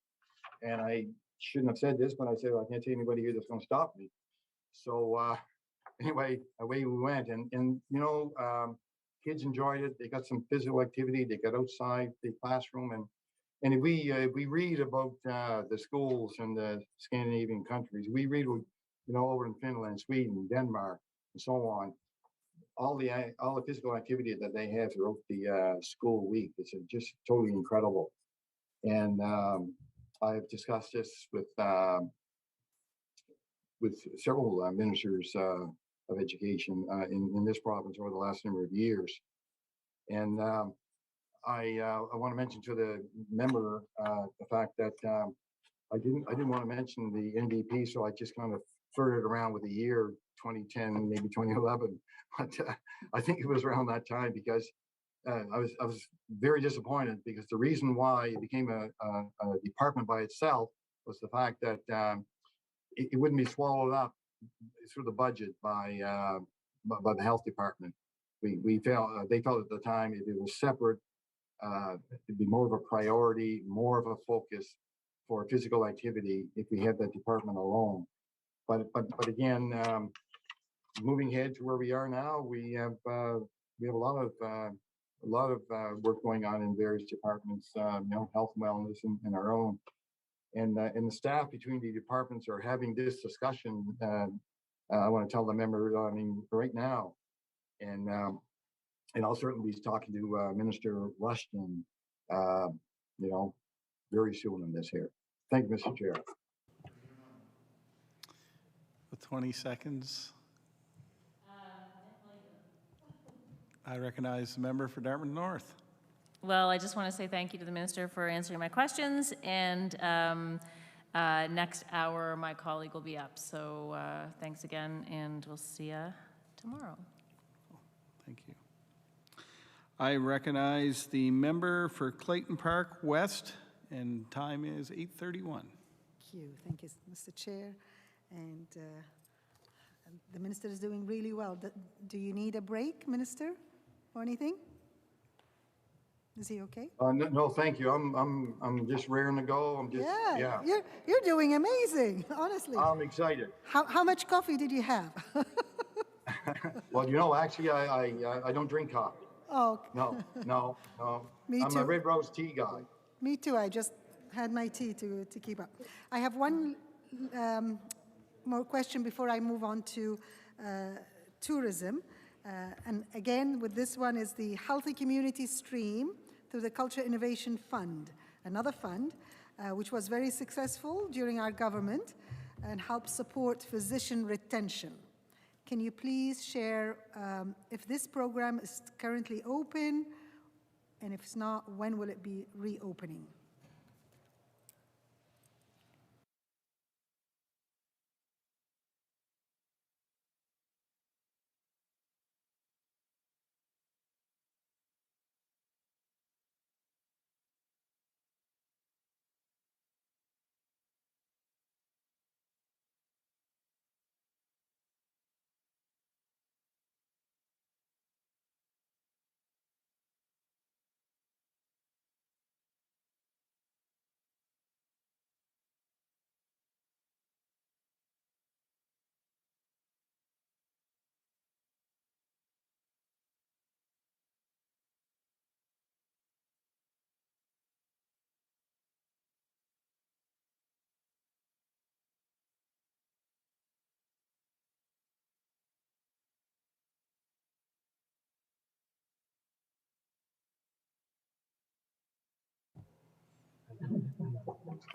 And I shouldn't have said this, but I said, "Well, I can't see anybody here that's going to stop me." So anyway, away we went, and kids enjoyed it. They got some physical activity. They got outside the classroom, And if we read about the schools in the Scandinavian countries, we read, over in Finland, Sweden, Denmark, and so on, all the physical activity that they have throughout the school week. It's just totally incredible. And I've discussed this with several ministers of education in this province over the last number of years. And I want to mention to the member the fact that I didn't want to mention the NDP, so I just kind of flirted around with the year 2010, maybe 2011. But I think it was around that time because I was very disappointed because the reason why it became a department by itself was the fact that it wouldn't be swallowed up through the budget by the health department. We felt they felt at the time if it was separate, it'd be more of a priority, more of a focus for physical activity if we had that department alone. But again, moving ahead to where we are now, we have a lot of work going on in various departments, health and wellness and our own. And the staff between the departments are having this discussion. I want to tell the members, I mean, right now, and I'll certainly be talking to Minister Rushton, very soon on this here. Thank you, Mr. Chair. With 20 seconds. I recognize the member for Dartmouth North. Well, I just want to say thank you to the minister for answering my questions, and next hour my colleague will be up. So thanks again, and we'll see you tomorrow. Thank you. I recognize the member for Clayton Park West, and time is 8:31. Thank you, Mr. Chair. And the minister is doing really well. Do you need a break, Minister, or anything? Is he okay? No, thank you. I'm just raring to go. I'm just Yeah. You're doing amazing, honestly. I'm excited. How much coffee did you have? Well, actually, I don't drink coffee. Oh, No. Me I'm too. a red rose tea guy. Me too. I just had my tea to keep up. I have one more question before I move on to tourism. And again, with this one is the Healthy Community Stream through the Culture Innovation Fund, another fund which was very successful during our government and helps support physician retention. Can you please share if this program is currently open, and if it's not, when will it be reopening?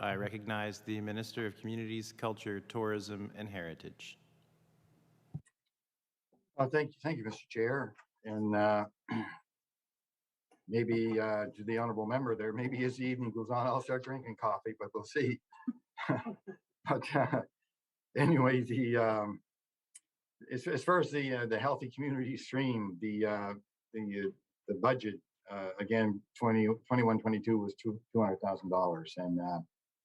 I recognize the Minister of Communities, Culture, Tourism, and Heritage. Thank you, Mr. Chair. And maybe to the honorable member there, maybe as the evening goes on, I'll start drinking coffee, but we'll see. But anyway, as far as the Healthy Community Stream, the budget again, 21-22 was $200,000,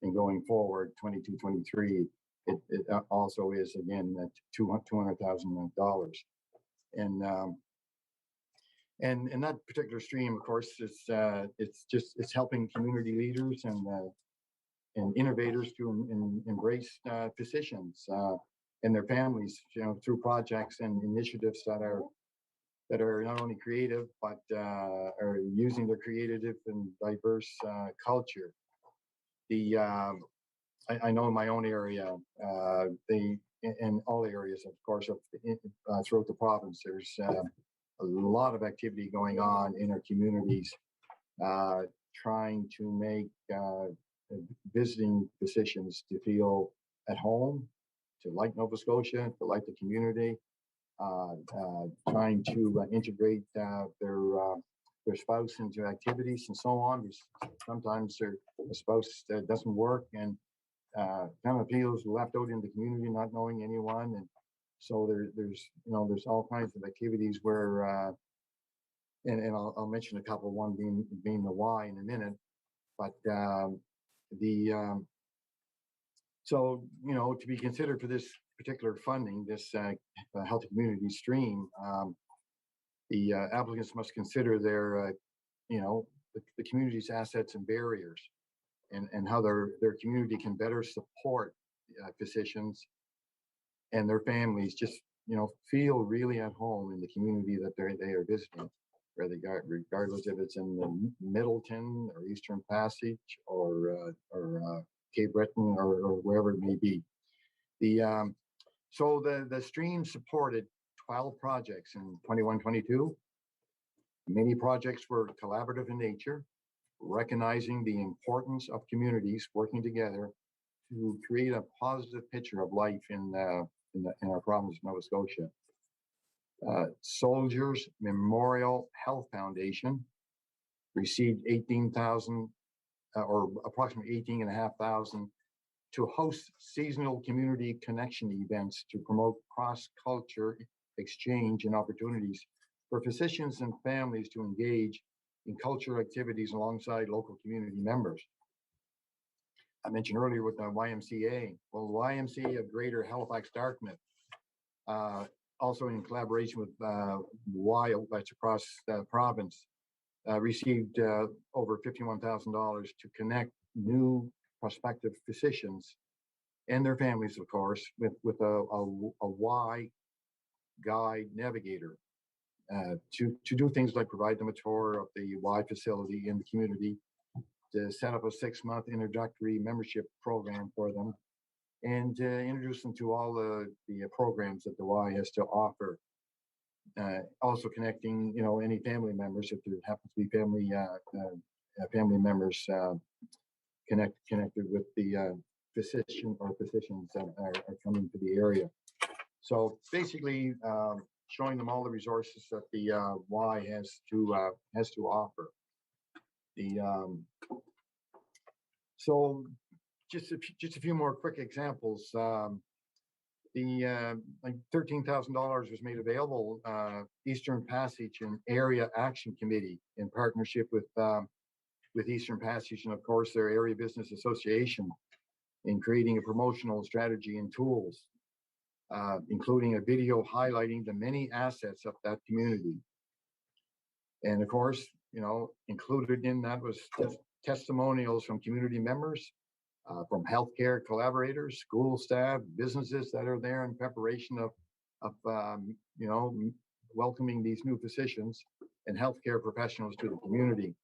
and going forward 22-23, it also is again at $200,000. And that particular stream, of course, it's helping community leaders and innovators to embrace physicians and their families, through projects and initiatives that are that are not only creative, but are using their creative and diverse culture. I know in my own area, in all areas, of course, throughout the province, there's a lot of activity going on in our communities, trying to make visiting physicians to feel at home, to like Nova Scotia, to like the community, trying to integrate their spouse into activities and so on. Sometimes their spouse doesn't work and kind of feels left out in the community, not knowing anyone, and so there's all kinds of activities where, and I'll mention a couple. One being the why in a minute, but so to be considered for this particular funding, this healthy community stream, the applicants must consider their the community's assets and barriers, and how their community can better support physicians and their families just feel really at home in the community that they are visiting, regardless if it's in the Middleton or Eastern Passage or Cape Breton or wherever it may be. So the stream supported 12 projects in 21-22. Many projects were collaborative in nature, recognizing the importance of communities working together to create a positive picture of life in our province of Nova Scotia. Soldiers Memorial Health Foundation received 18,000 or approximately 18,500 to host seasonal community connection events to promote cross-culture exchange and opportunities for physicians and families to engage in cultural activities alongside local community members. I mentioned earlier with the YMCA. Well, the YMCA of Greater Halifax Dartmouth, also in collaboration with Y that's across the province, received over $51,000 to connect new prospective physicians and their families, of course, with a Y guide navigator to do things like provide them a tour of the Y facility in the community, to set up a 6-month introductory membership program for them, and introduce them to all the programs that the Y has to offer. Also connecting, any family members, if there happens to be family members connected with the physician or physicians that are coming to the area. So basically, showing them all the resources that the Y has to offer. So just a few more quick examples. Like $13,000 was made available. Eastern Passage and Area Action Committee, in partnership with Eastern Passage and of course their area business association, in creating a promotional strategy and tools, including a video highlighting the many assets of that community. And of course, included in that was testimonials from community members, from healthcare collaborators, school staff, businesses that are there in preparation of welcoming these new physicians and healthcare professionals to the community.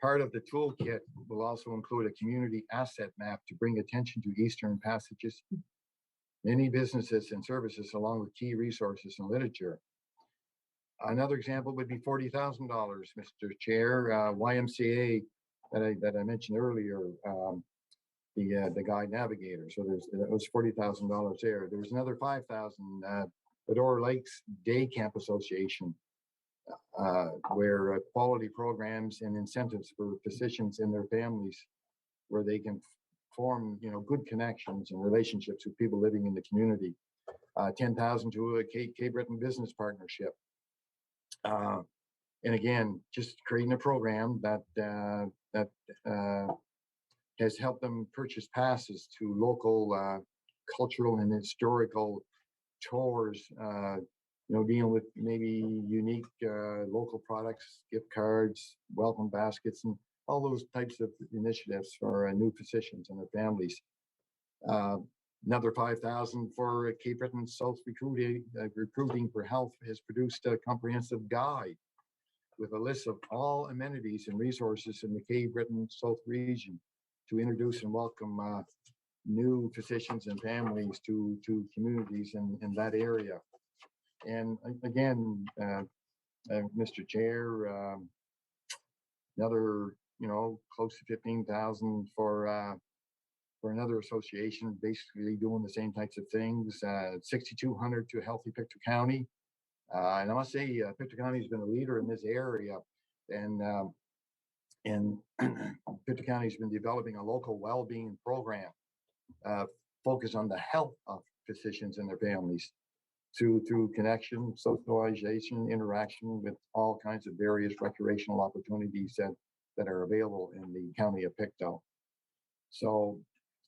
Part of the toolkit will also include a community asset map to bring attention to Eastern Passage's many businesses and services, along with key resources and literature. Another example would be $40,000, Mr. Chair, YMCA that I mentioned earlier, the guide navigator. So that was $40,000 there. There was another $5,000, Bedore Lakes Day Camp Association, where quality programs and incentives for physicians and their families, where they can form good connections and relationships with people living in the community. $10,000 to a Cape Breton business partnership. And again, just creating a program that has helped them purchase passes to local cultural and historical tours, dealing with maybe unique local products, gift cards, welcome baskets, and all those types of initiatives for new physicians and their families. Another 5,000 for Cape Breton South Recruiting for Health has produced a comprehensive guide with a list of all amenities and resources in the Cape Breton South region to introduce and welcome new physicians and families to communities in that area. And again, Mr. Chair, another, close to 15,000 for another association, basically doing the same types of things. 6,200 to Healthy Pictou County. And I must say, Pictou County has been a leader in this area, and Pictou County has been developing a local well-being program focused on the health of physicians and their families through connection, socialization, interaction with all kinds of various recreational opportunities that are available in the county of Pictou. So,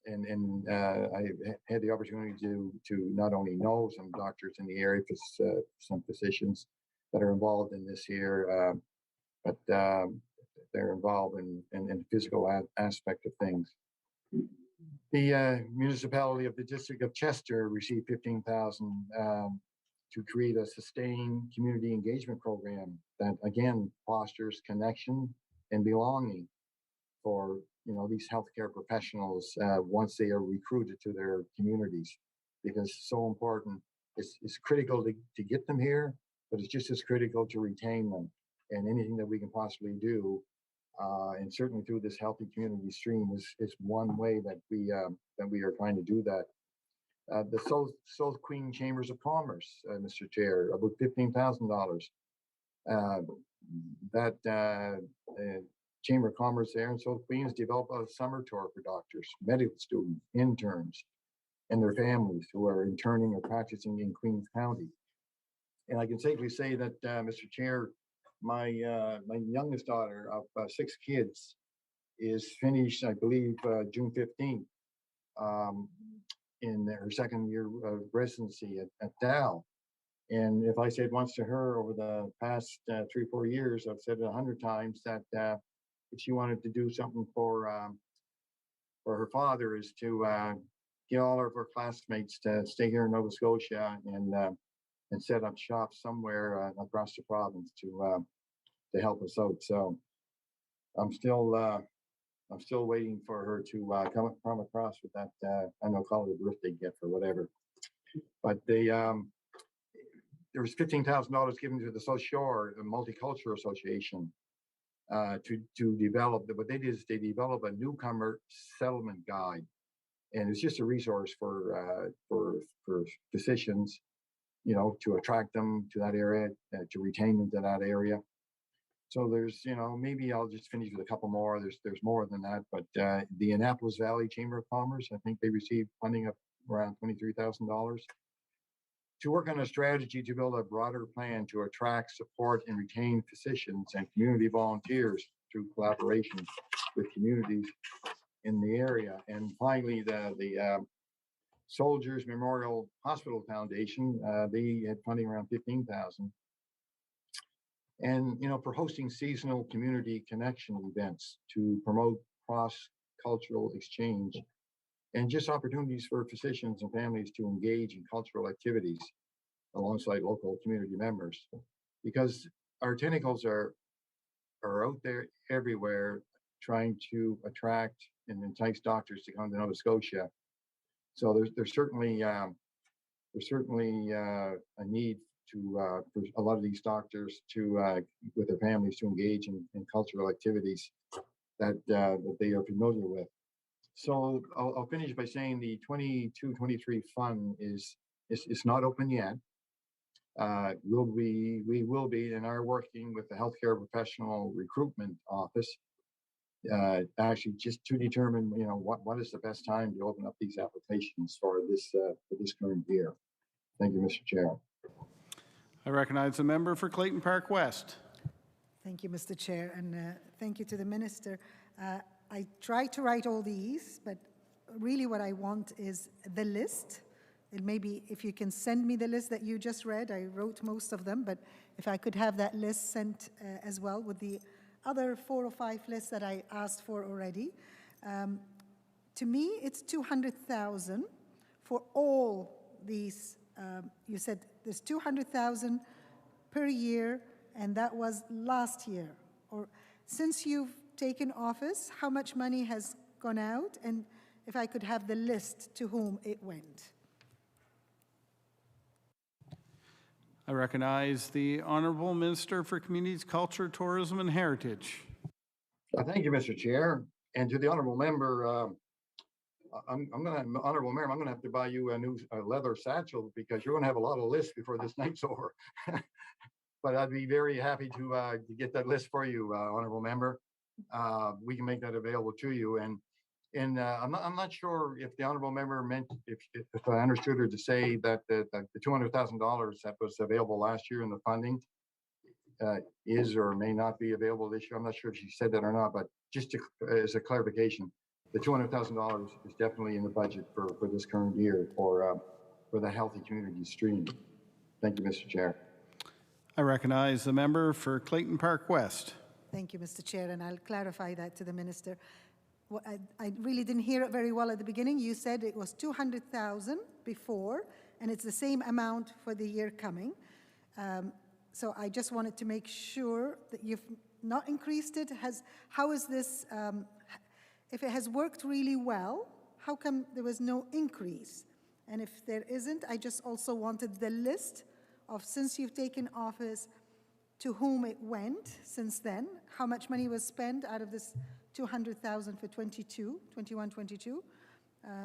and I had the opportunity to not only know some doctors in the area, some physicians that are involved in this here, but they're involved in the physical aspect of things. The municipality of the District of Chester received 15,000 to create a sustained community engagement program that again fosters connection and belonging for these healthcare professionals once they are recruited to their communities, because it's so important. It's critical to get them here, but it's just as critical to retain them. And anything that we can possibly do, and certainly through this healthy community stream, is one way that we are trying to do that. The South Queen Chambers of Commerce, Mr. Chair, about $15,000. That Chamber of Commerce there in South Queens developed a summer tour for doctors, medical students, interns, and their families who are interning or practicing in Queens County. And I can safely say that, Mr. Chair, my youngest daughter of 6 kids is finished, I believe, June 15th in her second year of residency at Dow. And if I said once to her over the past 3 or 4 years, I've said it 100 times that if she wanted to do something for her father, is to get all of her classmates to stay here in Nova Scotia and set up shop somewhere across the province to help us out. So I'm still waiting for her to come across with that. I don't call it a birthday gift or whatever. But there was $15,000 given to the South Shore Multicultural Association to develop. What they did is they develop a newcomer settlement guide, and it's just a resource for physicians, to attract them to that area, to retain them to that area. So there's, maybe I'll just finish with a couple more. There's more than that, but the Annapolis Valley Chamber of Commerce, I think they received funding of around $23,000 to work on a strategy to build a broader plan to attract, support, and retain physicians and community volunteers through collaboration with communities in the area. And finally, the Soldiers Memorial Hospital Foundation, they had funding around $15,000. And, for hosting seasonal community connection events to promote cross-cultural exchange and just opportunities for physicians and families to engage in cultural activities alongside local community members, because our tentacles are out there everywhere trying to attract and entice doctors to come to Nova Scotia. So there's certainly a need for a lot of these doctors to with their families to engage in cultural activities that they are familiar with. So I'll finish by saying the 22-23 fund is not open yet. We will be and are working with the healthcare professional recruitment office actually just to determine what is the best time to open up these applications for this current year. Thank you, Mr. Chair. I recognize the member for Clayton Park West. Thank you, Mr. Chair, and thank you to the Minister. I tried to write all these, but really what I want is the list. And maybe if you can send me the list that you just read, I wrote most of them, but if I could have that list sent as well with the other 4 or 5 lists that I asked for already. To me, it's $200,000 for all these, you said there's 200,000 per year, and that was last year. Or since you've taken office, how much money has gone out? And if I could have the list to whom it went. I recognize the Honorable Minister for Communities, Culture, Tourism, and Heritage. Thank you, Mr. Chair. And to the honorable member, honorable member, I'm gonna have to buy you a new leather satchel because you're gonna have a lot of lists before this night's over. But I'd be very happy to get that list for you, honorable member. We can make that available to you. And I'm not sure if the honorable member meant, if I understood her to say that the $200,000 that was available last year in the funding is or may not be available this year. I'm not sure if she said that or not, but just to, as a clarification, the $200,000 is definitely in the budget for this current year for the Healthy Communities stream. Thank you, Mr. Chair. I recognize the member for Clayton Park West. Thank you, Mr. Chair, and I'll clarify that to the minister. Well, I really didn't hear it very well at the beginning. You said it was 200,000 before, and it's the same amount for the year coming. So I just wanted to make sure that you've not increased it. How is this, if it has worked really well, how come there was no increase? And if there isn't, I just also wanted the list of, since you've taken office, to whom it went since then, how much money was spent out of this 200,000 for 21, 22.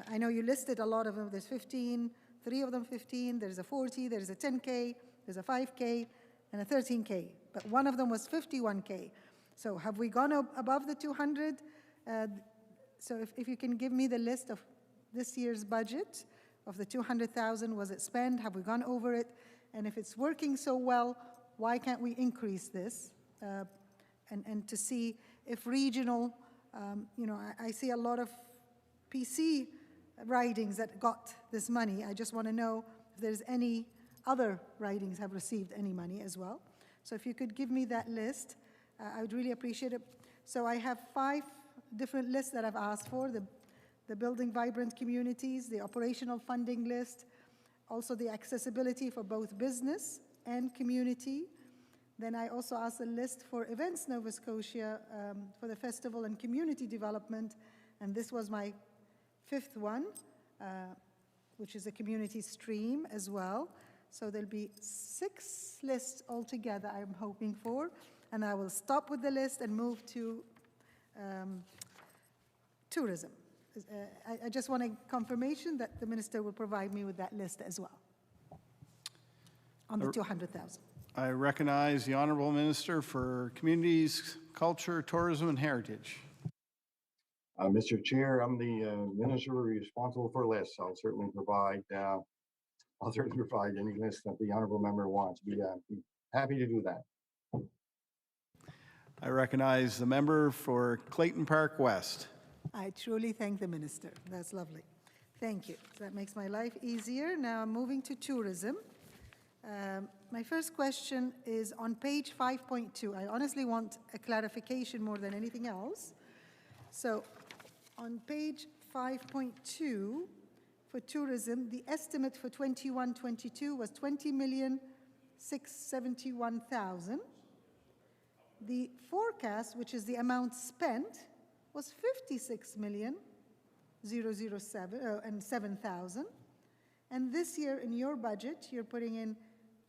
I know you listed a lot of them. There's 15, 3 of them 15, there's a 40, there's a 10K, there's a 5K, and a 13K. But one of them was 51K. So have we gone above the 200? So if you can give me the list of this year's budget of the 200,000, was it spent? Have we gone over it? And if it's working so well, why can't we increase this? And to see if regional, you know, I see a lot of PC ridings that got this money. I just want to know if there's any other ridings have received any money as well. So if you could give me that list, I would really appreciate it. So I have 5 different lists that I've asked for, the Building Vibrant Communities, the operational funding list, also the accessibility for both business and community. Then I also asked a list for Events Nova Scotia for the festival and community development, and this was my 5th one, which is a community stream as well. So there'll be 6 lists altogether I'm hoping for, and I will stop with the list and move to tourism. I just want a confirmation that the minister will provide me with that list as well on the 200,000. I recognize the Honorable Minister for Communities, Culture, Tourism, and Heritage. Mr. Chair, I'm the minister responsible for lists. I'll certainly provide any list that the honorable member wants. Be happy to do that. I recognize the member for Clayton Park West. I truly thank the minister. That's lovely. Thank you. That makes my life easier. Now I'm moving to tourism. My first question is on page 5.2. I honestly want a clarification more than anything else. So on page 5.2 for tourism, the estimate for 21-22 was 20,671,000. The forecast, which is the amount spent, was 56,007,000. And this year in your budget, you're putting in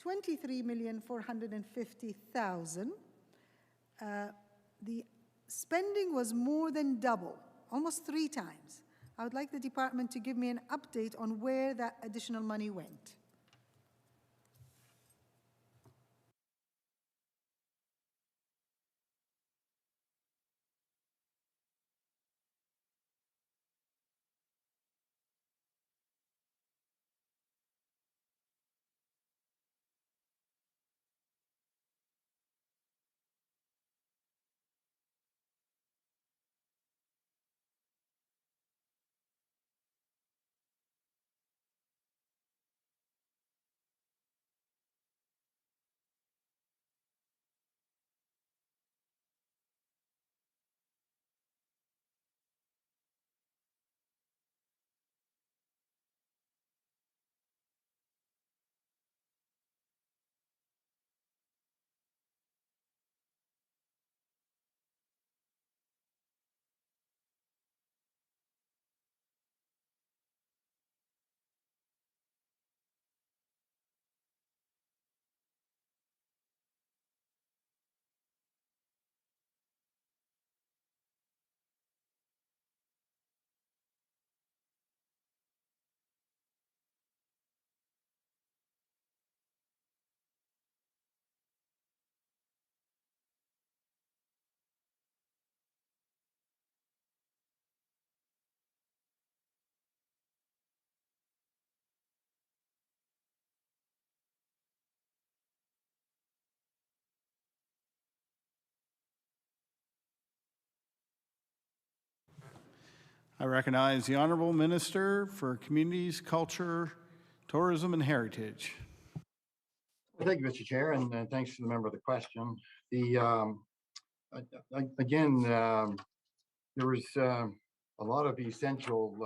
23,450,000. The spending was more than double, almost 3 times. I would like the department to give me an update on where that additional money went. I recognize the Honorable Minister for Communities, Culture, Tourism, and Heritage. Well, thank you, Mr. Chair, and thanks to the member of the question. The again, there was a lot of essential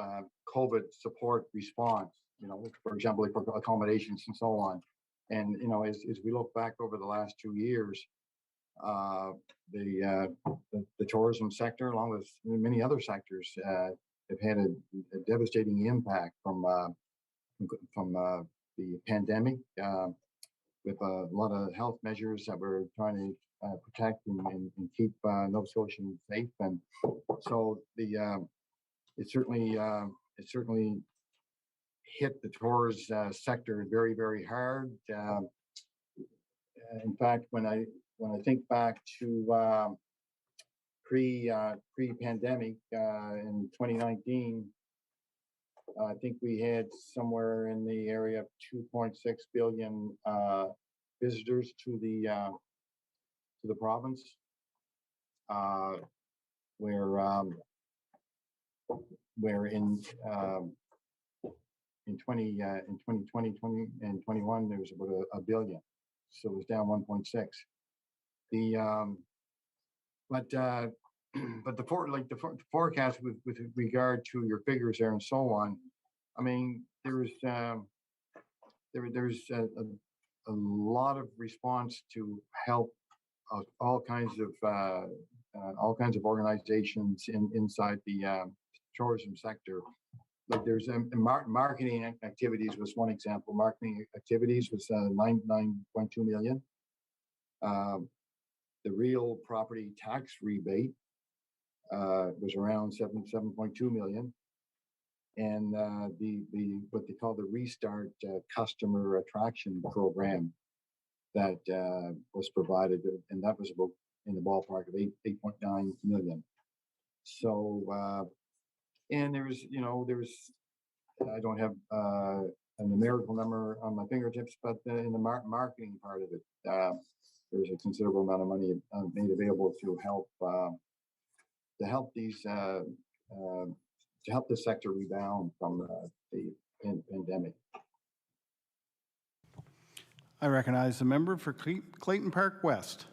COVID support response. You know, for example, for accommodations and so on. And you know, as we look back over the last 2 years, the tourism sector, along with many other sectors, have had a devastating impact from the pandemic, with a lot of health measures that we're trying to protect and keep Nova Scotians safe. And so it certainly hit the tourist sector very, very hard. In fact, when I think back to pre-pandemic in 2019, I think we had somewhere in the area of 2.6 billion visitors to the province, where in 2020, 20 and 21 there was about a billion, so it was down 1.6. But the forecast with regard to your figures there and so on, I mean, there's a lot of response to help all kinds of organizations inside the tourism sector. Like there's marketing activities was one example. Marketing activities was 9.2 million. The real property tax rebate was around 7.2 million, and the what they call the Restart customer attraction program that was provided, and that was about in the ballpark of 8.9 million. So and there's I don't have a numerical number on my fingertips, but in the marketing part of it, there's a considerable amount of money made available to help these to help the sector rebound from the pandemic. I recognize the member for Clayton Park West.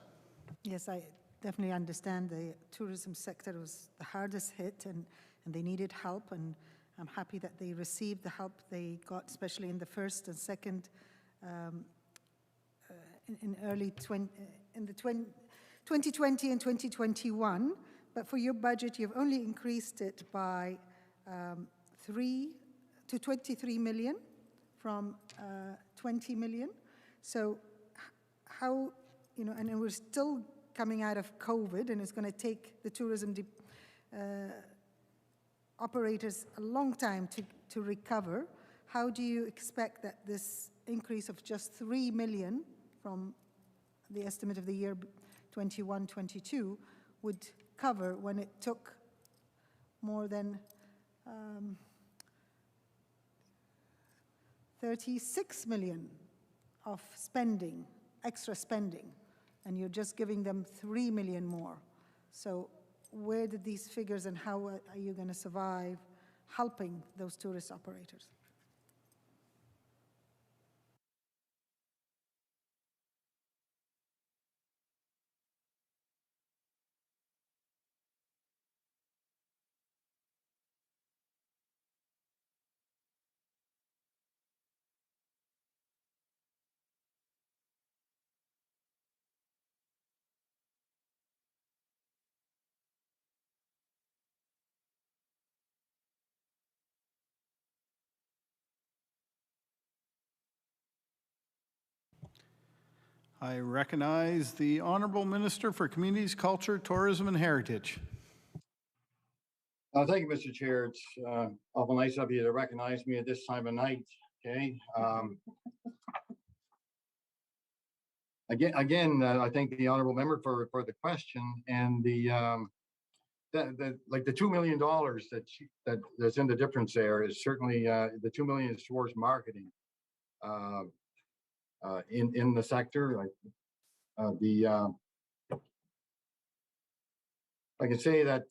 Yes, I definitely understand the tourism sector was the hardest hit, and they needed help, and I'm happy that they received the help they got, especially in the first and second, in the 2020 and 2021. But for your budget, you've only increased it by 3 to 23 million from 20 million. So how, and we're still coming out of COVID, and it's going to take the tourism operators a long time to recover. How do you expect that this increase of just 3 million from the estimate of the year 21-22 would cover when it took more than 36 million of spending, extra spending, and you're just giving them 3 million more? So where did these figures, and how are you going to survive helping those tourist operators? I recognize the Honorable Minister for Communities, Culture, Tourism, and Heritage. Thank you, Mr. Chair. It's awful nice of you to recognize me at this time of night. Okay. Again, I thank the honorable member for the question, and the $2 million that's in the difference there is certainly the 2 million is towards marketing in the sector. I can say that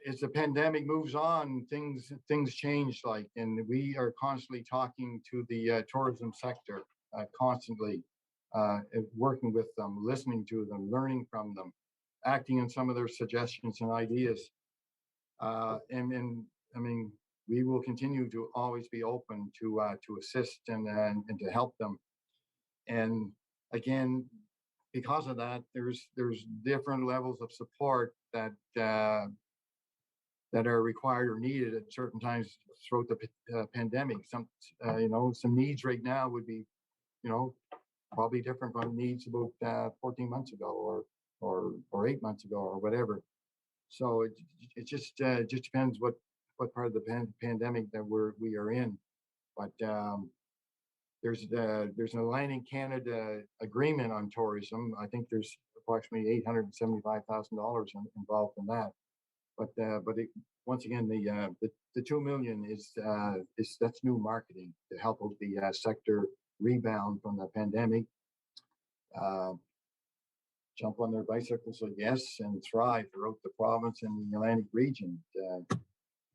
as the pandemic moves on, things change, like, and we are constantly talking to the tourism sector, constantly, and working with them, listening to them, learning from them, acting on some of their suggestions and ideas. And I mean, we will continue to always be open to assist and to help them. And again, because of that, there's different levels of support that that are required or needed at certain times throughout the pandemic. Some some needs right now would be, probably different from needs about 14 months ago or 8 months ago or whatever. So it just depends what part of the pandemic that we are in. But there's an Atlantic Canada agreement on tourism. I think there's approximately $875,000 involved in that. But once again, the 2 million is that's new marketing to help out the sector rebound from the pandemic. Jump on their bicycles, I guess, and thrive throughout the province and the Atlantic region.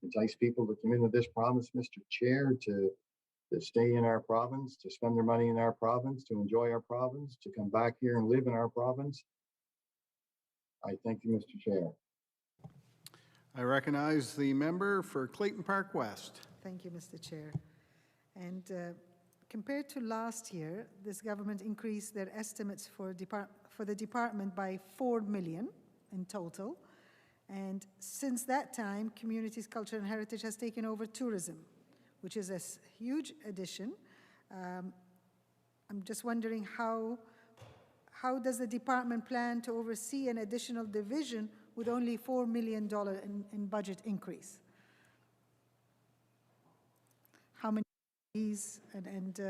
Entice people to come into this province, Mr. Chair, to stay in our province, to spend their money in our province, to enjoy our province, to come back here and live in our province. I thank you, Mr. Chair. I recognize the member for Clayton Park West. Thank you, Mr. Chair. And compared to last year, this government increased their estimates for the department by $4 million in total. And since that time, Communities, Culture and Heritage has taken over tourism, which is a huge addition. I'm just wondering how does the department plan to oversee an additional division with only $4 million in budget increase? How many employees and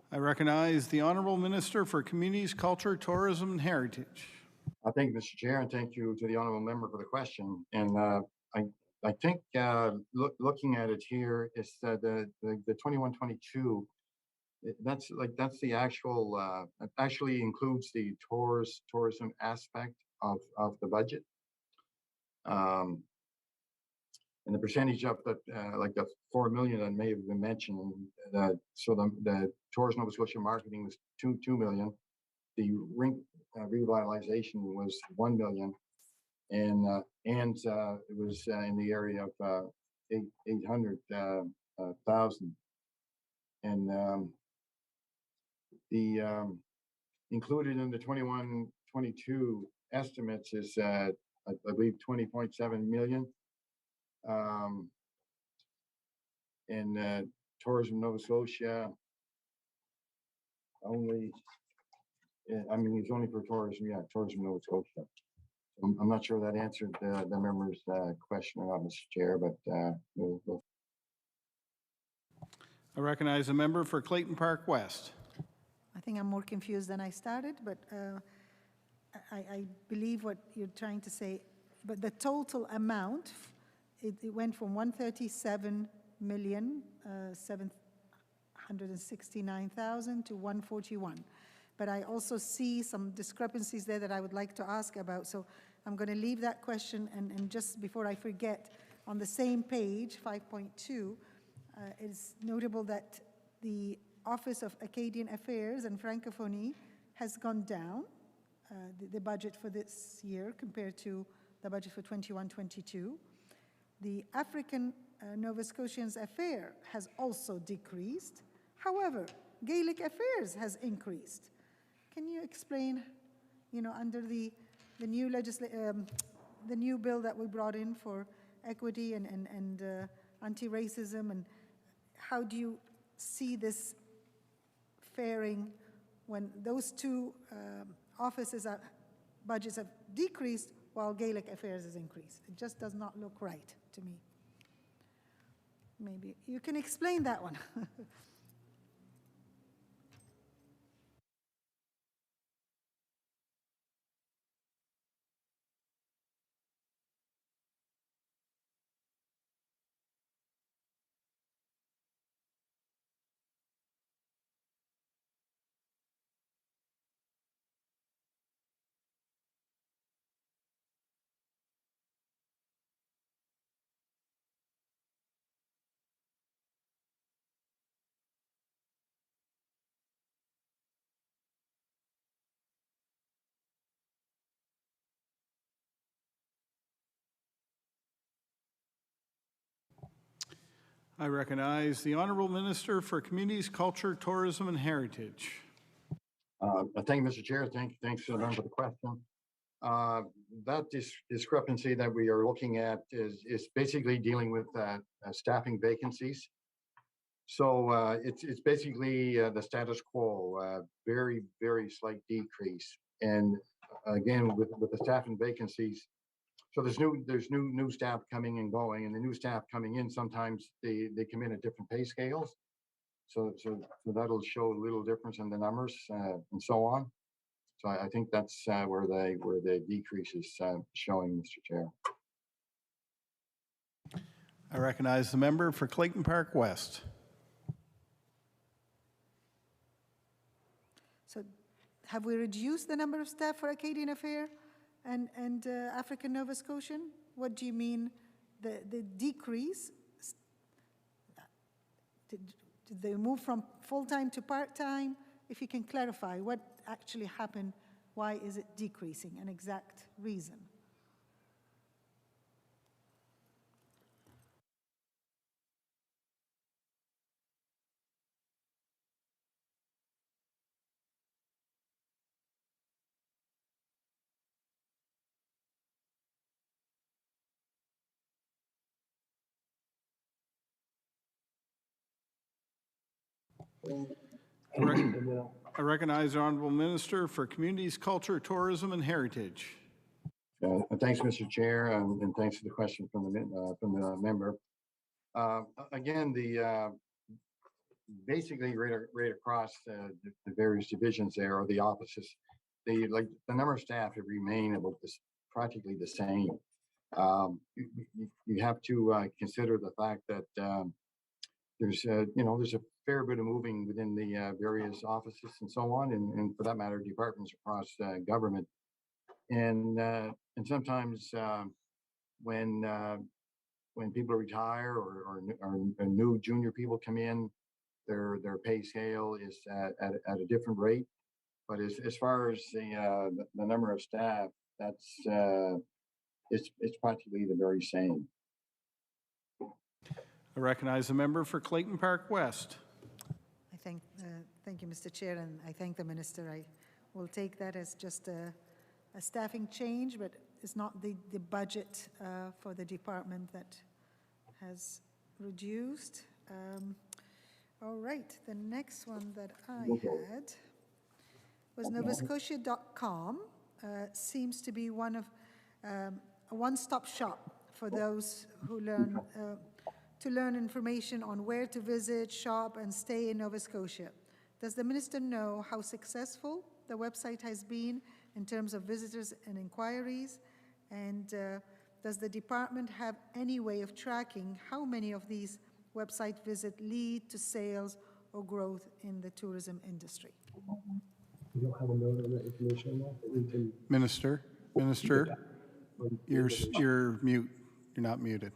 I recognize the Honourable Minister for Communities, Culture, Tourism and Heritage. Thank you, Mr. Chair, and thank you to the honourable member for the question. And I think looking at it here is the 21-22. That's the actual. It actually includes the tourism aspect of the budget. And the percentage of the like the 4 million that may have been mentioned. So the Tourism Nova Scotia marketing was 2 million. The revitalization was 1 million, and it was in the area of 800,000. And the included in the 21-22 estimates is I believe 20.7 million. And Tourism Nova Scotia only, I mean, it's only for tourism, yeah, Tourism Nova Scotia. I'm not sure that answered the member's question or not, Mr. Chair, but we'll. I recognize the member for Clayton Park West. I think I'm more confused than I started, but I believe what you're trying to say. But the total amount, it went from 137,769,000 to 141. But I also see some discrepancies there that I would like to ask about. So I'm going to leave that question, and just before I forget, on the same page, 5.2, it's notable that the Office of Acadian Affairs and Francophonie has gone down, the budget for this year compared to the budget for 21-22. The African Nova Scotians Affair has also decreased. However, Gaelic Affairs has increased. Can you explain, under the new the new bill that we brought in for equity and anti-racism, and how do you see this faring when those two offices budgets have decreased while Gaelic Affairs has increased? It just does not look right to me. Maybe you can explain that one. I recognize the Honorable Minister for Communities, Culture, Tourism, and Heritage. Thank you, Mr. Chair. Thanks to the member for the question. That discrepancy that we are looking at is basically dealing with staffing vacancies. So it's basically the status quo, very, very slight decrease. And again, with the staffing vacancies, so there's new staff coming and going, and the new staff coming in, sometimes they come in at different pay scales. So that'll show a little difference in the numbers and so on. So I think that's where the decrease is showing, Mr. Chair. I recognize the member for Clayton Park West. So have we reduced the number of staff for Acadian Affair and African Nova Scotian? What do you mean, the decrease? Did they move from full-time to part-time? If you can clarify what actually happened, why is it decreasing, an exact reason? I recognize the Honorable Minister for Communities, Culture, Tourism, and Heritage. Thanks, Mr. Chair, and thanks for the question from the member. Again, basically right across the various divisions there, or the offices, the number of staff have remained about practically the same. You have to consider the fact that there's a fair bit of moving within the various offices and so on, and for that matter, departments across government. And sometimes when people retire or new junior people come in, their pay scale is at a different rate. But as far as the number of staff, that's it's practically the very same. I recognize the member for Clayton Park West. Thank you, Mr. Chair, and I thank the Minister. I will take that as just a staffing change, but it's not the budget for the department that has reduced. All right, the next one that I had was novascotia.com. Seems to be one of a one-stop shop for those who to learn information on where to visit, shop, and stay in Nova Scotia. Does the Minister know how successful the website has been in terms of visitors and inquiries? And does the department have any way of tracking how many of these website visits lead to sales or growth in the tourism industry? We don't have a note on that information yet, but we can. Minister, you're mute. You're not muted.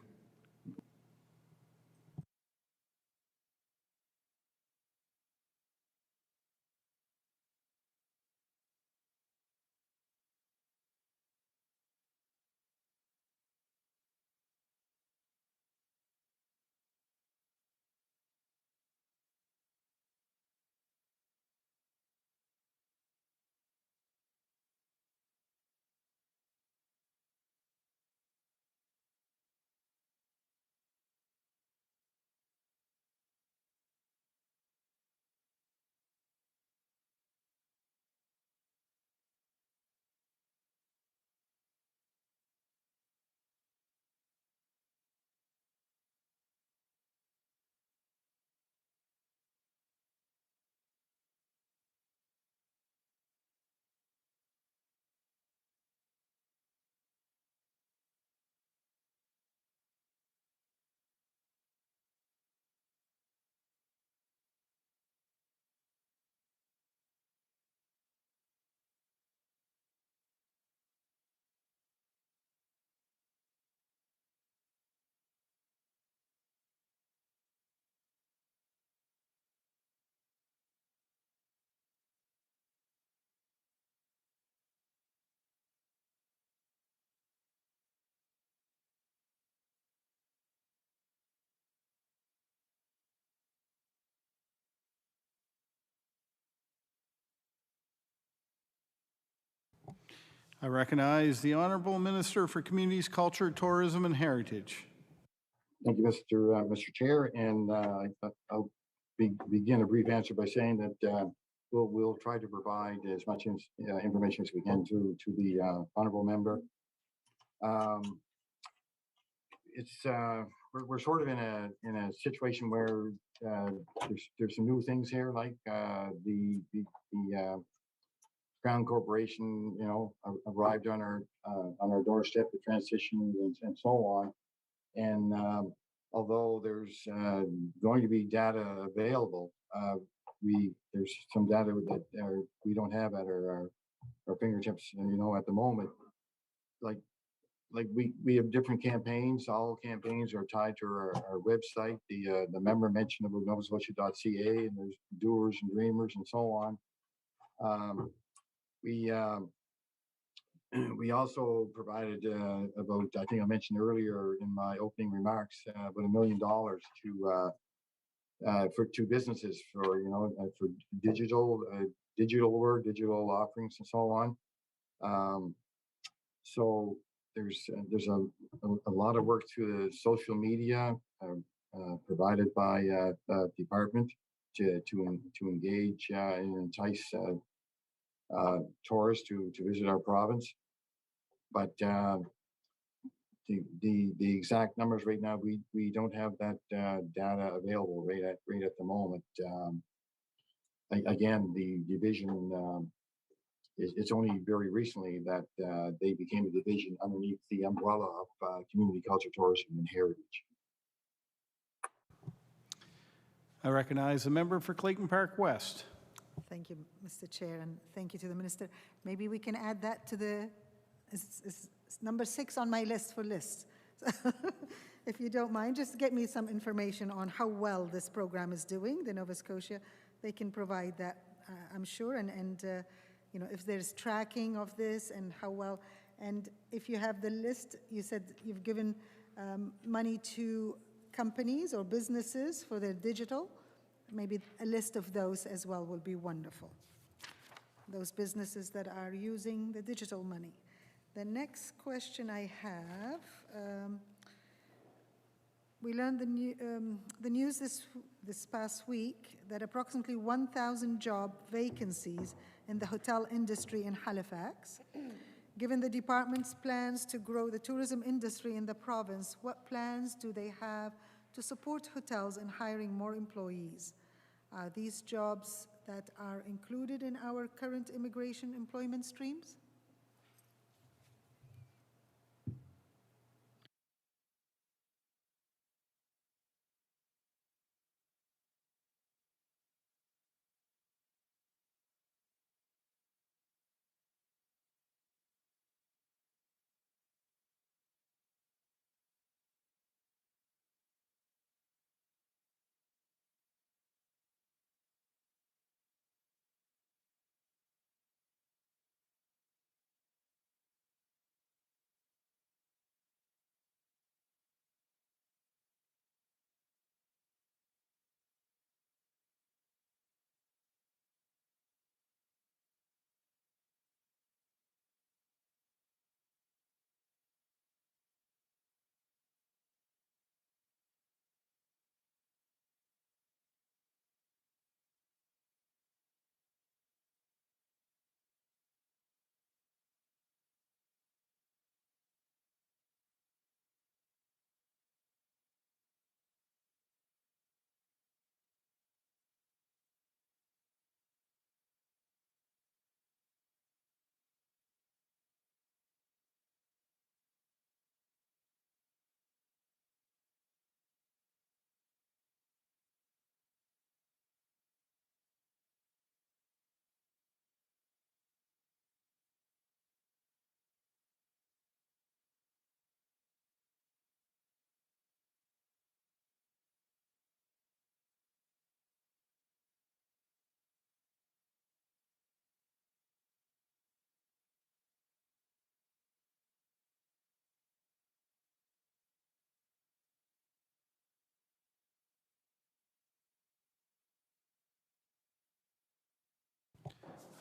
I recognize the Honorable Minister for Communities, Culture, Tourism, and Heritage. Thank you, Mr. Chair, and I'll begin a brief answer by saying that we'll try to provide as much information as we can to the honorable member. It's we're sort of in a situation where there's some new things here, like the Crown Corporation, arrived on our doorstep, the transition and so on. And although there's going to be data available, there's some data that we don't have at our fingertips, at the moment. Like we have different campaigns. All campaigns are tied to our website. The member mentioned about novascotia.ca, and there's doers and dreamers and so on. We also provided about, I think I mentioned earlier in my opening remarks, about $1 million to businesses for digital work, digital offerings, and so on. So there's a lot of work through the social media provided by the department to engage and entice tourists to visit our province. But the exact numbers right now, we don't have that data available right at the moment. Again, the division, it's only very recently that they became a division underneath the umbrella of community, culture, tourism, and heritage. I recognize the member for Clayton Park West. Thank you, Mr. Chair, and thank you to the minister. Maybe we can add that to the it's number 6 on my list for lists. If you don't mind, just get me some information on how well this program is doing. The Nova Scotia, they can provide that, I'm sure, and if there's tracking of this and how well. And if you have the list, you said you've given money to companies or businesses for their digital. Maybe a list of those as well will be wonderful. Those businesses that are using the digital money. The next question I have, we learned the news this past week that approximately 1,000 job vacancies in the hotel industry in Halifax. Given the department's plans to grow the tourism industry in the province, what plans do they have to support hotels in hiring more employees? Are these jobs that are included in our current immigration employment streams?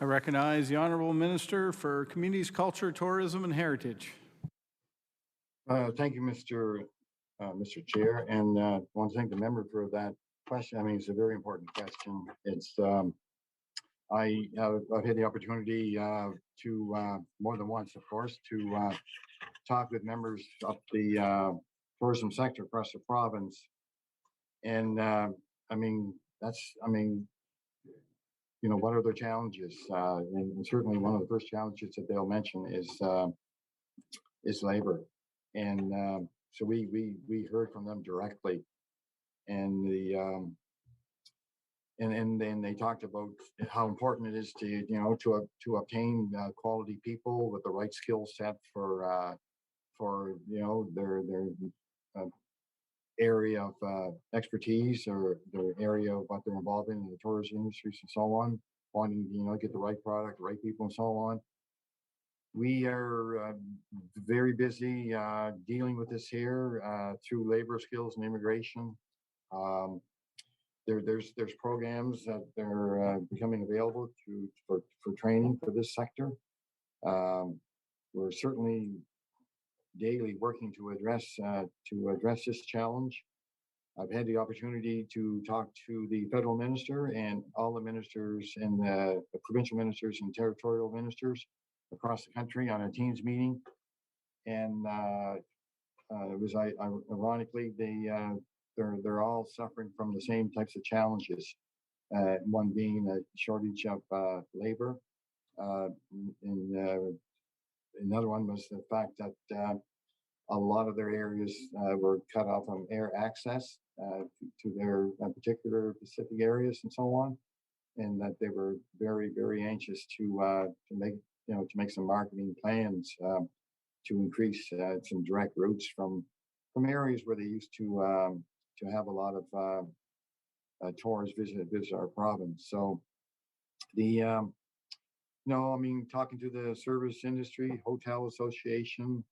I recognize the Honorable Minister for Communities, Culture, Tourism, and Heritage. Thank you, Mr. Chair, and want to thank the member for that question. I mean, it's a very important question. It's I've had the opportunity to more than once, of course, to talk with members of the tourism sector across the province, and I mean, what are their challenges? And certainly one of the first challenges that they'll mention is labor, and so we heard from them directly, and and then they talked about how important it is to obtain quality people with the right skill set for their uh, area of expertise or their area of what they're involved in the tourism industries and so on, wanting to get the right product, the right people and so on. We are very busy dealing with this here through labor skills and immigration. Um, there's programs that are becoming available for training for this sector. We're certainly daily working to address this challenge. I've had the opportunity to talk to the federal minister and all the ministers and the provincial ministers and territorial ministers across the country on a Teams meeting, and it was ironically they're all suffering from the same types of challenges. One being a shortage of labor, and another one was the fact that a lot of their areas were cut off from air access to their particular specific areas and so on, and that they were very, very anxious to make some marketing plans to increase some direct routes from areas where they used to have a lot of tourists visit our province. So the no, I mean, talking to the service industry, hotel association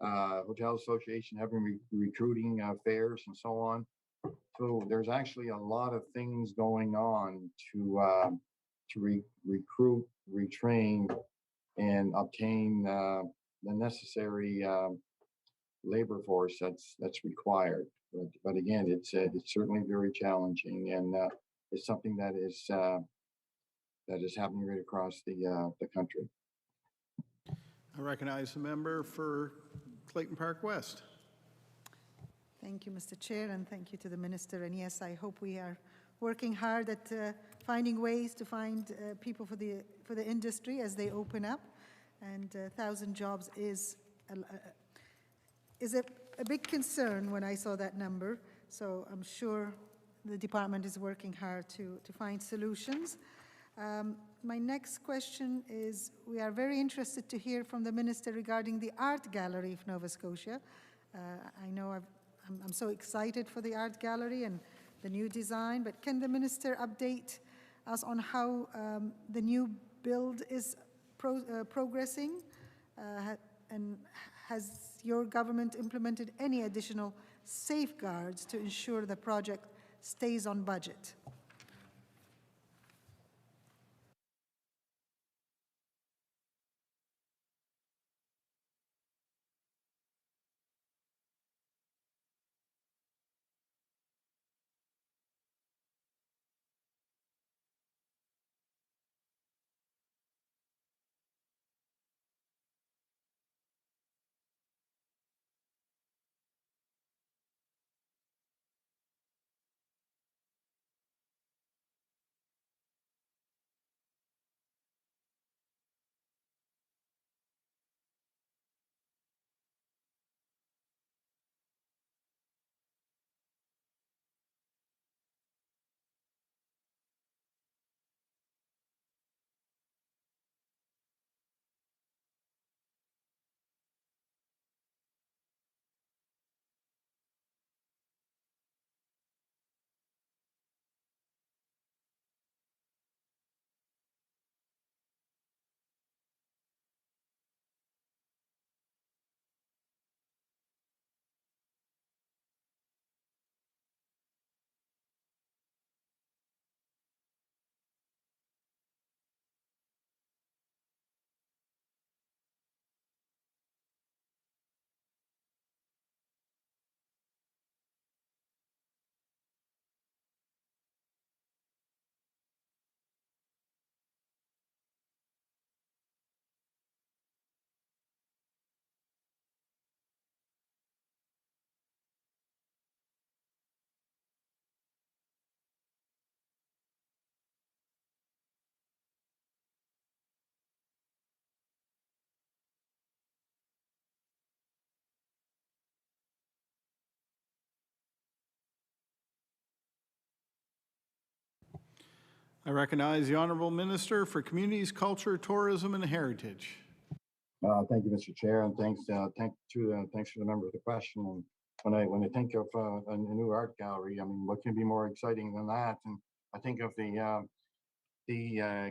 having recruiting fairs and so on. So there's actually a lot of things going on to recruit, retrain, and obtain the necessary labor force that's required. But again, it's certainly very challenging, and it's something that is happening right across the country. I recognize the member for Clayton Park West. Thank you, Mr. Chair, and thank you to the Minister. And yes, I hope we are working hard at finding ways to find people for the industry as they open up. And 1,000 jobs is a big concern when I saw that number. So I'm sure the department is working hard to find solutions. My next question is, we are very interested to hear from the Minister regarding the Art Gallery of Nova Scotia. I know I'm so excited for the Art Gallery and the new design, but can the Minister update us on how the new build is progressing? And has your government implemented any additional safeguards to ensure the project stays on budget? I recognize the Honorable Minister for Communities, Culture, Tourism, and Heritage. Thank you, Mr. Chair, and thanks for the member of the question. And when I think of a new art gallery, I mean, what can be more exciting than that? And I think of the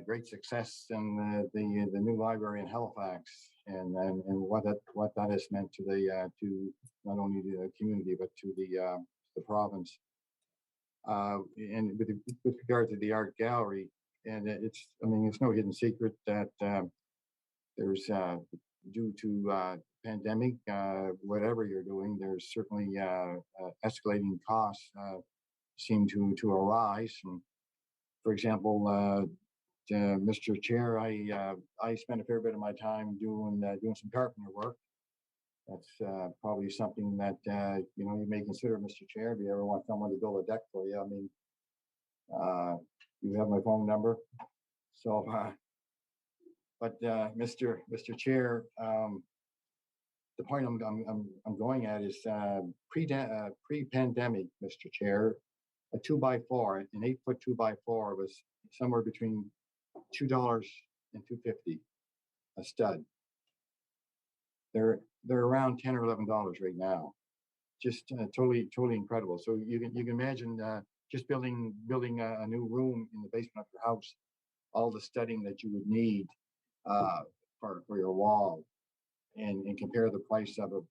great success and the new library in Halifax, and what that has meant to not only the community but to the province. And with regard to the art gallery, and it's no hidden secret that there's due to pandemic, whatever you're doing, there's certainly escalating costs seem to arise. And for example, Mr. Chair, I spend a fair bit of my time doing some carpenter work. That's probably something that you may consider, Mr. Chair, if you ever want someone to build a deck for you. I mean, you have my phone number. So, but Mr. Chair, the point I'm going at is pre-pandemic, Mr. Chair, a 2x4, an 8-foot 2x4 was somewhere between $2 and $2.50 a stud. They're around $10 or $11 right now. Just totally incredible. So you can imagine just building a new room in the basement of your house, all the studding that you would need for your wall, and compare the price of a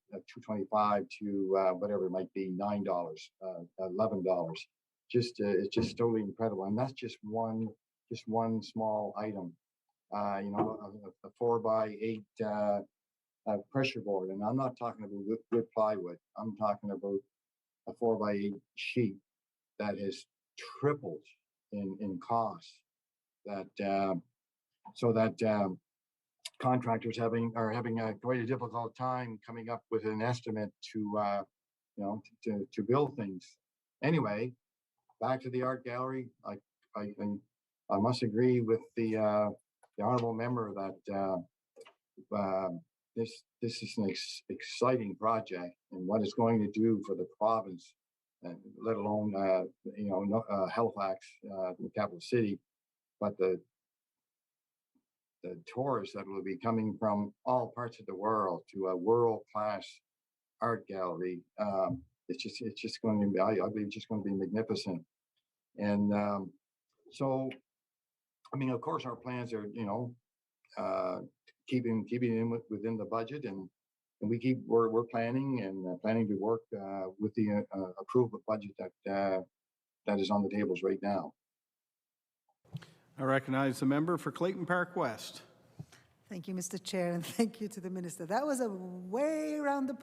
$2.25 to whatever it might be, $9, $11. It's just totally incredible, and that's just one small item. A 4x8 pressure board, and I'm not talking about wood plywood. I'm talking about a 4x8 sheet that has tripled in cost. That contractors are having quite a difficult time coming up with an estimate to build things. Anyway, back to the art gallery. I must agree with the honorable member that this is an exciting project, and what it's going to do for the province, let alone Halifax, the capital city, but the tourists that will be coming from all parts of the world to a world-class art gallery. It's just going to be, I believe, just going to be magnificent. And so, I mean, of course, our plans are, keeping in within the budget, and we're planning to work with the approved budget that is on the tables right now. I recognize the member for Clayton Park West. Thank you, Mr. Chair, and thank you to the minister. That was a way around the.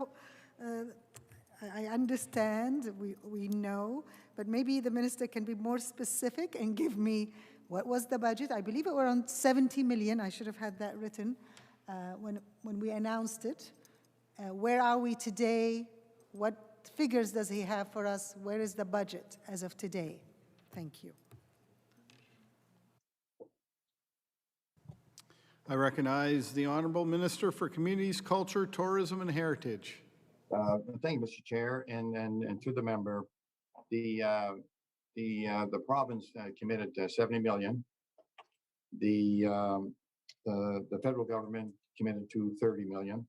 I understand, we know, but maybe the minister can be more specific and give me what was the budget. I believe it were around 70 million. I should have had that written when we announced it. Where are we today? What figures does he have for us? Where is the budget as of today? Thank you. I recognize the Honorable Minister for Communities, Culture, Tourism, and Heritage. Thank you, Mr. Chair, and to the member. The province committed 70 million. The federal government committed to 30 million.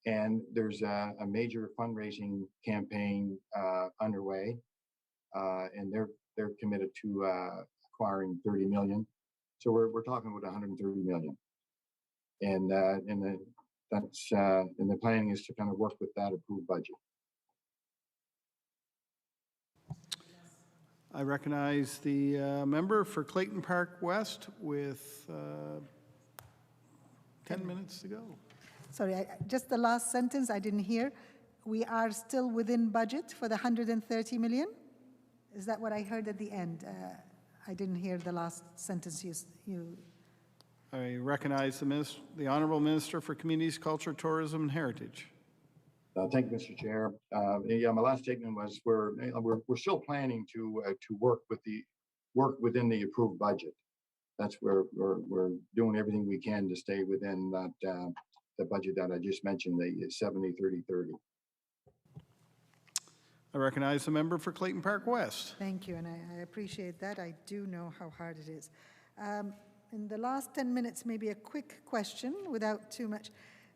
And there's a major fundraising campaign underway, and they're committed to acquiring 30 million. So we're talking about 130 million, and the planning is to kind of work with that approved budget. I recognize the member for Clayton Park West with 10 minutes to go. Sorry, just the last sentence I didn't hear. We are still within budget for the 130 million? Is that what I heard at the end? I didn't hear the last sentence you. I recognize the Honorable Minister for Communities, Culture, Tourism, and Heritage. Thank you, Mr. Chair. My last statement was we're still planning to work within the approved budget. That's where we're doing everything we can to stay within that the budget that I just mentioned, the 70-30-30. I recognize the member for Clayton Park West. Thank you, and I appreciate that. I do know how hard it is. In the last 10 minutes, maybe a quick question without too much.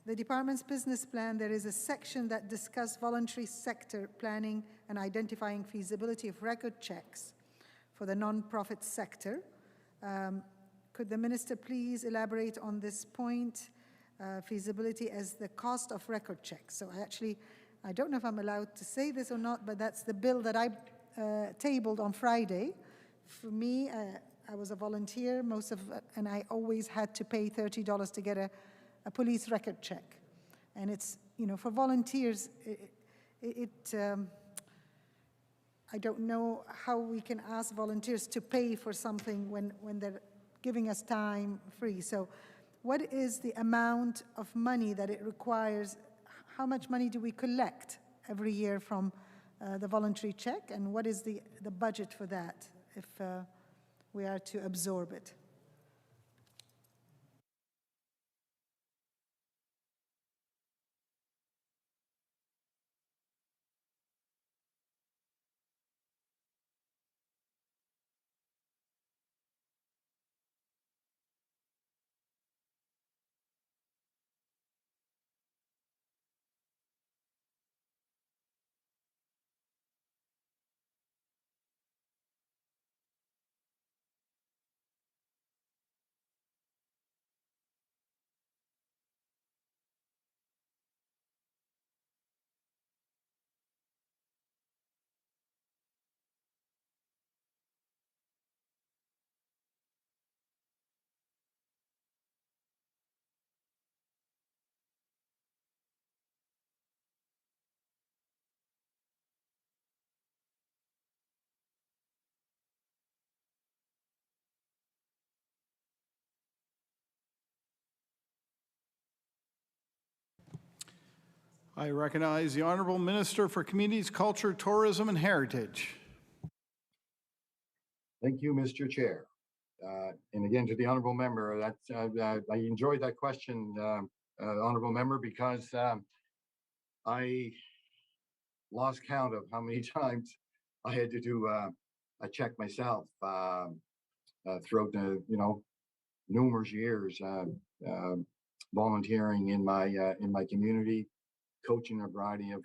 The department's business plan, there is a section that discusses voluntary sector planning and identifying feasibility of record checks for the nonprofit sector. Could the minister please elaborate on this point, feasibility as the cost of record checks? So I don't know if I'm allowed to say this or not, but that's the bill that I tabled on Friday. For me, I was a volunteer and I always had to pay $30 to get a police record check. And it's, for volunteers, I don't know how we can ask volunteers to pay for something when they're giving us time free. So what is the amount of money that it requires? How much money do we collect every year from the voluntary check? And what is the budget for that if we are to absorb it? I recognize the Honourable Minister for Communities, Culture, Tourism and Heritage. Thank you, Mr. Chair. And again, to the honourable member, I enjoyed that question, honourable member, because I lost count of how many times I had to do a check myself throughout the numerous years volunteering in my community, coaching a variety of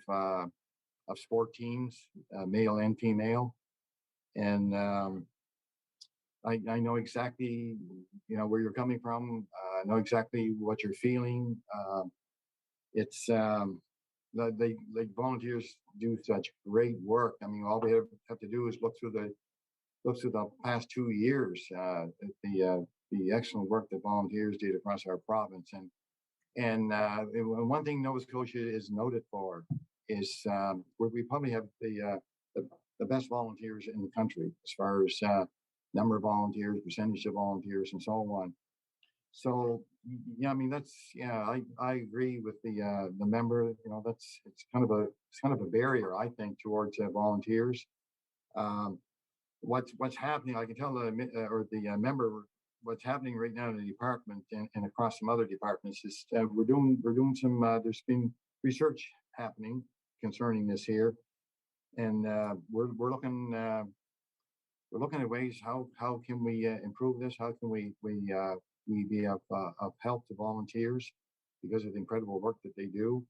sport teams, male and female, and I know exactly where you're coming from. I know exactly what you're feeling. It's the volunteers do such great work. I mean, all we have to do is look through the past 2 years, the excellent work that volunteers did across our province. And one thing Nova Scotia is noted for is we probably have the best volunteers in the country as far as number of volunteers, percentage of volunteers, and so on. So yeah, I mean I agree with the member. It's kind of a barrier, I think, towards volunteers. What's happening? I can tell the member what's happening right now in the department and across some other departments is we're doing some. There's been research happening concerning this here, and we're looking at ways how can we improve this? How can we be of help to volunteers because of the incredible work that they do.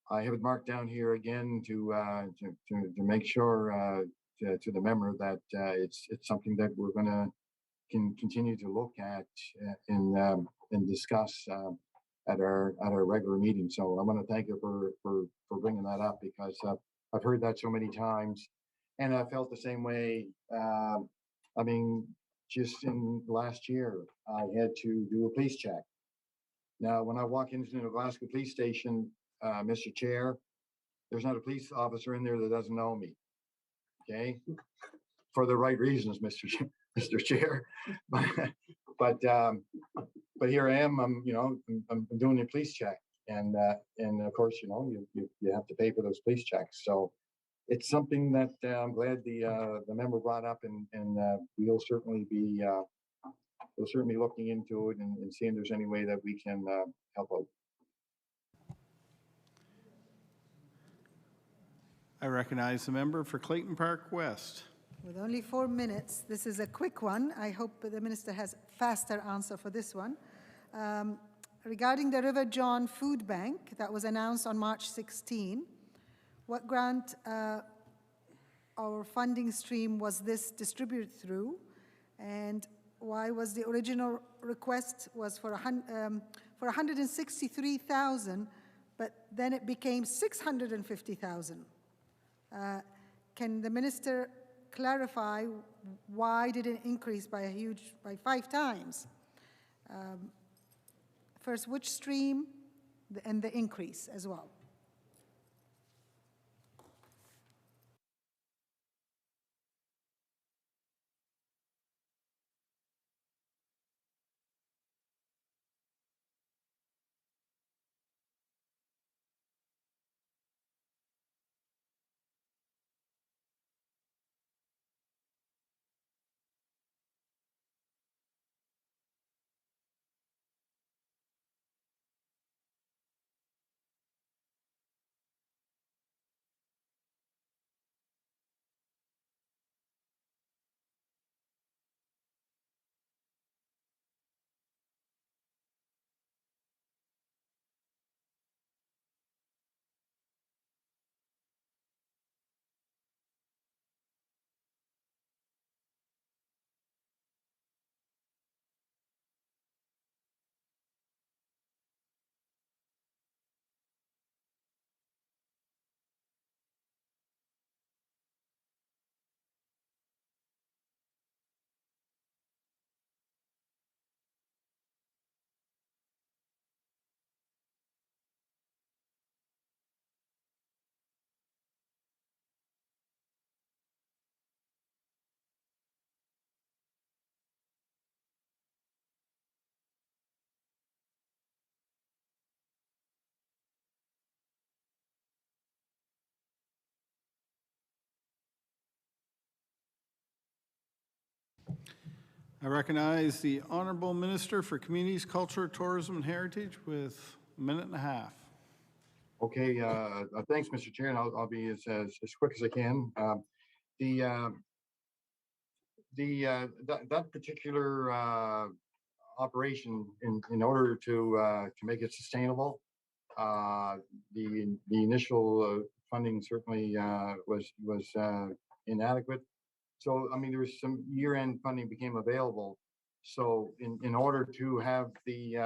I have it marked down here again to make sure to the member that it's something that we're going to continue to look at and discuss at our regular meeting. So I want to thank you for bringing that up because I've heard that so many times, and I felt the same way. I mean, just in last year, I had to do a police check. Now, when I walk into the Glasgow police station, Mr. Chair, there's not a police officer in there that doesn't know me. Okay, for the right reasons, Mr. Chair. But here I am. I'm doing a police check, and of course, you have to pay for those police checks. So it's something that I'm glad the member brought up, and we'll certainly be looking into it and seeing if there's any way that we can help out. I recognize the member for Clayton Park West. With only 4 minutes, this is a quick one. I hope the minister has faster answer for this one. Regarding the River John Food Bank that was announced on March 16, what grant or funding stream was this distributed through? And why was the original request was for 163,000, but then it became 650,000? Can the minister clarify why did it increase by by 5 times? First, which stream and the increase as well? I recognize the Honorable Minister for Communities, Culture, Tourism, and Heritage with a minute and a half. Okay, thanks, Mr. Chair, and I'll be as quick as I can. That particular operation, in order to make it sustainable, the initial funding certainly was inadequate. So, I mean, there was some year-end funding became available. So, in order to have the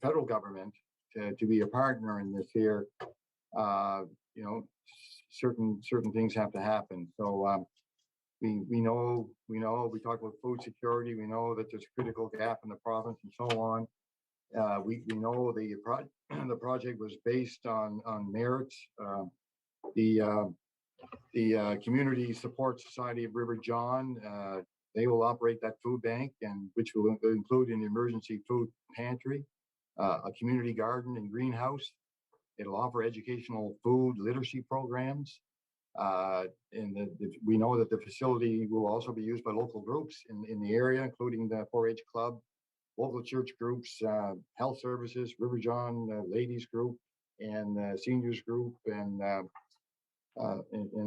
federal government to be a partner in this here, you know, certain things have to happen. So, we know we talk about food security. We know that there's a critical gap in the province and so on. We know the project was based on merits. The Community Support Society of River John, they will operate that food bank, and which will include an emergency food pantry, a community garden and greenhouse. It'll offer educational food literacy programs. We know that the facility will also be used by local groups in the area, including the 4-H Club, local church groups, health services, River John Ladies Group, and Seniors Group, and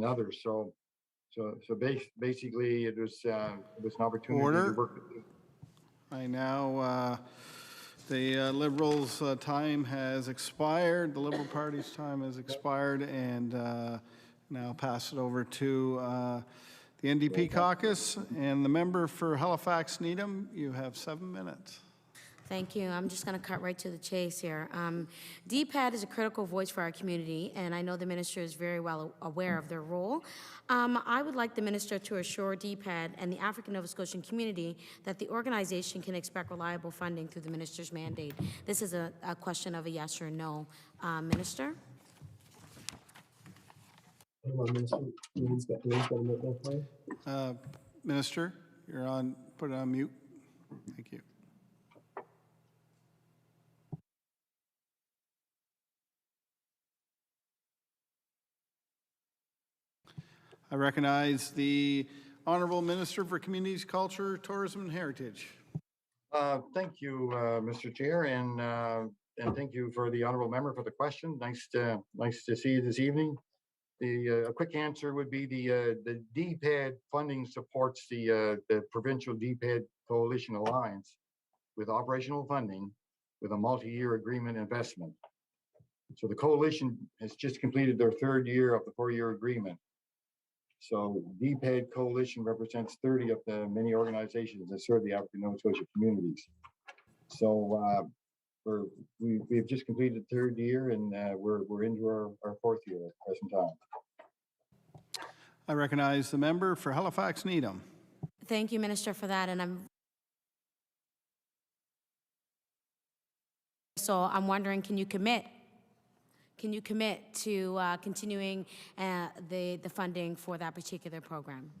others. So basically, it was an opportunity Order. to work with you. I now, the Liberals' time has expired, the Liberal Party's time has expired, and now pass it over to the NDP caucus. And the member for Halifax Needham, you have 7 minutes. Thank you. I'm just going to cut right to the chase here. DPAD is a critical voice for our community, and I know the minister is very well aware of their role. I would like the minister to assure DPAD and the African Nova Scotian community that the organization can expect reliable funding through the minister's mandate. This is a question of a yes or no. Minister? Minister, Ian's got a minute there for you. Minister, you're on, put it on mute. Thank you. I recognize the Honorable Minister for Communities, Culture, Tourism, and Heritage. Thank you, Mr. Chair, and thank you for the honourable member for the question. Nice to see you this evening. A quick answer would be the DPAD funding supports the provincial DPAD Coalition Alliance with operational funding with a multi-year agreement investment. So the coalition has just completed their 3rd year of the 4-year agreement. So DPAD Coalition represents 30 of the many organizations that serve the African Nova Scotia communities. So we've just completed the 3rd year, and we're into our 4th year at the present time. I recognize the member for Halifax Needham. Thank you, Minister, for that. And I'm wondering, can you commit to continuing the funding for that particular program?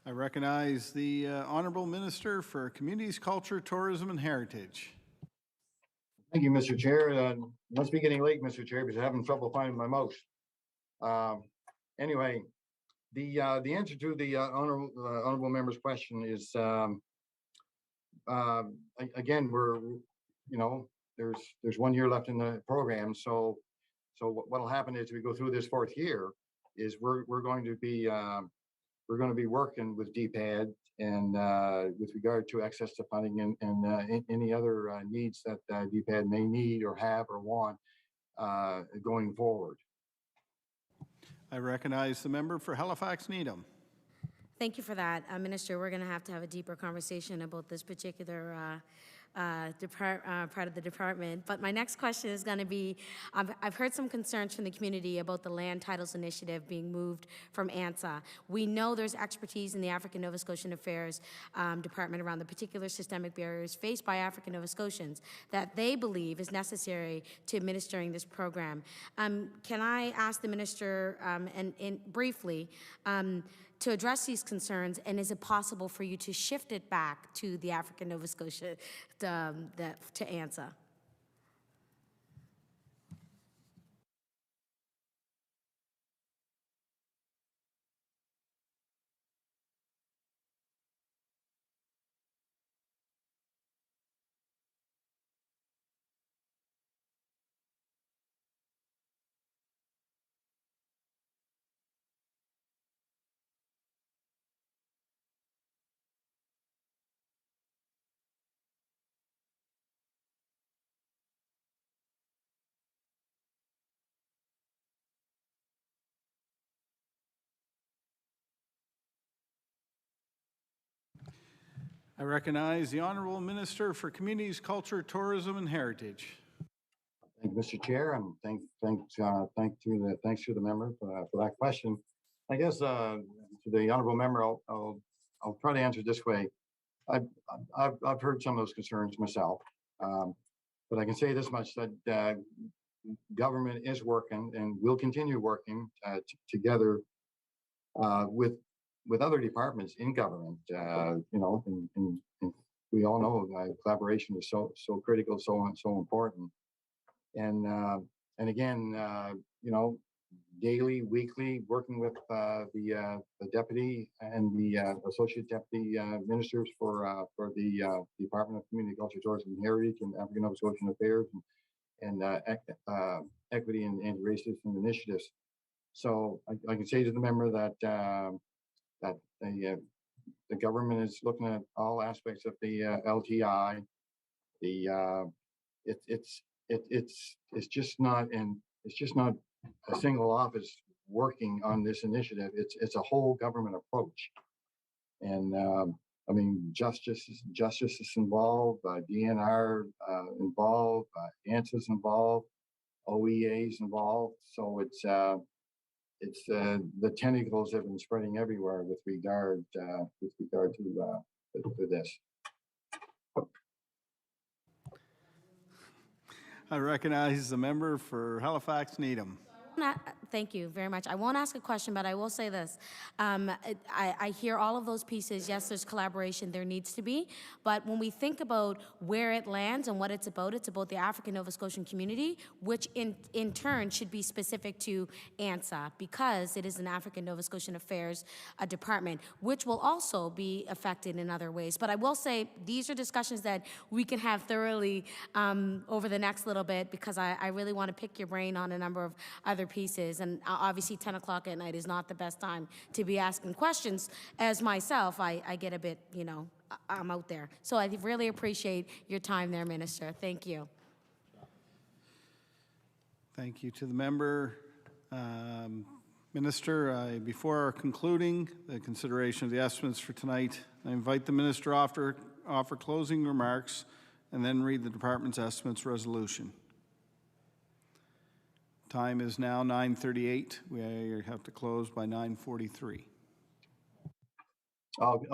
I recognize the Honourable Minister for Communities, Culture, Tourism and Heritage. Thank you, Mr. Chair. Must be getting late, Mr. Chair, because I'm having trouble finding my mouse. Anyway, the answer to the honorable member's question is again, there's 1 year left in the program. So what'll happen is we go through this 4th year is we're going to be working with DPAD and with regard to access to funding and any other needs that DPAD may need or have or want going forward. I recognize the member for Halifax Needham. Thank you for that, Minister. We're going to have a deeper conversation about this particular part of the department. But my next question is going to be, I've heard some concerns from the community about the Land Titles Initiative being moved from ANSA. We know there's expertise in the African Nova Scotian Affairs Department around the particular systemic barriers faced by African Nova Scotians that they believe is necessary to administering this program. Can I ask the Minister, and briefly, to address these concerns, and is it possible for you to shift it back to the African Nova Scotia, to ANSA? I recognize the Honourable Minister for Communities, Culture, Tourism and Heritage. Thank you, Mr. Chair, and thanks to the member for that question. I guess to the honourable member, I'll try to answer this way. I've heard some of those concerns myself, but I can say this much, that government is working and will continue working together with other departments in government. And we all know collaboration is so critical, so important. And again, daily, weekly, working with the deputy and the associate deputy ministers for the Department of Community, Culture, Tourism and Heritage and African Nova Scotian Affairs and equity and anti-racism initiatives. So I can say to the member that the government is looking at all aspects of the LTI. It's just not a single office working on this initiative. It's a whole government approach, and I mean justice is involved, DNR involved, ANSA's involved, OEA's involved. So it's the tentacles have been spreading everywhere with regard to this. I recognize the member for Halifax Needham. Thank you very much. I won't ask a question, but I will say this. I hear all of those pieces. Yes, there's collaboration. There needs to be. But when we think about where it lands and what it's about the African Nova Scotian community, which in turn should be specific to ANSA, because it is an African Nova Scotian Affairs department, which will also be affected in other ways. But I will say these are discussions that we can have thoroughly over the next little bit, because I really want to pick your brain on a number of other pieces. And obviously 10 o'clock at night is not the best time to be asking questions. As myself, I get a bit, I'm out there. So I really appreciate your time there, Minister. Thank you. Thank you to the member. Minister, before concluding the consideration of the estimates for tonight, I invite the minister to offer closing remarks and then read the department's estimates resolution. Time is now 9:38. We have to close by 9:43.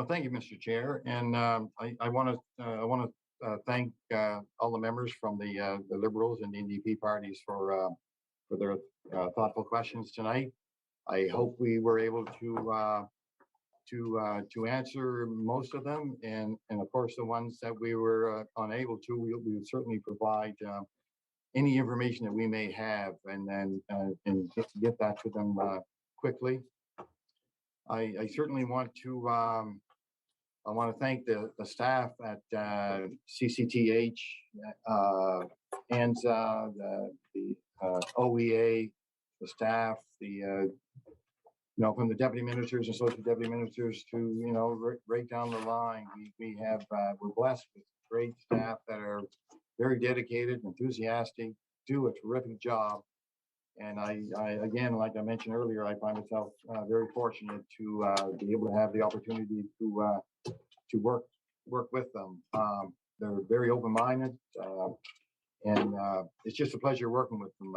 Thank you, Mr. Chair, and I want to thank all the members from the Liberals and the NDP parties for their thoughtful questions tonight. I hope we were able to answer most of them, and of course the ones that we were unable to, we will certainly provide any information that we may have, and then get that to them quickly. I certainly want to thank the staff at CCTH, ANSA, the OEA, the staff, from the deputy ministers, associate deputy ministers to right down the line. We're blessed with great staff that are very dedicated, enthusiastic, do a terrific job. And I again, like I mentioned earlier, I find myself very fortunate to be able to have the opportunity to work with them. They're very open-minded, and it's just a pleasure working with them,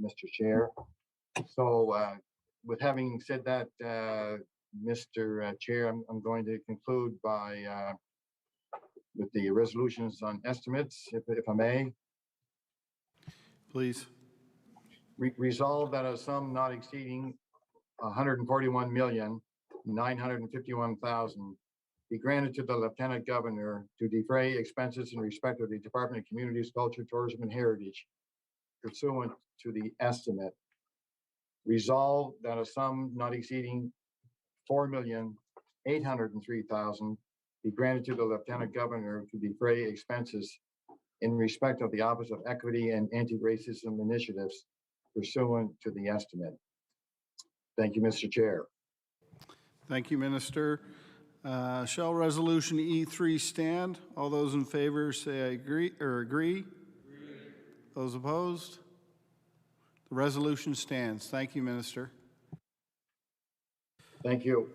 Mr. Chair. So with having said that, Mr. Chair, I'm going to conclude by with the resolutions on estimates, if I may. Please. Resolve that a sum not exceeding $141,951,000 be granted to the Lieutenant Governor to defray expenses in respect of the Department of Communities, Culture, Tourism, and Heritage pursuant to the estimate. Resolve that a sum not exceeding $4,803,000 be granted to the Lieutenant Governor to defray expenses in respect of the Office of Equity and Anti-Racism Initiatives pursuant to the estimate. Thank you, Mr. Chair. Thank you, Minister. Shall Resolution E3 stand? All those in favor say I agree or agree. Those opposed? The resolution stands. Thank you, Minister. Thank you.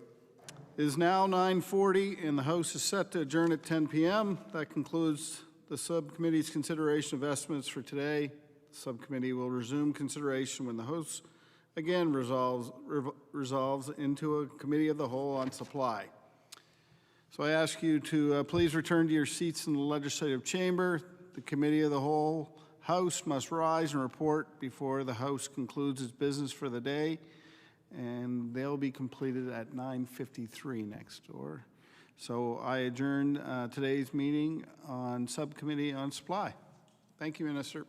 It is now 9:40 and the House is set to adjourn at 10 p.m. That concludes the subcommittee's consideration of estimates for today. The subcommittee will resume consideration when the House again resolves into a committee of the whole on supply. So I ask you to please return to your seats in the legislative chamber. The committee of the whole House must rise and report before the House concludes its business for the day, and they'll be completed at 9:53 next door. So I adjourn today's meeting on Subcommittee on Supply. Thank you, Minister.